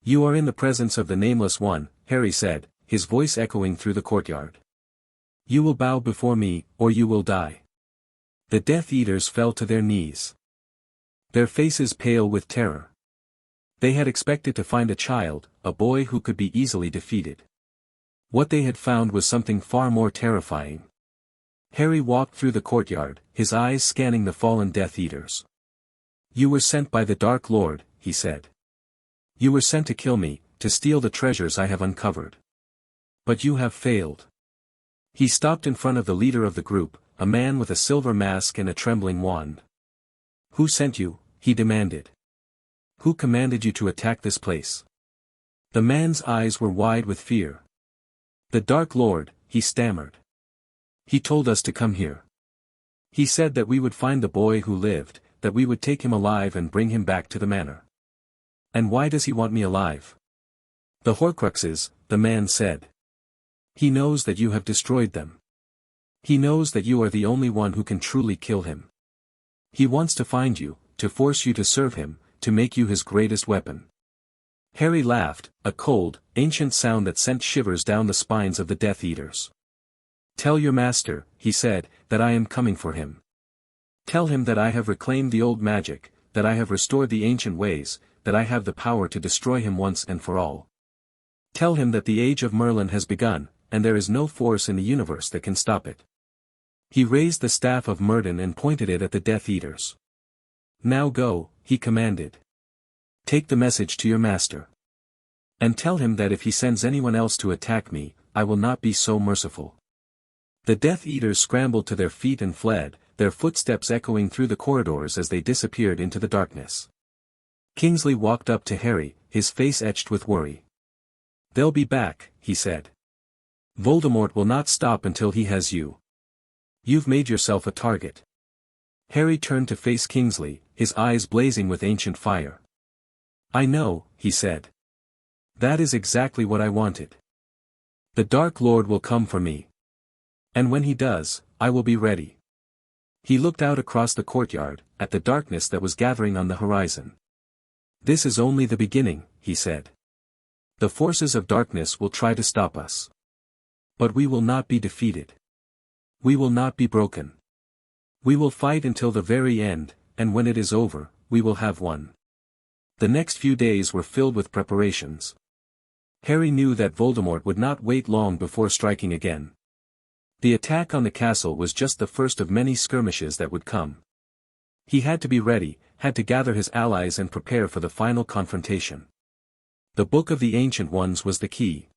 "You are in the presence of the Nameless One," Harry said, his voice echoing through the courtyard. "You will bow before me, or you will die." The Death Eaters fell to their knees. Their faces pale with terror. They had expected to find a child, a boy who could be easily defeated. What they had found was something far more terrifying. Harry walked through the courtyard, his eyes scanning the fallen Death Eaters. "You were sent by the Dark Lord," he said. "You were sent to kill me, to steal the treasures I have uncovered. But you have failed." He stopped in front of the leader of the group, a man with a silver mask and a trembling wand. "Who sent you?" he demanded. "Who commanded you to attack this place?" The man's eyes were wide with fear. "The Dark Lord," he stammered. "He told us to come here. He said that we would find the boy who lived, that we would take him alive and bring him back to the manor." "And why does he want me alive?" "The Horcruxes," the man said. "He knows that you have destroyed them. He knows that you are the only one who can truly kill him. He wants to find you, to force you to serve him, to make you his greatest weapon." Harry laughed, a cold, ancient sound that sent shivers down the spines of the Death Eaters. "Tell your master," he said, "that I am coming for him. Tell him that I have reclaimed the old magic, that I have restored the ancient ways, that I have the power to destroy him once and for all. Tell him that the age of Merlin has begun, and there is no force in the universe that can stop it." He raised the staff of Merlin and pointed it at the Death Eaters. "Now go," he commanded. "Take the message to your master. And tell him that if he sends anyone else to attack me, I will not be so merciful." The Death Eaters scrambled to their feet and fled, their footsteps echoing through the corridors as they disappeared into the darkness. Kingsley walked up to Harry, his face etched with worry. "They'll be back," he said. "Voldemort will not stop until he has you. You've made yourself a target." Harry turned to face Kingsley, his eyes blazing with ancient fire. "I know," he said. "That is exactly what I wanted. The Dark Lord will come for me. And when he does, I will be ready." He looked out across the courtyard, at the darkness that was gathering on the horizon. "This is only the beginning," he said. "The forces of darkness will try to stop us. But we will not be defeated. We will not be broken. We will fight until the very end, and when it is over, we will have won." The next few days were filled with preparations. Harry knew that Voldemort would not wait long before striking again. The attack on the castle was just the first of many skirmishes that would come. He had to be ready, had to gather his allies and prepare for the final confrontation. The Book of the Ancient Ones was the key.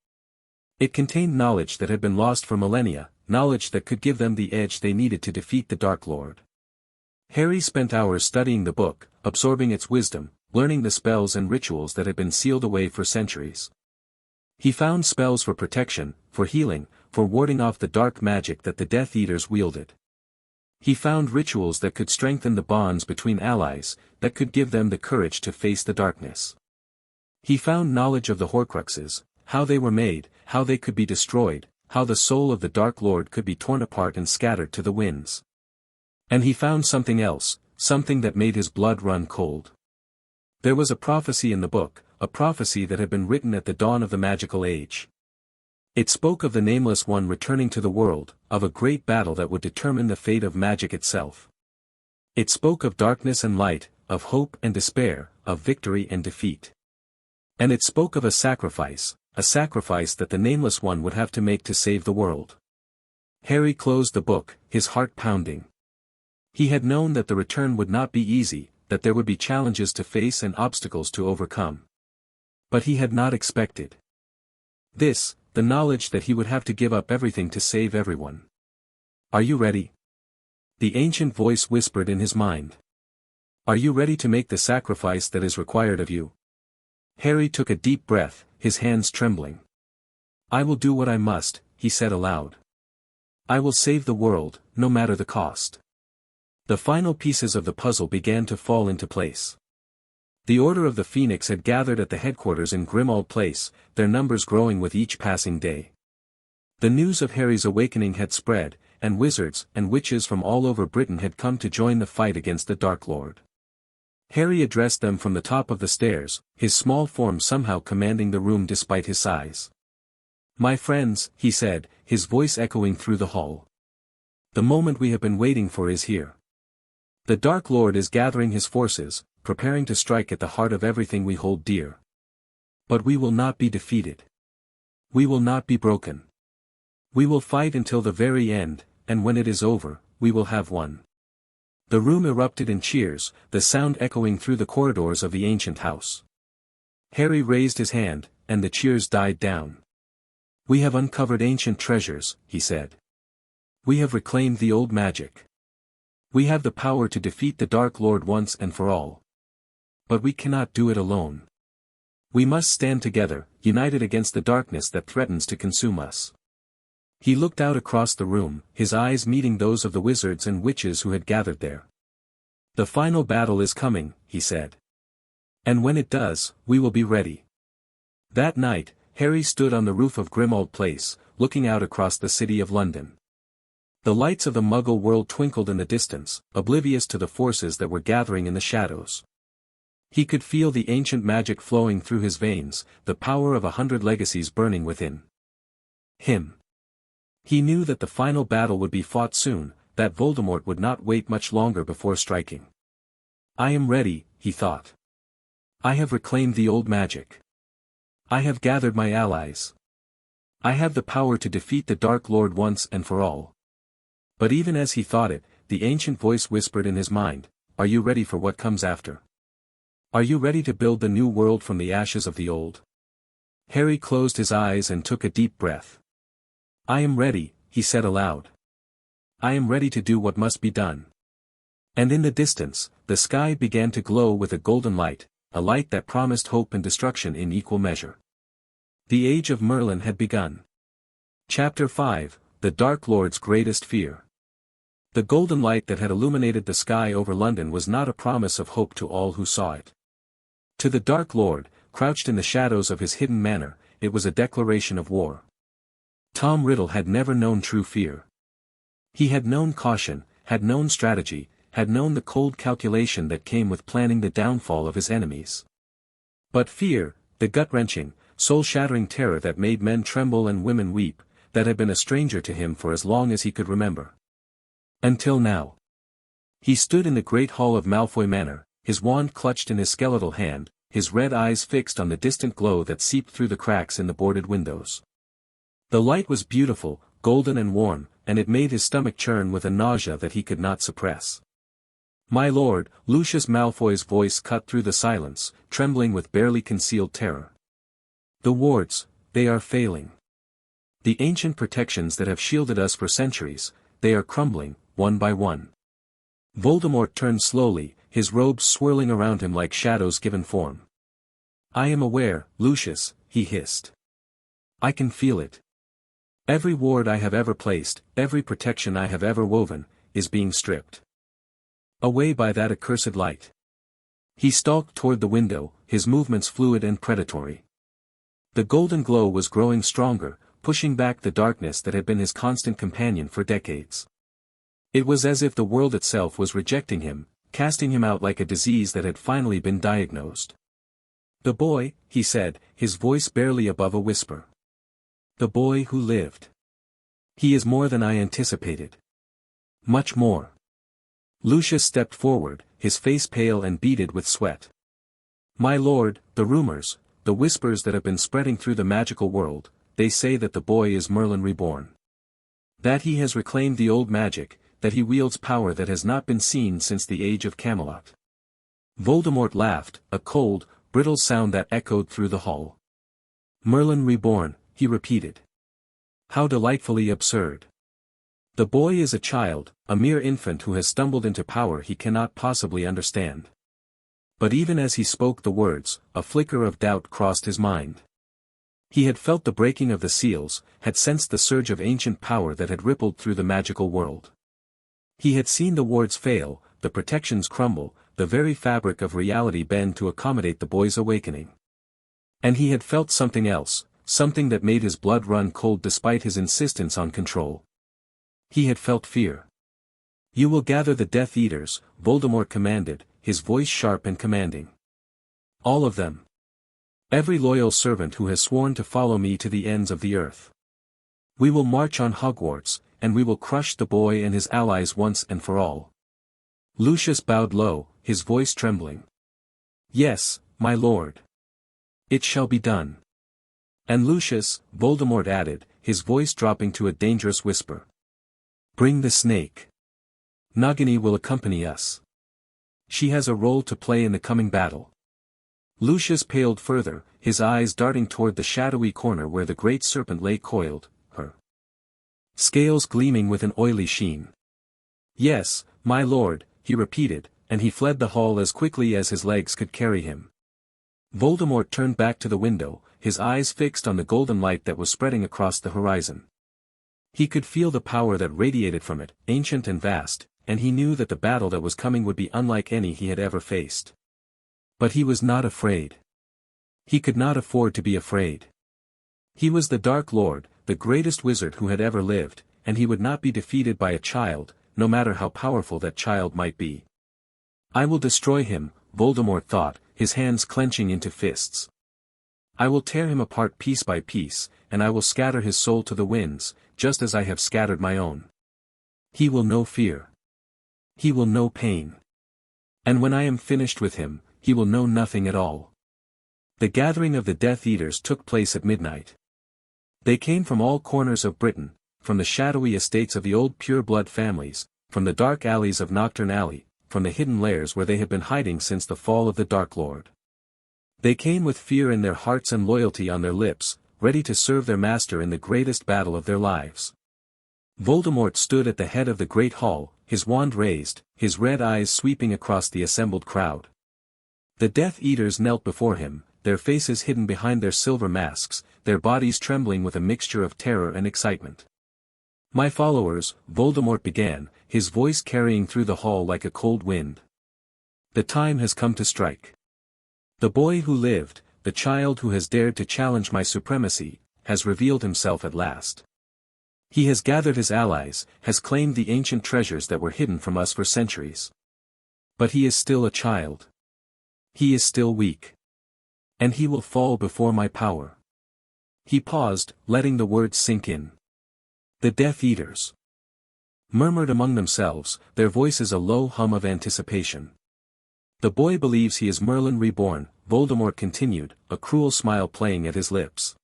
It contained knowledge that had been lost for millennia, knowledge that could give them the edge they needed to defeat the Dark Lord. Harry spent hours studying the book, absorbing its wisdom, learning the spells and rituals that had been sealed away for centuries. He found spells for protection, for healing, for warding off the dark magic that the Death Eaters wielded. He found rituals that could strengthen the bonds between allies, that could give them the courage to face the darkness. He found knowledge of the Horcruxes, how they were made, how they could be destroyed, how the soul of the Dark Lord could be torn apart and scattered to the winds. And he found something else, something that made his blood run cold. There was a prophecy in the book, a prophecy that had been written at the dawn of the magical age. It spoke of the Nameless One returning to the world, of a great battle that would determine the fate of magic itself. It spoke of darkness and light, of hope and despair, of victory and defeat. And it spoke of a sacrifice that the Nameless One would have to make to save the world. Harry closed the book, his heart pounding. He had known that the return would not be easy, that there would be challenges to face and obstacles to overcome. But he had not expected this, the knowledge that he would have to give up everything to save everyone. "Are you ready?" the ancient voice whispered in his mind. "Are you ready to make the sacrifice that is required of you?" Harry took a deep breath, his hands trembling. "I will do what I must," he said aloud. "I will save the world, no matter the cost." The final pieces of the puzzle began to fall into place. The Order of the Phoenix had gathered at the headquarters in Grimmauld Place, their numbers growing with each passing day. The news of Harry's awakening had spread, and wizards and witches from all over Britain had come to join the fight against the Dark Lord. Harry addressed them from the top of the stairs, his small form somehow commanding the room despite his size. "My friends," he said, his voice echoing through the hall. "The moment we have been waiting for is here. The Dark Lord is gathering his forces, preparing to strike at the heart of everything we hold dear. But we will not be defeated. We will not be broken. We will fight until the very end, and when it is over, we will have won." The room erupted in cheers, the sound echoing through the corridors of the ancient house. Harry raised his hand, and the cheers died down. "We have uncovered ancient treasures," he said. "We have reclaimed the old magic. We have the power to defeat the Dark Lord once and for all. But we cannot do it alone. We must stand together, united against the darkness that threatens to consume us." He looked out across the room, his eyes meeting those of the wizards and witches who had gathered there. "The final battle is coming," he said. "And when it does, we will be ready." That night, Harry stood on the roof of Grimmauld Place, looking out across the city of London. The lights of the Muggle world twinkled in the distance, oblivious to the forces that were gathering in the shadows. He could feel the ancient magic flowing through his veins, the power of 100 legacies burning within him. He knew that the final battle would be fought soon, that Voldemort would not wait much longer before striking. "I am ready," he thought. "I have reclaimed the old magic. I have gathered my allies. I have the power to defeat the Dark Lord once and for all." But even as he thought it, the ancient voice whispered in his mind, "Are you ready for what comes after? Are you ready to build the new world from the ashes of the old?" Harry closed his eyes and took a deep breath. "I am ready," he said aloud. "I am ready to do what must be done." And in the distance, the sky began to glow with a golden light, a light that promised hope and destruction in equal measure. The Age of Merlin had begun. Chapter 5, The Dark Lord's Greatest Fear. The golden light that had illuminated the sky over London was not a promise of hope to all who saw it. To the Dark Lord, crouched in the shadows of his hidden manor, it was a declaration of war. Tom Riddle had never known true fear. He had known caution, had known strategy, had known the cold calculation that came with planning the downfall of his enemies. But fear, the gut-wrenching, soul-shattering terror that made men tremble and women weep, that had been a stranger to him for as long as he could remember. Until now. He stood in the great hall of Malfoy Manor, his wand clutched in his skeletal hand, his red eyes fixed on the distant glow that seeped through the cracks in the boarded windows. The light was beautiful, golden and warm, and it made his stomach churn with a nausea that he could not suppress. "My lord," Lucius Malfoy's voice cut through the silence, trembling with barely concealed terror. "The wards, they are failing. The ancient protections that have shielded us for centuries, they are crumbling, one by one." Voldemort turned slowly, his robes swirling around him like shadows given form. "I am aware, Lucius," he hissed. "I can feel it. Every ward I have ever placed, every protection I have ever woven, is being stripped away by that accursed light." He stalked toward the window, his movements fluid and predatory. The golden glow was growing stronger, pushing back the darkness that had been his constant companion for decades. It was as if the world itself was rejecting him, casting him out like a disease that had finally been diagnosed. The boy, he said, his voice barely above a whisper. The boy who lived. He is more than I anticipated. Much more. Lucius stepped forward, his face pale and beaded with sweat. My lord, the rumors, the whispers that have been spreading through the magical world, they say that the boy is Merlin Reborn. That he has reclaimed the old magic, that he wields power that has not been seen since the age of Camelot. Voldemort laughed, a cold, brittle sound that echoed through the hall. Merlin Reborn, he repeated. How delightfully absurd. The boy is a child, a mere infant who has stumbled into power he cannot possibly understand. But even as he spoke the words, a flicker of doubt crossed his mind. He had felt the breaking of the seals, had sensed the surge of ancient power that had rippled through the magical world. He had seen the wards fail, the protections crumble, the very fabric of reality bend to accommodate the boy's awakening. And he had felt something else, something that made his blood run cold despite his insistence on control. He had felt fear. You will gather the Death Eaters, Voldemort commanded, his voice sharp and commanding. All of them. Every loyal servant who has sworn to follow me to the ends of the earth. We will march on Hogwarts, and we will crush the boy and his allies once and for all. Lucius bowed low, his voice trembling. Yes, my lord. It shall be done. And Lucius, Voldemort added, his voice dropping to a dangerous whisper. Bring the snake. Nagini will accompany us. She has a role to play in the coming battle. Lucius paled further, his eyes darting toward the shadowy corner where the great serpent lay coiled, her scales gleaming with an oily sheen. Yes, my lord, he repeated, and he fled the hall as quickly as his legs could carry him. Voldemort turned back to the window, his eyes fixed on the golden light that was spreading across the horizon. He could feel the power that radiated from it, ancient and vast, and he knew that the battle that was coming would be unlike any he had ever faced. But he was not afraid. He could not afford to be afraid. He was the Dark Lord, the greatest wizard who had ever lived, and he would not be defeated by a child, no matter how powerful that child might be. I will destroy him, Voldemort thought, his hands clenching into fists. I will tear him apart piece by piece, and I will scatter his soul to the winds, just as I have scattered my own. He will know fear. He will know pain. And when I am finished with him, he will know nothing at all. The gathering of the Death Eaters took place at midnight. They came from all corners of Britain, from the shadowy estates of the old pure-blood families, from the dark alleys of Nocturne Alley, from the hidden lairs where they had been hiding since the fall of the Dark Lord. They came with fear in their hearts and loyalty on their lips, ready to serve their master in the greatest battle of their lives. Voldemort stood at the head of the great hall, his wand raised, his red eyes sweeping across the assembled crowd. The Death Eaters knelt before him, their faces hidden behind their silver masks, their bodies trembling with a mixture of terror and excitement. My followers, Voldemort began, his voice carrying through the hall like a cold wind. The time has come to strike. The boy who lived, the child who has dared to challenge my supremacy, has revealed himself at last. He has gathered his allies, has claimed the ancient treasures that were hidden from us for centuries. But he is still a child. He is still weak. And he will fall before my power. He paused, letting the words sink in. The Death Eaters murmured among themselves, their voices a low hum of anticipation. The boy believes he is Merlin Reborn, Voldemort continued, a cruel smile playing at his lips.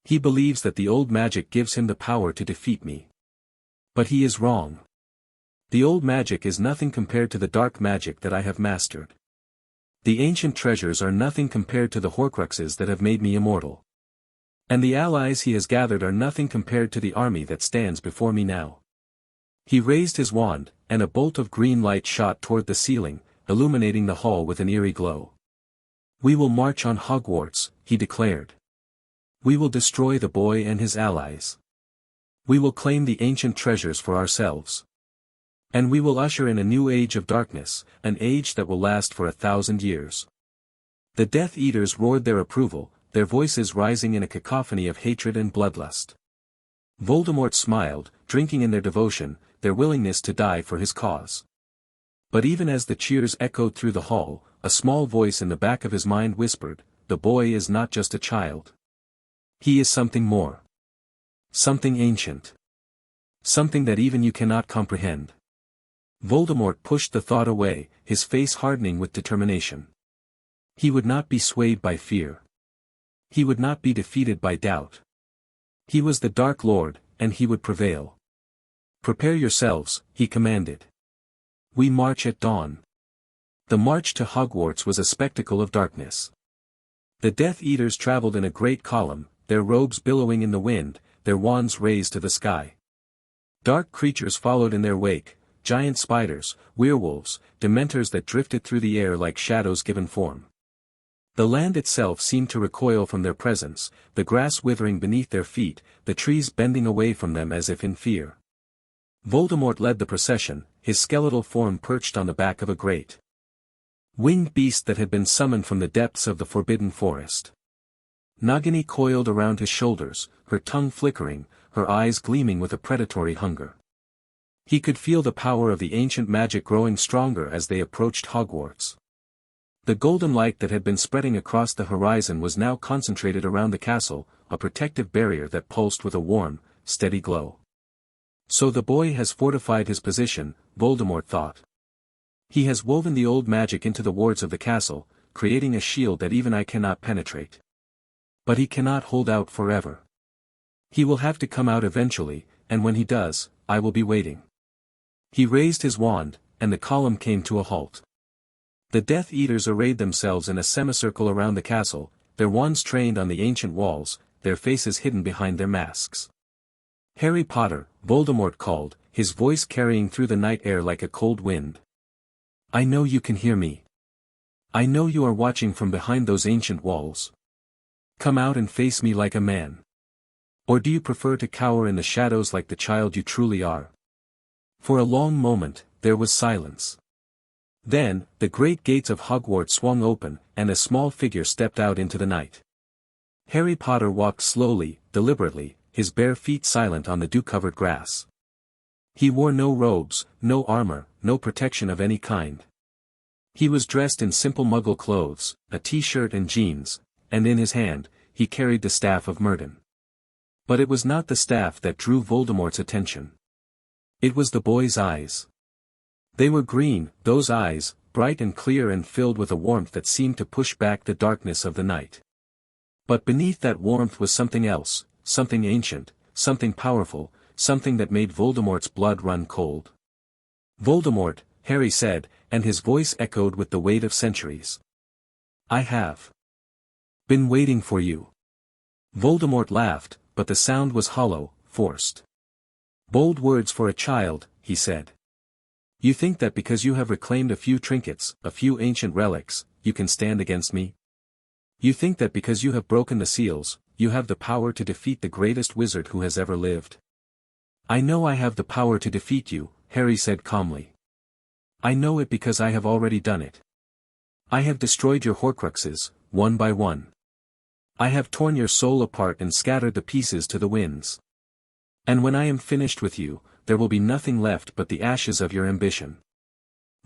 He believes that the old magic gives him the power to defeat me. But he is wrong. The old magic is nothing compared to the dark magic that I have mastered. The ancient treasures are nothing compared to the Horcruxes that have made me immortal. And the allies he has gathered are nothing compared to the army that stands before me now. He raised his wand, and a bolt of green light shot toward the ceiling, illuminating the hall with an eerie glow. We will march on Hogwarts, he declared. We will destroy the boy and his allies. We will claim the ancient treasures for ourselves. And we will usher in a new age of darkness, an age that will last for 1,000 years. The Death Eaters roared their approval, their voices rising in a cacophony of hatred and bloodlust. Voldemort smiled, drinking in their devotion, their willingness to die for his cause. But even as the cheers echoed through the hall, a small voice in the back of his mind whispered, the boy is not just a child. He is something more. Something ancient. Something that even you cannot comprehend. Voldemort pushed the thought away, his face hardening with determination. He would not be swayed by fear. He would not be defeated by doubt. He was the Dark Lord, and he would prevail. Prepare yourselves, he commanded. We march at dawn. The march to Hogwarts was a spectacle of darkness. The Death Eaters traveled in a great column, their robes billowing in the wind, their wands raised to the sky. Dark creatures followed in their wake, giant spiders, werewolves, dementors that drifted through the air like shadows given form. The land itself seemed to recoil from their presence, the grass withering beneath their feet, the trees bending away from them as if in fear. Voldemort led the procession, his skeletal form perched on the back of a great winged beast that had been summoned from the depths of the Forbidden Forest. Nagini coiled around his shoulders, her tongue flickering, her eyes gleaming with a predatory hunger. He could feel the power of the ancient magic growing stronger as they approached Hogwarts. The golden light that had been spreading across the horizon was now concentrated around the castle, a protective barrier that pulsed with a warm, steady glow. So the boy has fortified his position, Voldemort thought. He has woven the old magic into the wards of the castle, creating a shield that even I cannot penetrate. But he cannot hold out forever. He will have to come out eventually, and when he does, I will be waiting. He raised his wand, and the column came to a halt. The Death Eaters arrayed themselves in a semicircle around the castle, their wands trained on the ancient walls, their faces hidden behind their masks. Harry Potter, Voldemort called, his voice carrying through the night air like a cold wind. I know you can hear me. I know you are watching from behind those ancient walls. Come out and face me like a man. Or do you prefer to cower in the shadows like the child you truly are? For a long moment, there was silence. Then, the great gates of Hogwarts swung open, and a small figure stepped out into the night. Harry Potter walked slowly, deliberately, his bare feet silent on the dew-covered grass. He wore no robes, no armor, no protection of any kind. He was dressed in simple Muggle clothes, a t-shirt and jeans, and in his hand, he carried the staff of Merlin. But it was not the staff that drew Voldemort's attention. It was the boy's eyes. They were green, those eyes, bright and clear and filled with a warmth that seemed to push back the darkness of the night. But beneath that warmth was something else, something ancient, something powerful, something that made Voldemort's blood run cold. Voldemort, Harry said, and his voice echoed with the weight of centuries. I have been waiting for you. Voldemort laughed, but the sound was hollow, forced. Bold words for a child, he said. You think that because you have reclaimed a few trinkets, a few ancient relics, you can stand against me? You think that because you have broken the seals, you have the power to defeat the greatest wizard who has ever lived? I know I have the power to defeat you, Harry said calmly. I know it because I have already done it. I have destroyed your Horcruxes, one by one. I have torn your soul apart and scattered the pieces to the winds. And when I am finished with you, there will be nothing left but the ashes of your ambition.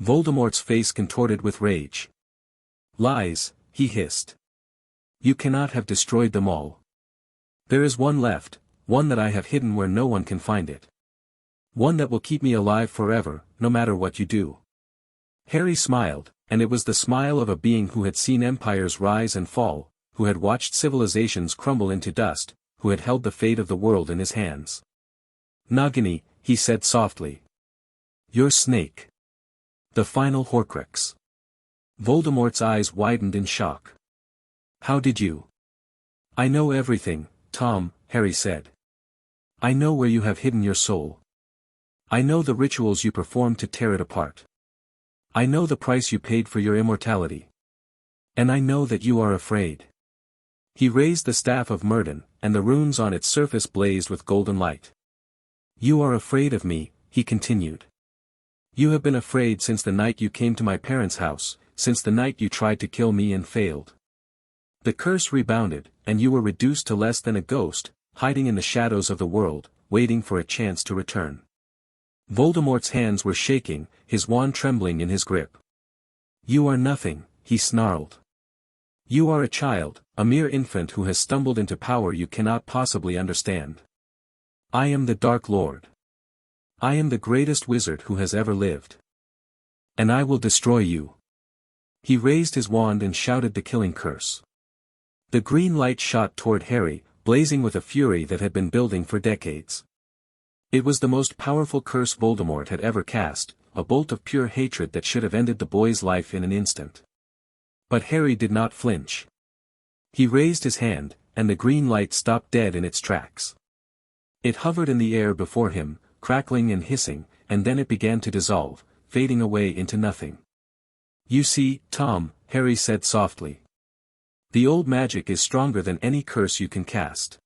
Voldemort's face contorted with rage. Lies, he hissed. You cannot have destroyed them all. There is one left, one that I have hidden where no one can find it. One that will keep me alive forever, no matter what you do. Harry smiled, and it was the smile of a being who had seen empires rise and fall, who had watched civilizations crumble into dust, who had held the fate of the world in his hands. Nagini, he said softly. Your snake. The final Horcrux. Voldemort's eyes widened in shock. How did you? I know everything, Tom, Harry said. I know where you have hidden your soul. I know the rituals you performed to tear it apart. I know the price you paid for your immortality. And I know that you are afraid. He raised the staff of Merlin, and the runes on its surface blazed with golden light. You are afraid of me, he continued. You have been afraid since the night you came to my parents' house, since the night you tried to kill me and failed. The curse rebounded, and you were reduced to less than a ghost, hiding in the shadows of the world, waiting for a chance to return. Voldemort's hands were shaking, his wand trembling in his grip. You are nothing, he snarled. You are a child, a mere infant who has stumbled into power you cannot possibly understand. I am the Dark Lord. I am the greatest wizard who has ever lived. And I will destroy you. He raised his wand and shouted the killing curse. The green light shot toward Harry, blazing with a fury that had been building for decades. It was the most powerful curse Voldemort had ever cast, a bolt of pure hatred that should have ended the boy's life in an instant. But Harry did not flinch. He raised his hand, and the green light stopped dead in its tracks. It hovered in the air before him, crackling and hissing, and then it began to dissolve, fading away into nothing. You see, Tom, Harry said softly. The old magic is stronger than any curse you can cast.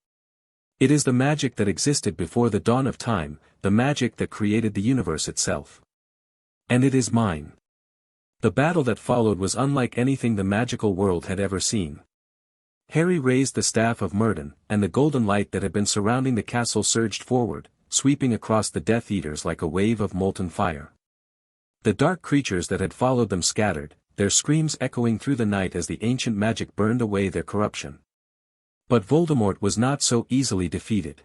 It is the magic that existed before the dawn of time, the magic that created the universe itself. And it is mine. The battle that followed was unlike anything the magical world had ever seen. Harry raised the staff of Merlin, and the golden light that had been surrounding the castle surged forward, sweeping across the Death Eaters like a wave of molten fire. The dark creatures that had followed them scattered, their screams echoing through the night as the ancient magic burned away their corruption. But Voldemort was not so easily defeated.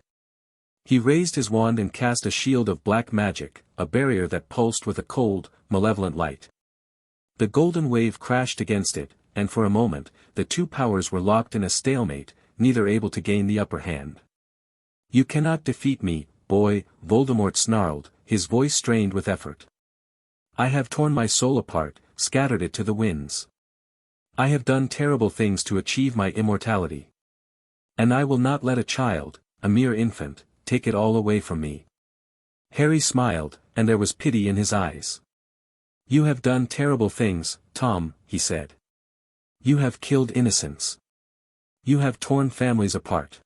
He raised his wand and cast a shield of black magic, a barrier that pulsed with a cold, malevolent light. The golden wave crashed against it, and for a moment, the two powers were locked in a stalemate, neither able to gain the upper hand. You cannot defeat me, boy, Voldemort snarled, his voice strained with effort. I have torn my soul apart, scattered it to the winds. I have done terrible things to achieve my immortality. And I will not let a child, a mere infant, take it all away from me. Harry smiled, and there was pity in his eyes. You have done terrible things, Tom, he said. You have killed innocents. You have torn families apart.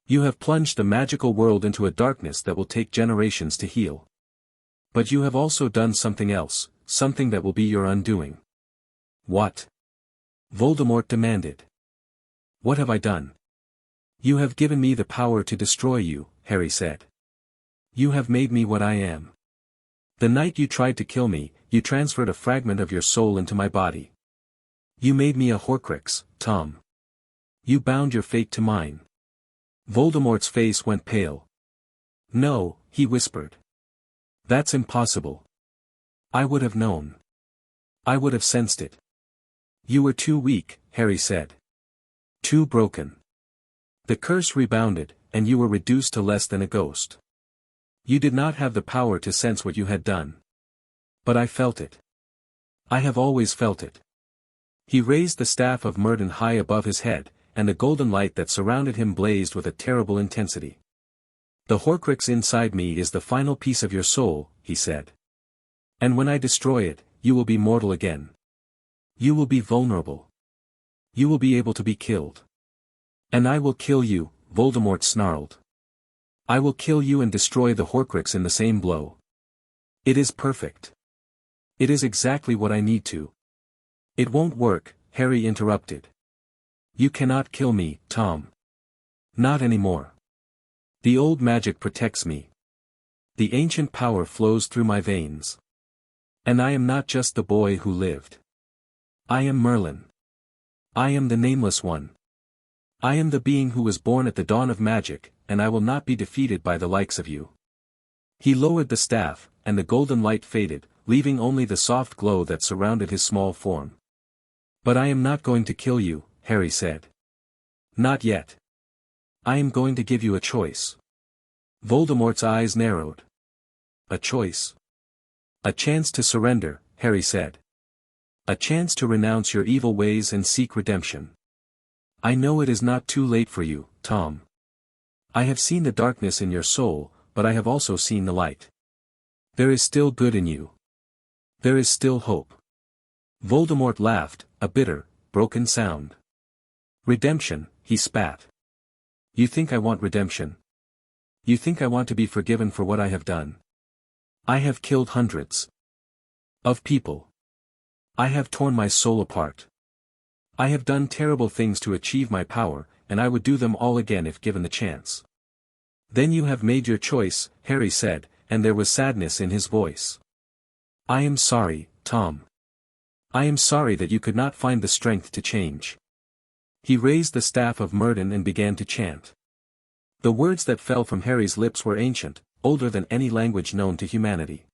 You have plunged the magical world into a darkness that will take generations to heal. But you have also done something else, something that will be your undoing. What? Voldemort demanded. What have I done? You have given me the power to destroy you, Harry said. You have made me what I am. The night you tried to kill me, you transferred a fragment of your soul into my body. You made me a Horcrux, Tom. You bound your fate to mine. Voldemort's face went pale. No, he whispered. That's impossible. I would have known. I would have sensed it. You were too weak, Harry said. Too broken. The curse rebounded, and you were reduced to less than a ghost. You did not have the power to sense what you had done. But I felt it. I have always felt it. He raised the staff of Merlin high above his head, and the golden light that surrounded him blazed with a terrible intensity. The Horcrux inside me is the final piece of your soul, he said. And when I destroy it, you will be mortal again. You will be vulnerable. You will be able to be killed. And I will kill you, Voldemort snarled. I will kill you and destroy the Horcrux in the same blow. It is perfect. It is exactly what I need to. It won't work, Harry interrupted. You cannot kill me, Tom. Not anymore. The old magic protects me. The ancient power flows through my veins. And I am not just the boy who lived. I am Merlin. I am the Nameless One. I am the being who was born at the dawn of magic, and I will not be defeated by the likes of you. He lowered the staff, and the golden light faded, leaving only the soft glow that surrounded his small form. But I am not going to kill you, Harry said. Not yet. I am going to give you a choice. Voldemort's eyes narrowed. A choice. A chance to surrender, Harry said. A chance to renounce your evil ways and seek redemption. I know it is not too late for you, Tom. I have seen the darkness in your soul, but I have also seen the light. There is still good in you. There is still hope. Voldemort laughed, a bitter, broken sound. Redemption, he spat. You think I want redemption? You think I want to be forgiven for what I have done? I have killed hundreds of people. I have torn my soul apart. I have done terrible things to achieve my power, and I would do them all again if given the chance. Then you have made your choice, Harry said, and there was sadness in his voice. I am sorry, Tom. I am sorry that you could not find the strength to change. He raised the staff of Merlin and began to chant. The words that fell from Harry's lips were ancient, older than any language known to humanity.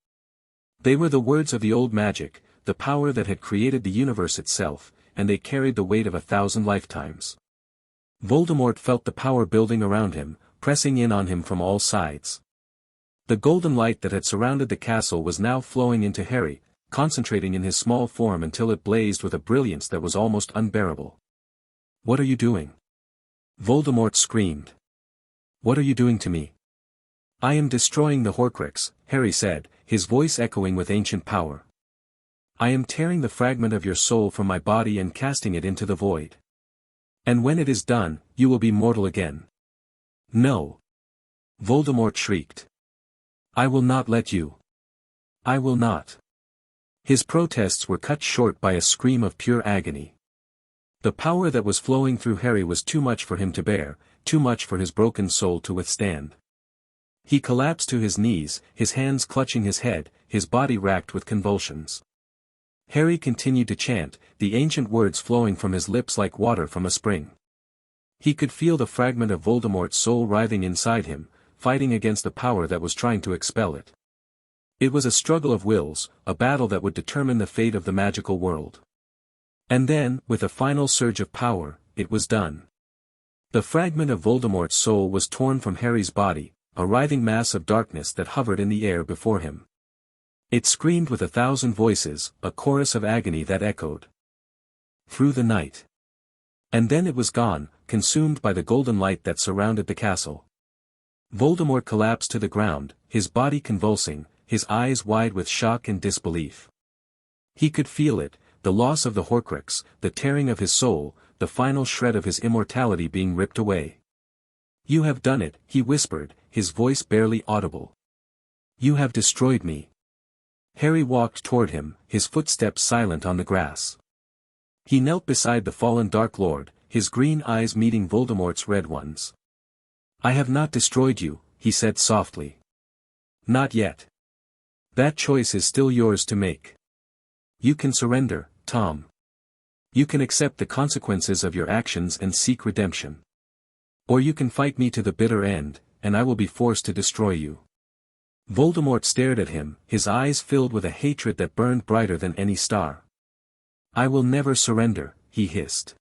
They were the words of the old magic, the power that had created the universe itself, and they carried the weight of 1,000 lifetimes. Voldemort felt the power building around him, pressing in on him from all sides. The golden light that had surrounded the castle was now flowing into Harry, concentrating in his small form until it blazed with a brilliance that was almost unbearable. "What are you doing?" Voldemort screamed. "What are you doing to me?" "I am destroying the Horcrux," Harry said, his voice echoing with ancient power. "I am tearing the fragment of your soul from my body and casting it into the void. And when it is done, you will be mortal again." "No!" Voldemort shrieked. "I will not let you. I will not." His protests were cut short by a scream of pure agony. The power that was flowing through Harry was too much for him to bear, too much for his broken soul to withstand. He collapsed to his knees, his hands clutching his head, his body racked with convulsions. Harry continued to chant, the ancient words flowing from his lips like water from a spring. He could feel the fragment of Voldemort's soul writhing inside him, fighting against the power that was trying to expel it. It was a struggle of wills, a battle that would determine the fate of the magical world. And then, with a final surge of power, it was done. The fragment of Voldemort's soul was torn from Harry's body, a writhing mass of darkness that hovered in the air before him. It screamed with 1,000 voices, a chorus of agony that echoed through the night. And then it was gone, consumed by the golden light that surrounded the castle. Voldemort collapsed to the ground, his body convulsing, his eyes wide with shock and disbelief. He could feel it, the loss of the Horcrux, the tearing of his soul, the final shred of his immortality being ripped away. "You have done it," he whispered, his voice barely audible. "You have destroyed me." Harry walked toward him, his footsteps silent on the grass. He knelt beside the fallen Dark Lord, his green eyes meeting Voldemort's red ones. "I have not destroyed you," he said softly. "Not yet. That choice is still yours to make. You can surrender, Tom. You can accept the consequences of your actions and seek redemption. Or you can fight me to the bitter end, and I will be forced to destroy you." Voldemort stared at him, his eyes filled with a hatred that burned brighter than any star. "I will never surrender," he hissed.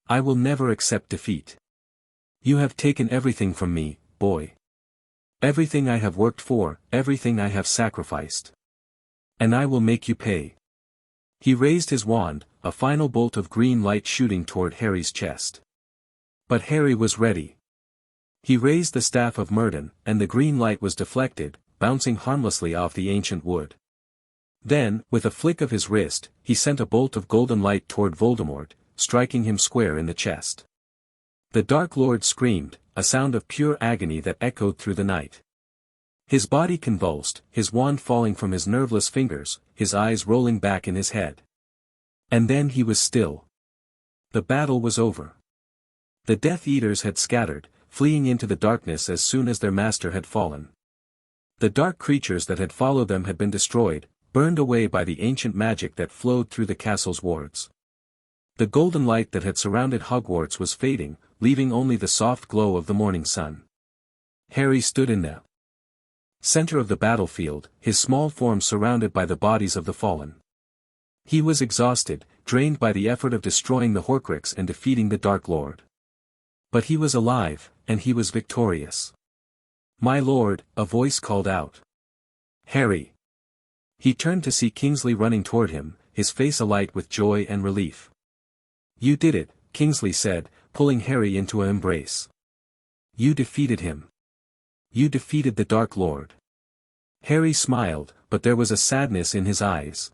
"I will never accept defeat. You have taken everything from me, boy. Everything I have worked for, everything I have sacrificed. And I will make you pay." He raised his wand, a final bolt of green light shooting toward Harry's chest. But Harry was ready. He raised the staff of Merlin, and the green light was deflected, bouncing harmlessly off the ancient wood. Then, with a flick of his wrist, he sent a bolt of golden light toward Voldemort, striking him square in the chest. The Dark Lord screamed, a sound of pure agony that echoed through the night. His body convulsed, his wand falling from his nerveless fingers, his eyes rolling back in his head. And then he was still. The battle was over. The Death Eaters had scattered, fleeing into the darkness as soon as their master had fallen. The dark creatures that had followed them had been destroyed, burned away by the ancient magic that flowed through the castle's wards. The golden light that had surrounded Hogwarts was fading, leaving only the soft glow of the morning sun. Harry stood in the center of the battlefield, his small form surrounded by the bodies of the fallen. He was exhausted, drained by the effort of destroying the Horcrux and defeating the Dark Lord. But he was alive, and he was victorious. "My lord," a voice called out. "Harry." He turned to see Kingsley running toward him, his face alight with joy and relief. "You did it," Kingsley said, pulling Harry into an embrace. "You defeated him. You defeated the Dark Lord." Harry smiled, but there was a sadness in his eyes.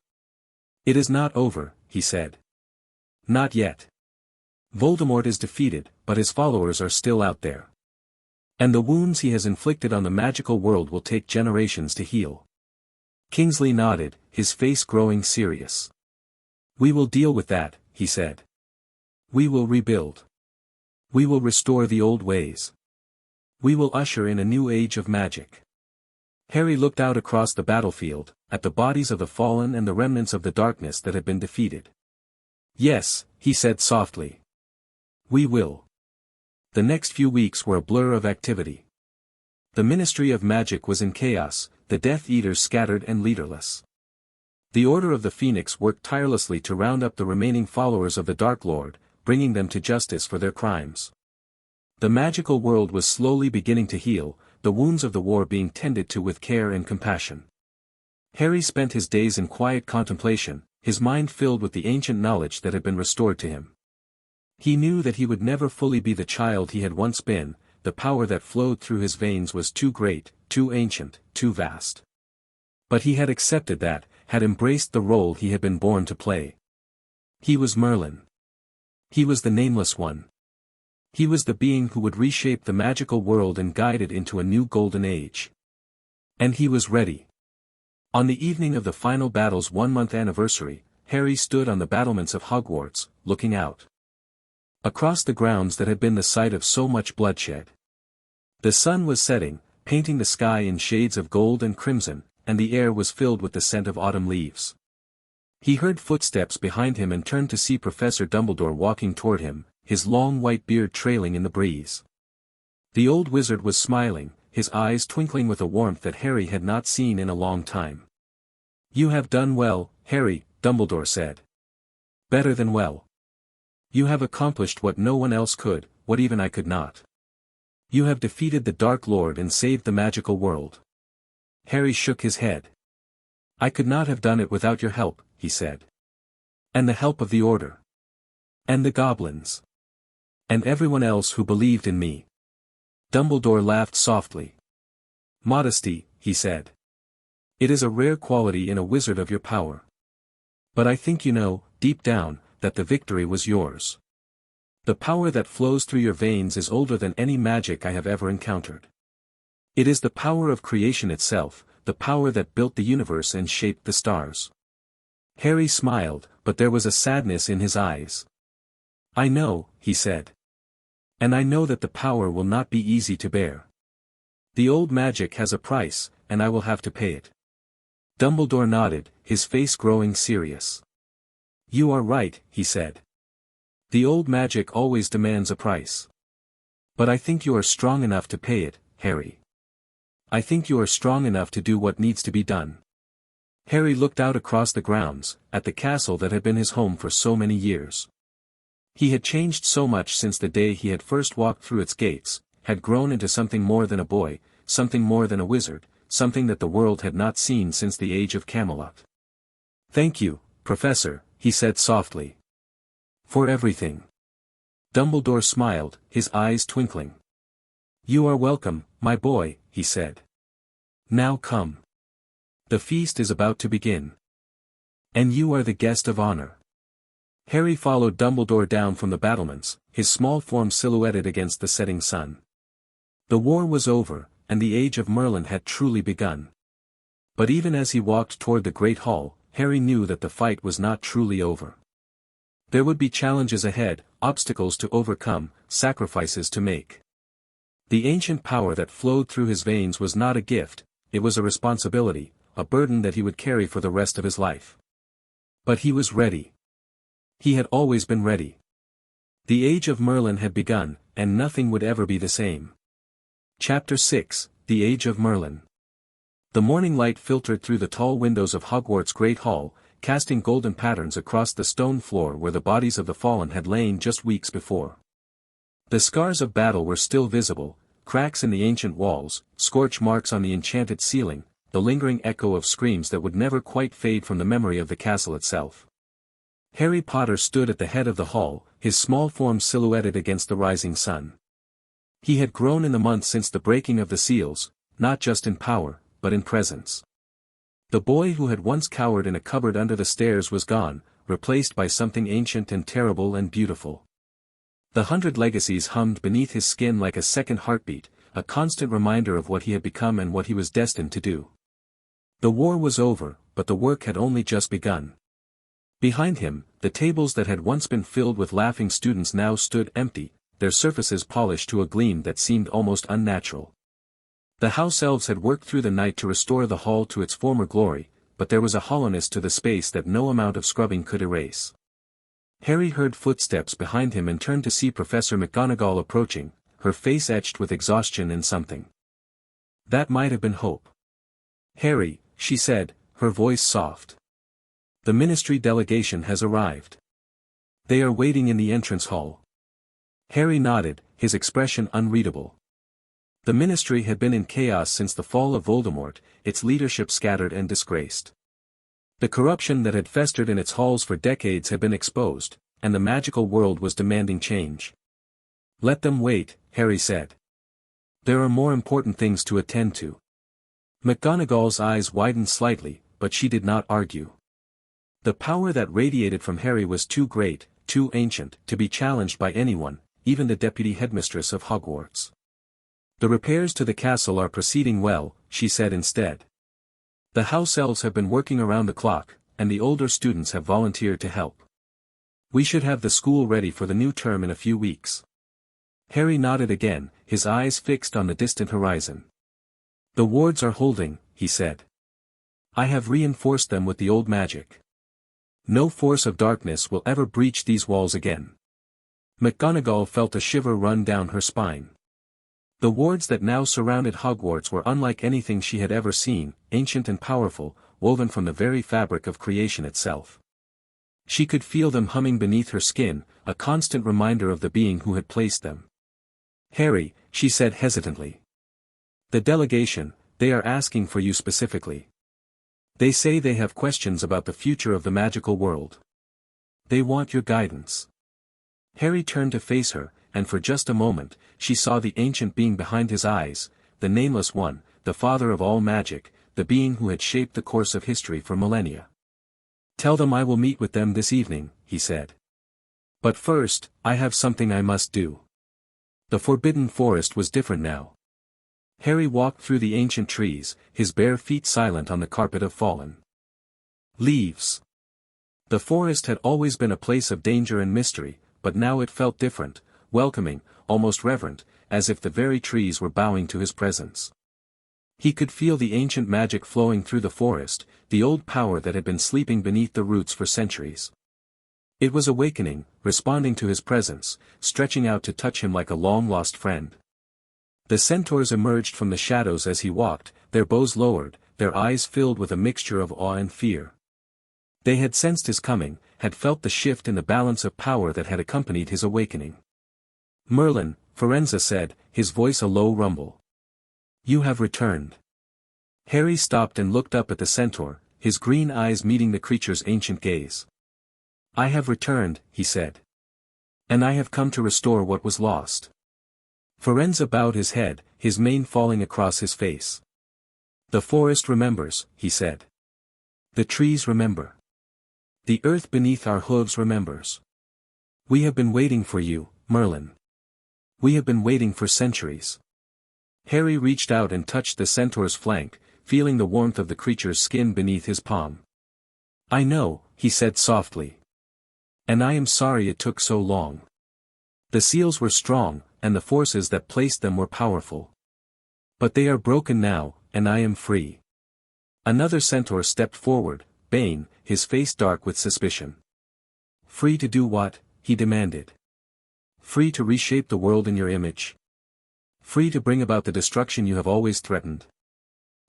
"It is not over," he said. "Not yet. Voldemort is defeated, but his followers are still out there. And the wounds he has inflicted on the magical world will take generations to heal." Kingsley nodded, his face growing serious. "We will deal with that," he said. "We will rebuild. We will restore the old ways. We will usher in a new age of magic." Harry looked out across the battlefield, at the bodies of the fallen and the remnants of the darkness that had been defeated. "Yes," he said softly. We will. The next few weeks were a blur of activity. The Ministry of Magic was in chaos, the Death Eaters scattered and leaderless. The Order of the Phoenix worked tirelessly to round up the remaining followers of the Dark Lord, bringing them to justice for their crimes. The magical world was slowly beginning to heal, the wounds of the war being tended to with care and compassion. Harry spent his days in quiet contemplation, his mind filled with the ancient knowledge that had been restored to him. He knew that he would never fully be the child he had once been, the power that flowed through his veins was too great, too ancient, too vast. But he had accepted that, had embraced the role he had been born to play. He was Merlin. He was the Nameless One. He was the being who would reshape the magical world and guide it into a new golden age. And he was ready. On the evening of the final battle's 1-month anniversary, Harry stood on the battlements of Hogwarts, looking out across the grounds that had been the site of so much bloodshed. The sun was setting, painting the sky in shades of gold and crimson, and the air was filled with the scent of autumn leaves. He heard footsteps behind him and turned to see Professor Dumbledore walking toward him, his long white beard trailing in the breeze. The old wizard was smiling, his eyes twinkling with a warmth that Harry had not seen in a long time. "You have done well, Harry," Dumbledore said. "Better than well. You have accomplished what no one else could, what even I could not. You have defeated the Dark Lord and saved the magical world." Harry shook his head. "I could not have done it without your help," he said. "And the help of the Order. And the goblins. And everyone else who believed in me." Dumbledore laughed softly. "Modesty," he said. "It is a rare quality in a wizard of your power. But I think you know, deep down, that the victory was yours. The power that flows through your veins is older than any magic I have ever encountered. It is the power of creation itself, the power that built the universe and shaped the stars." Harry smiled, but there was a sadness in his eyes. "I know," he said. "And I know that the power will not be easy to bear. The old magic has a price, and I will have to pay it." Dumbledore nodded, his face growing serious. "You are right," he said. "The old magic always demands a price. But I think you are strong enough to pay it, Harry. I think you are strong enough to do what needs to be done." Harry looked out across the grounds, at the castle that had been his home for so many years. He had changed so much since the day he had first walked through its gates, had grown into something more than a boy, something more than a wizard, something that the world had not seen since the age of Camelot. "Thank you, Professor," he said softly. "For everything." Dumbledore smiled, his eyes twinkling. "You are welcome, my boy," he said. "Now come. The feast is about to begin. And you are the guest of honor." Harry followed Dumbledore down from the battlements, his small form silhouetted against the setting sun. The war was over, and the age of Merlin had truly begun. But even as he walked toward the Great Hall, Harry knew that the fight was not truly over. There would be challenges ahead, obstacles to overcome, sacrifices to make. The ancient power that flowed through his veins was not a gift, it was a responsibility, a burden that he would carry for the rest of his life. But he was ready. He had always been ready. The age of Merlin had begun, and nothing would ever be the same. Chapter 6, The Age of Merlin. The morning light filtered through the tall windows of Hogwarts' Great Hall, casting golden patterns across the stone floor where the bodies of the fallen had lain just weeks before. The scars of battle were still visible, cracks in the ancient walls, scorch marks on the enchanted ceiling, the lingering echo of screams that would never quite fade from the memory of the castle itself. Harry Potter stood at the head of the hall, his small form silhouetted against the rising sun. He had grown in the months since the breaking of the seals, not just in power, but in presence. The boy who had once cowered in a cupboard under the stairs was gone, replaced by something ancient and terrible and beautiful. The 100 legacies hummed beneath his skin like a second heartbeat, a constant reminder of what he had become and what he was destined to do. The war was over, but the work had only just begun. Behind him, the tables that had once been filled with laughing students now stood empty, their surfaces polished to a gleam that seemed almost unnatural. The house elves had worked through the night to restore the hall to its former glory, but there was a hollowness to the space that no amount of scrubbing could erase. Harry heard footsteps behind him and turned to see Professor McGonagall approaching, her face etched with exhaustion and something that might have been hope. "Harry," she said, her voice soft. "The Ministry delegation has arrived. They are waiting in the entrance hall." Harry nodded, his expression unreadable. The Ministry had been in chaos since the fall of Voldemort, its leadership scattered and disgraced. The corruption that had festered in its halls for decades had been exposed, and the magical world was demanding change. "Let them wait," Harry said. "There are more important things to attend to." McGonagall's eyes widened slightly, but she did not argue. The power that radiated from Harry was too great, too ancient, to be challenged by anyone, even the deputy headmistress of Hogwarts. "The repairs to the castle are proceeding well," she said instead. "The house elves have been working around the clock, and the older students have volunteered to help. We should have the school ready for the new term in a few weeks." Harry nodded again, his eyes fixed on the distant horizon. "The wards are holding," he said. "I have reinforced them with the old magic. No force of darkness will ever breach these walls again." McGonagall felt a shiver run down her spine. The wards that now surrounded Hogwarts were unlike anything she had ever seen, ancient and powerful, woven from the very fabric of creation itself. She could feel them humming beneath her skin, a constant reminder of the being who had placed them. "Harry," she said hesitantly. "The delegation, they are asking for you specifically. They say they have questions about the future of the magical world. They want your guidance." Harry turned to face her, and for just a moment, she saw the ancient being behind his eyes, the nameless one, the father of all magic, the being who had shaped the course of history for millennia. "Tell them I will meet with them this evening," he said. "But first, I have something I must do." The Forbidden Forest was different now. Harry walked through the ancient trees, his bare feet silent on the carpet of fallen leaves. The forest had always been a place of danger and mystery, but now it felt different, welcoming, almost reverent, as if the very trees were bowing to his presence. He could feel the ancient magic flowing through the forest, the old power that had been sleeping beneath the roots for centuries. It was awakening, responding to his presence, stretching out to touch him like a long-lost friend. The centaurs emerged from the shadows as he walked, their bows lowered, their eyes filled with a mixture of awe and fear. They had sensed his coming, had felt the shift in the balance of power that had accompanied his awakening. "Merlin," Firenze said, his voice a low rumble. "You have returned." Harry stopped and looked up at the centaur, his green eyes meeting the creature's ancient gaze. "I have returned," he said. "And I have come to restore what was lost." Firenze bowed his head, his mane falling across his face. "The forest remembers," he said. "The trees remember. The earth beneath our hooves remembers. We have been waiting for you, Merlin. We have been waiting for centuries." Harry reached out and touched the centaur's flank, feeling the warmth of the creature's skin beneath his palm. "I know," he said softly. "And I am sorry it took so long. The seals were strong, and the forces that placed them were powerful. But they are broken now, and I am free." Another centaur stepped forward, Bane, his face dark with suspicion. "Free to do what?" he demanded. "Free to reshape the world in your image. Free to bring about the destruction you have always threatened."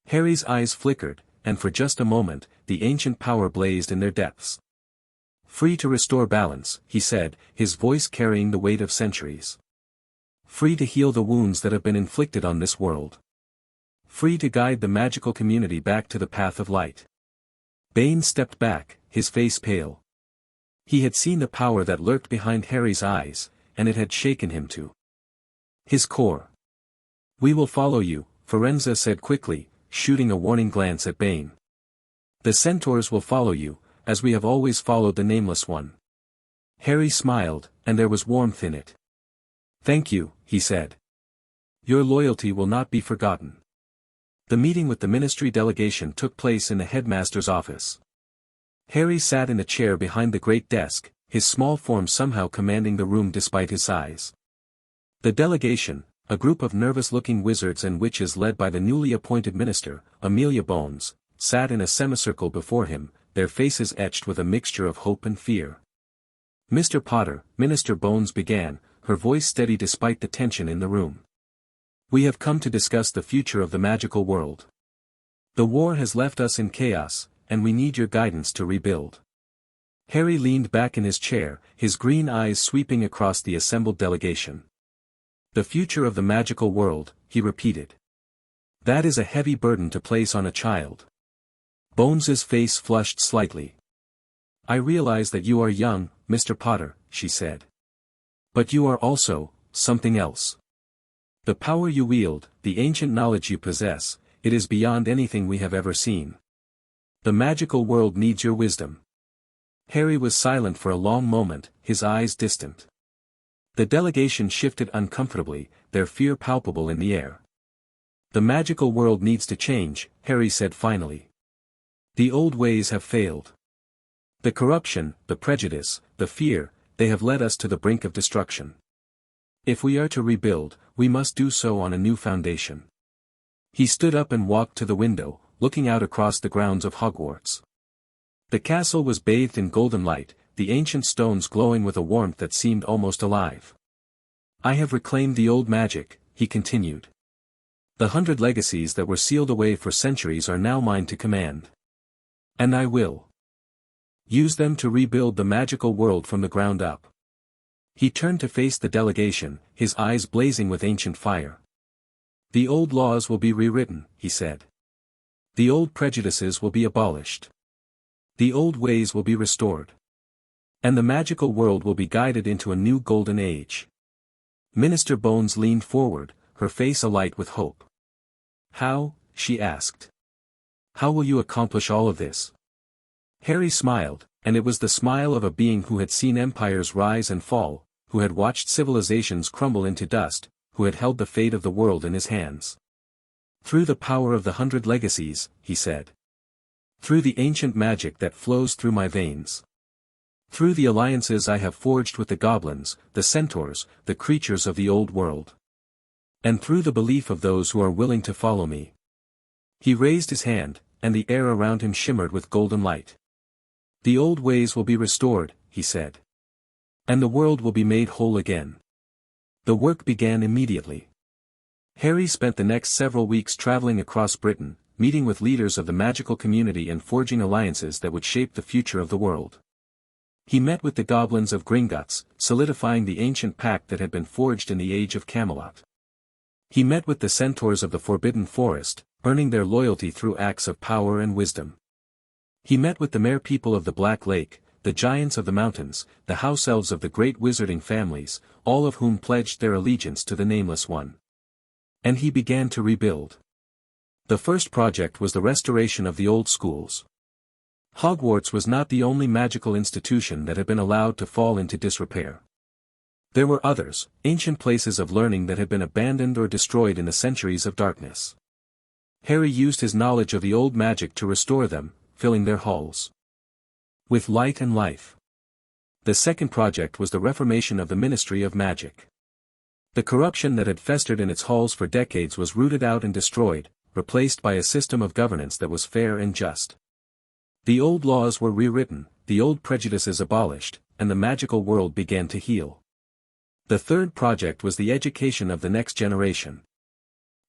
Harry's eyes flickered, and for just a moment, the ancient power blazed in their depths. "Free to restore balance," he said, his voice carrying the weight of centuries. "Free to heal the wounds that have been inflicted on this world. Free to guide the magical community back to the path of light." Bane stepped back, his face pale. He had seen the power that lurked behind Harry's eyes, and it had shaken him to his core. "We will follow you," Firenze said quickly, shooting a warning glance at Bane. "The centaurs will follow you, as we have always followed the Nameless One." Harry smiled, and there was warmth in it. "Thank you," he said. "Your loyalty will not be forgotten." The meeting with the Ministry delegation took place in the headmaster's office. Harry sat in a chair behind the great desk, his small form somehow commanding the room despite his size. The delegation, a group of nervous-looking wizards and witches led by the newly appointed minister, Amelia Bones, sat in a semicircle before him, their faces etched with a mixture of hope and fear. Mr. Potter, Minister Bones began, her voice steady despite the tension in the room. We have come to discuss the future of the magical world. The war has left us in chaos, and we need your guidance to rebuild. Harry leaned back in his chair, his green eyes sweeping across the assembled delegation. The future of the magical world, he repeated. That is a heavy burden to place on a child. Bones's face flushed slightly. I realize that you are young, Mr. Potter, she said. But you are also something else. The power you wield, the ancient knowledge you possess, it is beyond anything we have ever seen. The magical world needs your wisdom. Harry was silent for a long moment, his eyes distant. The delegation shifted uncomfortably, their fear palpable in the air. The magical world needs to change, Harry said finally. The old ways have failed. The corruption, the prejudice, the fear, they have led us to the brink of destruction. If we are to rebuild, we must do so on a new foundation. He stood up and walked to the window, looking out across the grounds of Hogwarts. The castle was bathed in golden light, the ancient stones glowing with a warmth that seemed almost alive. I have reclaimed the old magic, he continued. The 100 legacies that were sealed away for centuries are now mine to command. And I will use them to rebuild the magical world from the ground up. He turned to face the delegation, his eyes blazing with ancient fire. The old laws will be rewritten, he said. The old prejudices will be abolished. The old ways will be restored. And the magical world will be guided into a new golden age. Minister Bones leaned forward, her face alight with hope. How, she asked. How will you accomplish all of this? Harry smiled, and it was the smile of a being who had seen empires rise and fall, who had watched civilizations crumble into dust, who had held the fate of the world in his hands. Through the power of the 100 legacies, he said. Through the ancient magic that flows through my veins. Through the alliances I have forged with the goblins, the centaurs, the creatures of the old world. And through the belief of those who are willing to follow me. He raised his hand, and the air around him shimmered with golden light. The old ways will be restored, he said. And the world will be made whole again. The work began immediately. Harry spent the next several weeks traveling across Britain, meeting with leaders of the magical community and forging alliances that would shape the future of the world. He met with the goblins of Gringotts, solidifying the ancient pact that had been forged in the Age of Camelot. He met with the centaurs of the Forbidden Forest, earning their loyalty through acts of power and wisdom. He met with the mere people of the Black Lake, the giants of the mountains, the house elves of the great wizarding families, all of whom pledged their allegiance to the Nameless One. And he began to rebuild. The first project was the restoration of the old schools. Hogwarts was not the only magical institution that had been allowed to fall into disrepair. There were others, ancient places of learning that had been abandoned or destroyed in the centuries of darkness. Harry used his knowledge of the old magic to restore them, filling their halls with light and life. The second project was the reformation of the Ministry of Magic. The corruption that had festered in its halls for decades was rooted out and destroyed, replaced by a system of governance that was fair and just. The old laws were rewritten, the old prejudices abolished, and the magical world began to heal. The third project was the education of the next generation.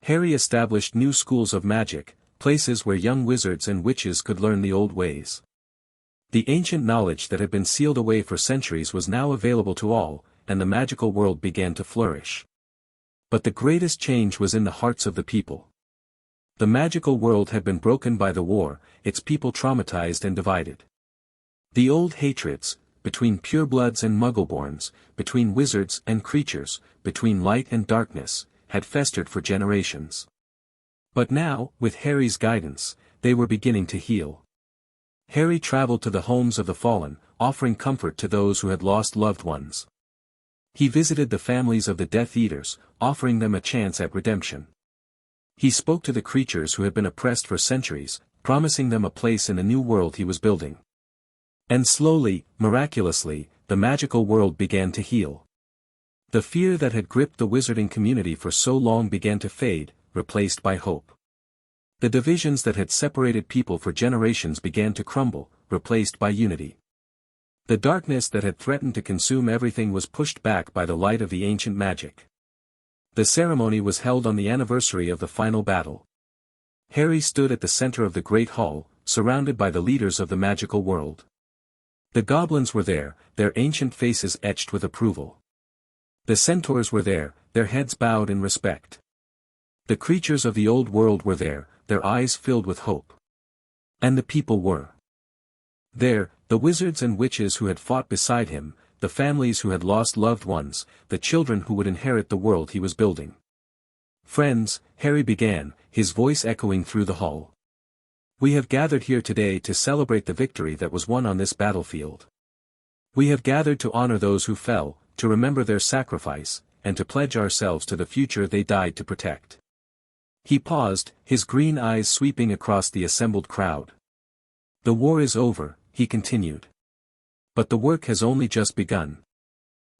Harry established new schools of magic, places where young wizards and witches could learn the old ways. The ancient knowledge that had been sealed away for centuries was now available to all, and the magical world began to flourish. But the greatest change was in the hearts of the people. The magical world had been broken by the war, its people traumatized and divided. The old hatreds, between purebloods and muggleborns, between wizards and creatures, between light and darkness, had festered for generations. But now, with Harry's guidance, they were beginning to heal. Harry traveled to the homes of the fallen, offering comfort to those who had lost loved ones. He visited the families of the Death Eaters, offering them a chance at redemption. He spoke to the creatures who had been oppressed for centuries, promising them a place in the new world he was building. And slowly, miraculously, the magical world began to heal. The fear that had gripped the wizarding community for so long began to fade, replaced by hope. The divisions that had separated people for generations began to crumble, replaced by unity. The darkness that had threatened to consume everything was pushed back by the light of the ancient magic. The ceremony was held on the anniversary of the final battle. Harry stood at the center of the great hall, surrounded by the leaders of the magical world. The goblins were there, their ancient faces etched with approval. The centaurs were there, their heads bowed in respect. The creatures of the old world were there, their eyes filled with hope. And the people were there, the wizards and witches who had fought beside him, the families who had lost loved ones, the children who would inherit the world he was building. "Friends," Harry began, his voice echoing through the hall. "We have gathered here today to celebrate the victory that was won on this battlefield. We have gathered to honor those who fell, to remember their sacrifice, and to pledge ourselves to the future they died to protect." He paused, his green eyes sweeping across the assembled crowd. "The war is over," he continued. "But the work has only just begun.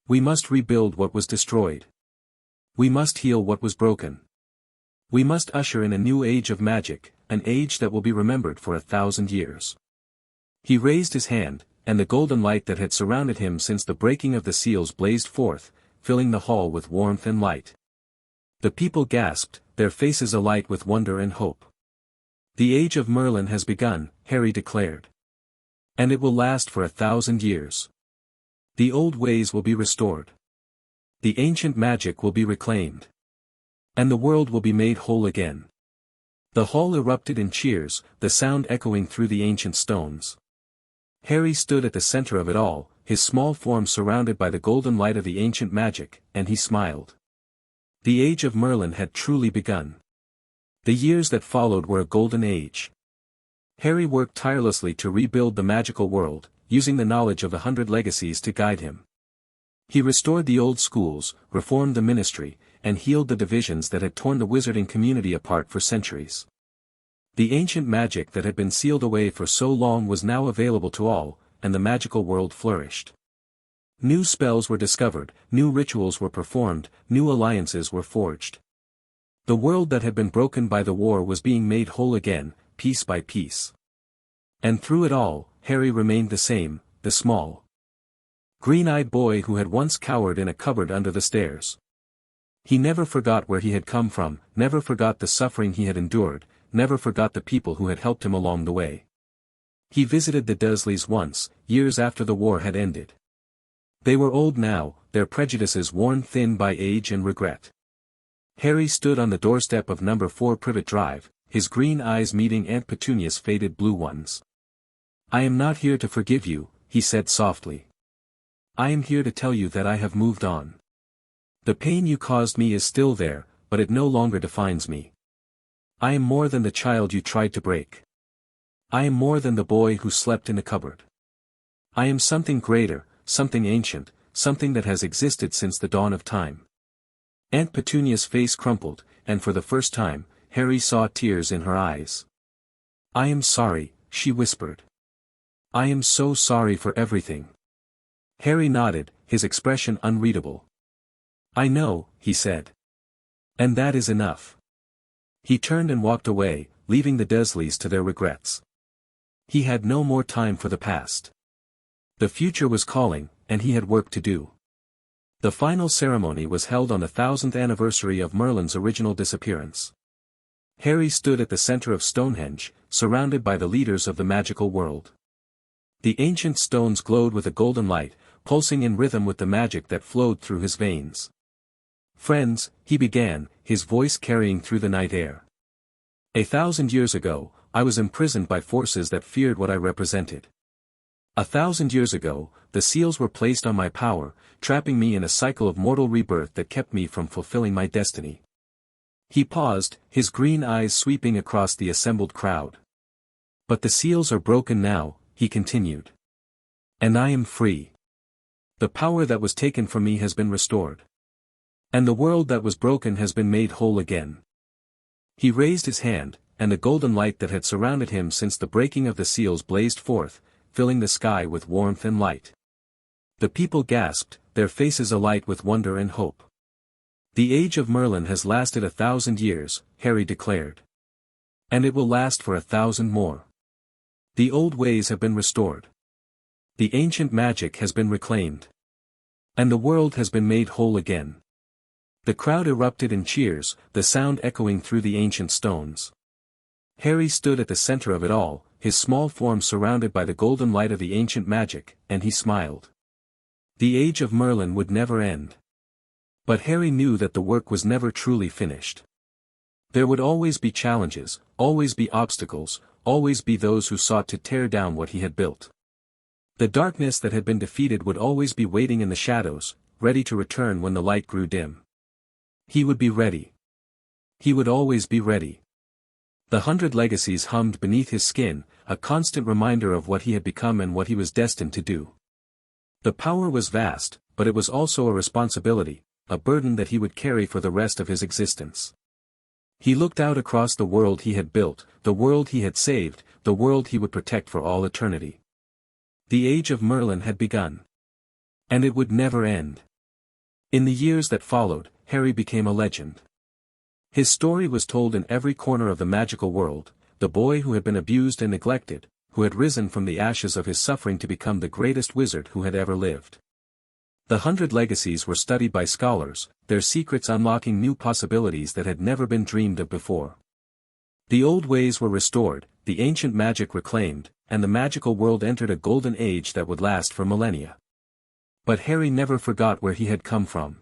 We must rebuild what was destroyed. We must heal what was broken. We must usher in a new age of magic, an age that will be remembered for 1,000 years." He raised his hand, and the golden light that had surrounded him since the breaking of the seals blazed forth, filling the hall with warmth and light. The people gasped, their faces alight with wonder and hope. "The age of Merlin has begun," Harry declared. "And it will last for 1,000 years. The old ways will be restored. The ancient magic will be reclaimed. And the world will be made whole again." The hall erupted in cheers, the sound echoing through the ancient stones. Harry stood at the center of it all, his small form surrounded by the golden light of the ancient magic, and he smiled. The age of Merlin had truly begun. The years that followed were a golden age. Harry worked tirelessly to rebuild the magical world, using the knowledge of 100 legacies to guide him. He restored the old schools, reformed the ministry, and healed the divisions that had torn the wizarding community apart for centuries. The ancient magic that had been sealed away for so long was now available to all, and the magical world flourished. New spells were discovered, new rituals were performed, new alliances were forged. The world that had been broken by the war was being made whole again, piece by piece. And through it all, Harry remained the same, the small, green-eyed boy who had once cowered in a cupboard under the stairs. He never forgot where he had come from, never forgot the suffering he had endured, never forgot the people who had helped him along the way. He visited the Dursleys once, years after the war had ended. They were old now, their prejudices worn thin by age and regret. Harry stood on the doorstep of number 4 Privet Drive, his green eyes meeting Aunt Petunia's faded blue ones. "I am not here to forgive you," he said softly. "I am here to tell you that I have moved on. The pain you caused me is still there, but it no longer defines me. I am more than the child you tried to break. I am more than the boy who slept in the cupboard. I am something greater, something ancient, something that has existed since the dawn of time." Aunt Petunia's face crumpled, and for the first time, Harry saw tears in her eyes. "I am sorry," she whispered. "I am so sorry for everything." Harry nodded, his expression unreadable. "I know," he said. "And that is enough." He turned and walked away, leaving the Dursleys to their regrets. He had no more time for the past. The future was calling, and he had work to do. The final ceremony was held on the 1000th anniversary of Merlin's original disappearance. Harry stood at the center of Stonehenge, surrounded by the leaders of the magical world. The ancient stones glowed with a golden light, pulsing in rhythm with the magic that flowed through his veins. "Friends," he began, his voice carrying through the night air. 1,000 years ago, I was imprisoned by forces that feared what I represented. 1,000 years ago, the seals were placed on my power, trapping me in a cycle of mortal rebirth that kept me from fulfilling my destiny. He paused, his green eyes sweeping across the assembled crowd. "But the seals are broken now," he continued. "And I am free. The power that was taken from me has been restored. And the world that was broken has been made whole again." He raised his hand, and the golden light that had surrounded him since the breaking of the seals blazed forth, filling the sky with warmth and light. The people gasped, their faces alight with wonder and hope. "The age of Merlin has lasted 1,000 years, Harry declared. And it will last for 1,000 more. The old ways have been restored. The ancient magic has been reclaimed. And the world has been made whole again. The crowd erupted in cheers, the sound echoing through the ancient stones. Harry stood at the center of it all, his small form surrounded by the golden light of the ancient magic, and he smiled. The age of Merlin would never end. But Harry knew that the work was never truly finished. There would always be challenges, always be obstacles, always be those who sought to tear down what he had built. The darkness that had been defeated would always be waiting in the shadows, ready to return when the light grew dim. He would be ready. He would always be ready. The 100 legacies hummed beneath his skin, a constant reminder of what he had become and what he was destined to do. The power was vast, but it was also a responsibility, a burden that he would carry for the rest of his existence. He looked out across the world he had built, the world he had saved, the world he would protect for all eternity. The age of Merlin had begun. And it would never end. In the years that followed, Harry became a legend. His story was told in every corner of the magical world, the boy who had been abused and neglected, who had risen from the ashes of his suffering to become the greatest wizard who had ever lived. The 100 legacies were studied by scholars, their secrets unlocking new possibilities that had never been dreamed of before. The old ways were restored, the ancient magic reclaimed, and the magical world entered a golden age that would last for millennia. But Harry never forgot where he had come from.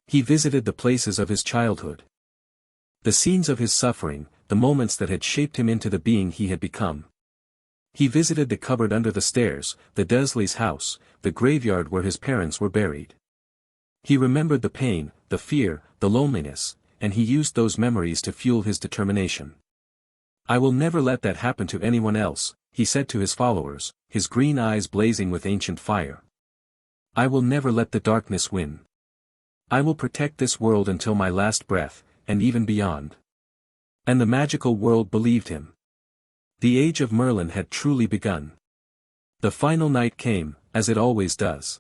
He visited the places of his childhood. The scenes of his suffering, the moments that had shaped him into the being he had become. He visited the cupboard under the stairs, the Dursleys' house, the graveyard where his parents were buried. He remembered the pain, the fear, the loneliness, and he used those memories to fuel his determination. "I will never let that happen to anyone else," he said to his followers, his green eyes blazing with ancient fire. "I will never let the darkness win. I will protect this world until my last breath, and even beyond." And the magical world believed him. The age of Merlin had truly begun. The final night came, as it always does.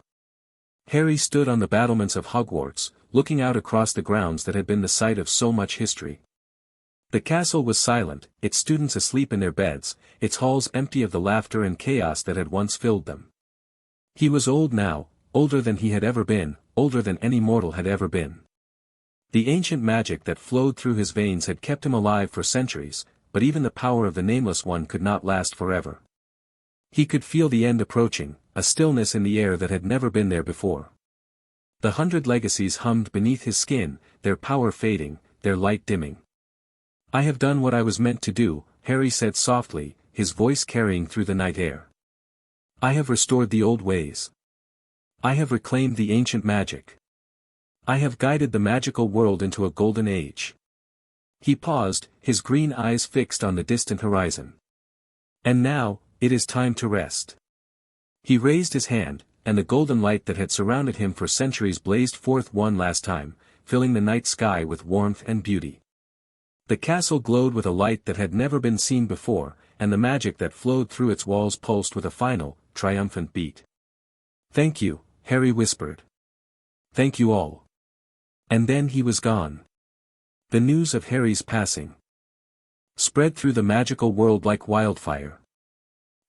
Harry stood on the battlements of Hogwarts, looking out across the grounds that had been the site of so much history. The castle was silent, its students asleep in their beds, its halls empty of the laughter and chaos that had once filled them. He was old now, older than he had ever been, older than any mortal had ever been. The ancient magic that flowed through his veins had kept him alive for centuries, but even the power of the Nameless One could not last forever. He could feel the end approaching, a stillness in the air that had never been there before. The 100 legacies hummed beneath his skin, their power fading, their light dimming. "I have done what I was meant to do," Harry said softly, his voice carrying through the night air. "I have restored the old ways. I have reclaimed the ancient magic. I have guided the magical world into a golden age." He paused, his green eyes fixed on the distant horizon. "And now, it is time to rest." He raised his hand, and the golden light that had surrounded him for centuries blazed forth one last time, filling the night sky with warmth and beauty. The castle glowed with a light that had never been seen before, and the magic that flowed through its walls pulsed with a final, triumphant beat. "Thank you," Harry whispered. "Thank you all." And then he was gone. The news of Harry's passing spread through the magical world like wildfire.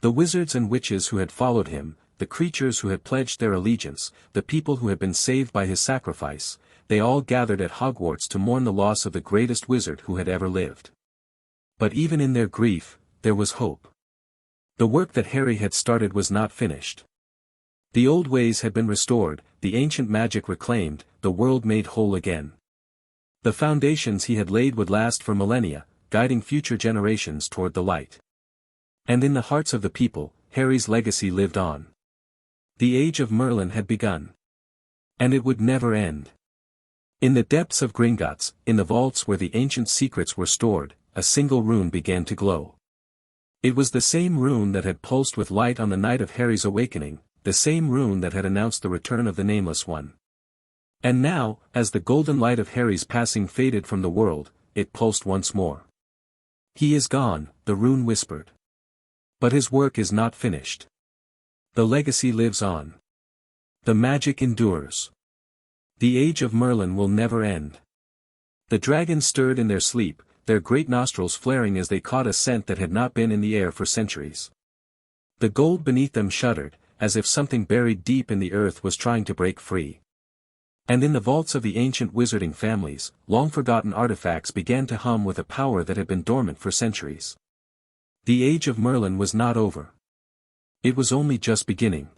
The wizards and witches who had followed him, the creatures who had pledged their allegiance, the people who had been saved by his sacrifice, they all gathered at Hogwarts to mourn the loss of the greatest wizard who had ever lived. But even in their grief, there was hope. The work that Harry had started was not finished. The old ways had been restored, the ancient magic reclaimed, the world made whole again. The foundations he had laid would last for millennia, guiding future generations toward the light. And in the hearts of the people, Harry's legacy lived on. The age of Merlin had begun. And it would never end. In the depths of Gringotts, in the vaults where the ancient secrets were stored, a single rune began to glow. It was the same rune that had pulsed with light on the night of Harry's awakening, the same rune that had announced the return of the Nameless One. And now, as the golden light of Harry's passing faded from the world, it pulsed once more. "He is gone," the rune whispered. "But his work is not finished. The legacy lives on. The magic endures. The age of Merlin will never end." The dragons stirred in their sleep, their great nostrils flaring as they caught a scent that had not been in the air for centuries. The gold beneath them shuddered, as if something buried deep in the earth was trying to break free. And in the vaults of the ancient wizarding families, long-forgotten artifacts began to hum with a power that had been dormant for centuries. The age of Merlin was not over. It was only just beginning.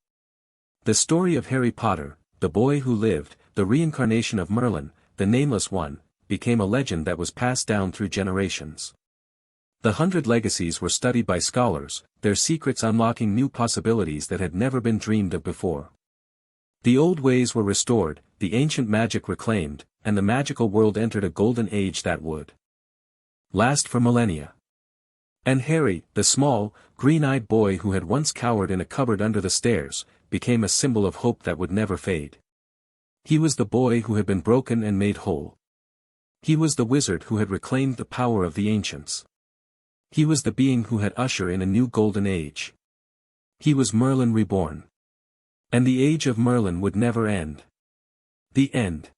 The story of Harry Potter, the boy who lived, the reincarnation of Merlin, the Nameless One, became a legend that was passed down through generations. The 100 legacies were studied by scholars, their secrets unlocking new possibilities that had never been dreamed of before. The old ways were restored, the ancient magic reclaimed, and the magical world entered a golden age that would last for millennia. And Harry, the small, green-eyed boy who had once cowered in a cupboard under the stairs, became a symbol of hope that would never fade. He was the boy who had been broken and made whole. He was the wizard who had reclaimed the power of the ancients. He was the being who had ushered in a new golden age. He was Merlin reborn. And the age of Merlin would never end. The end.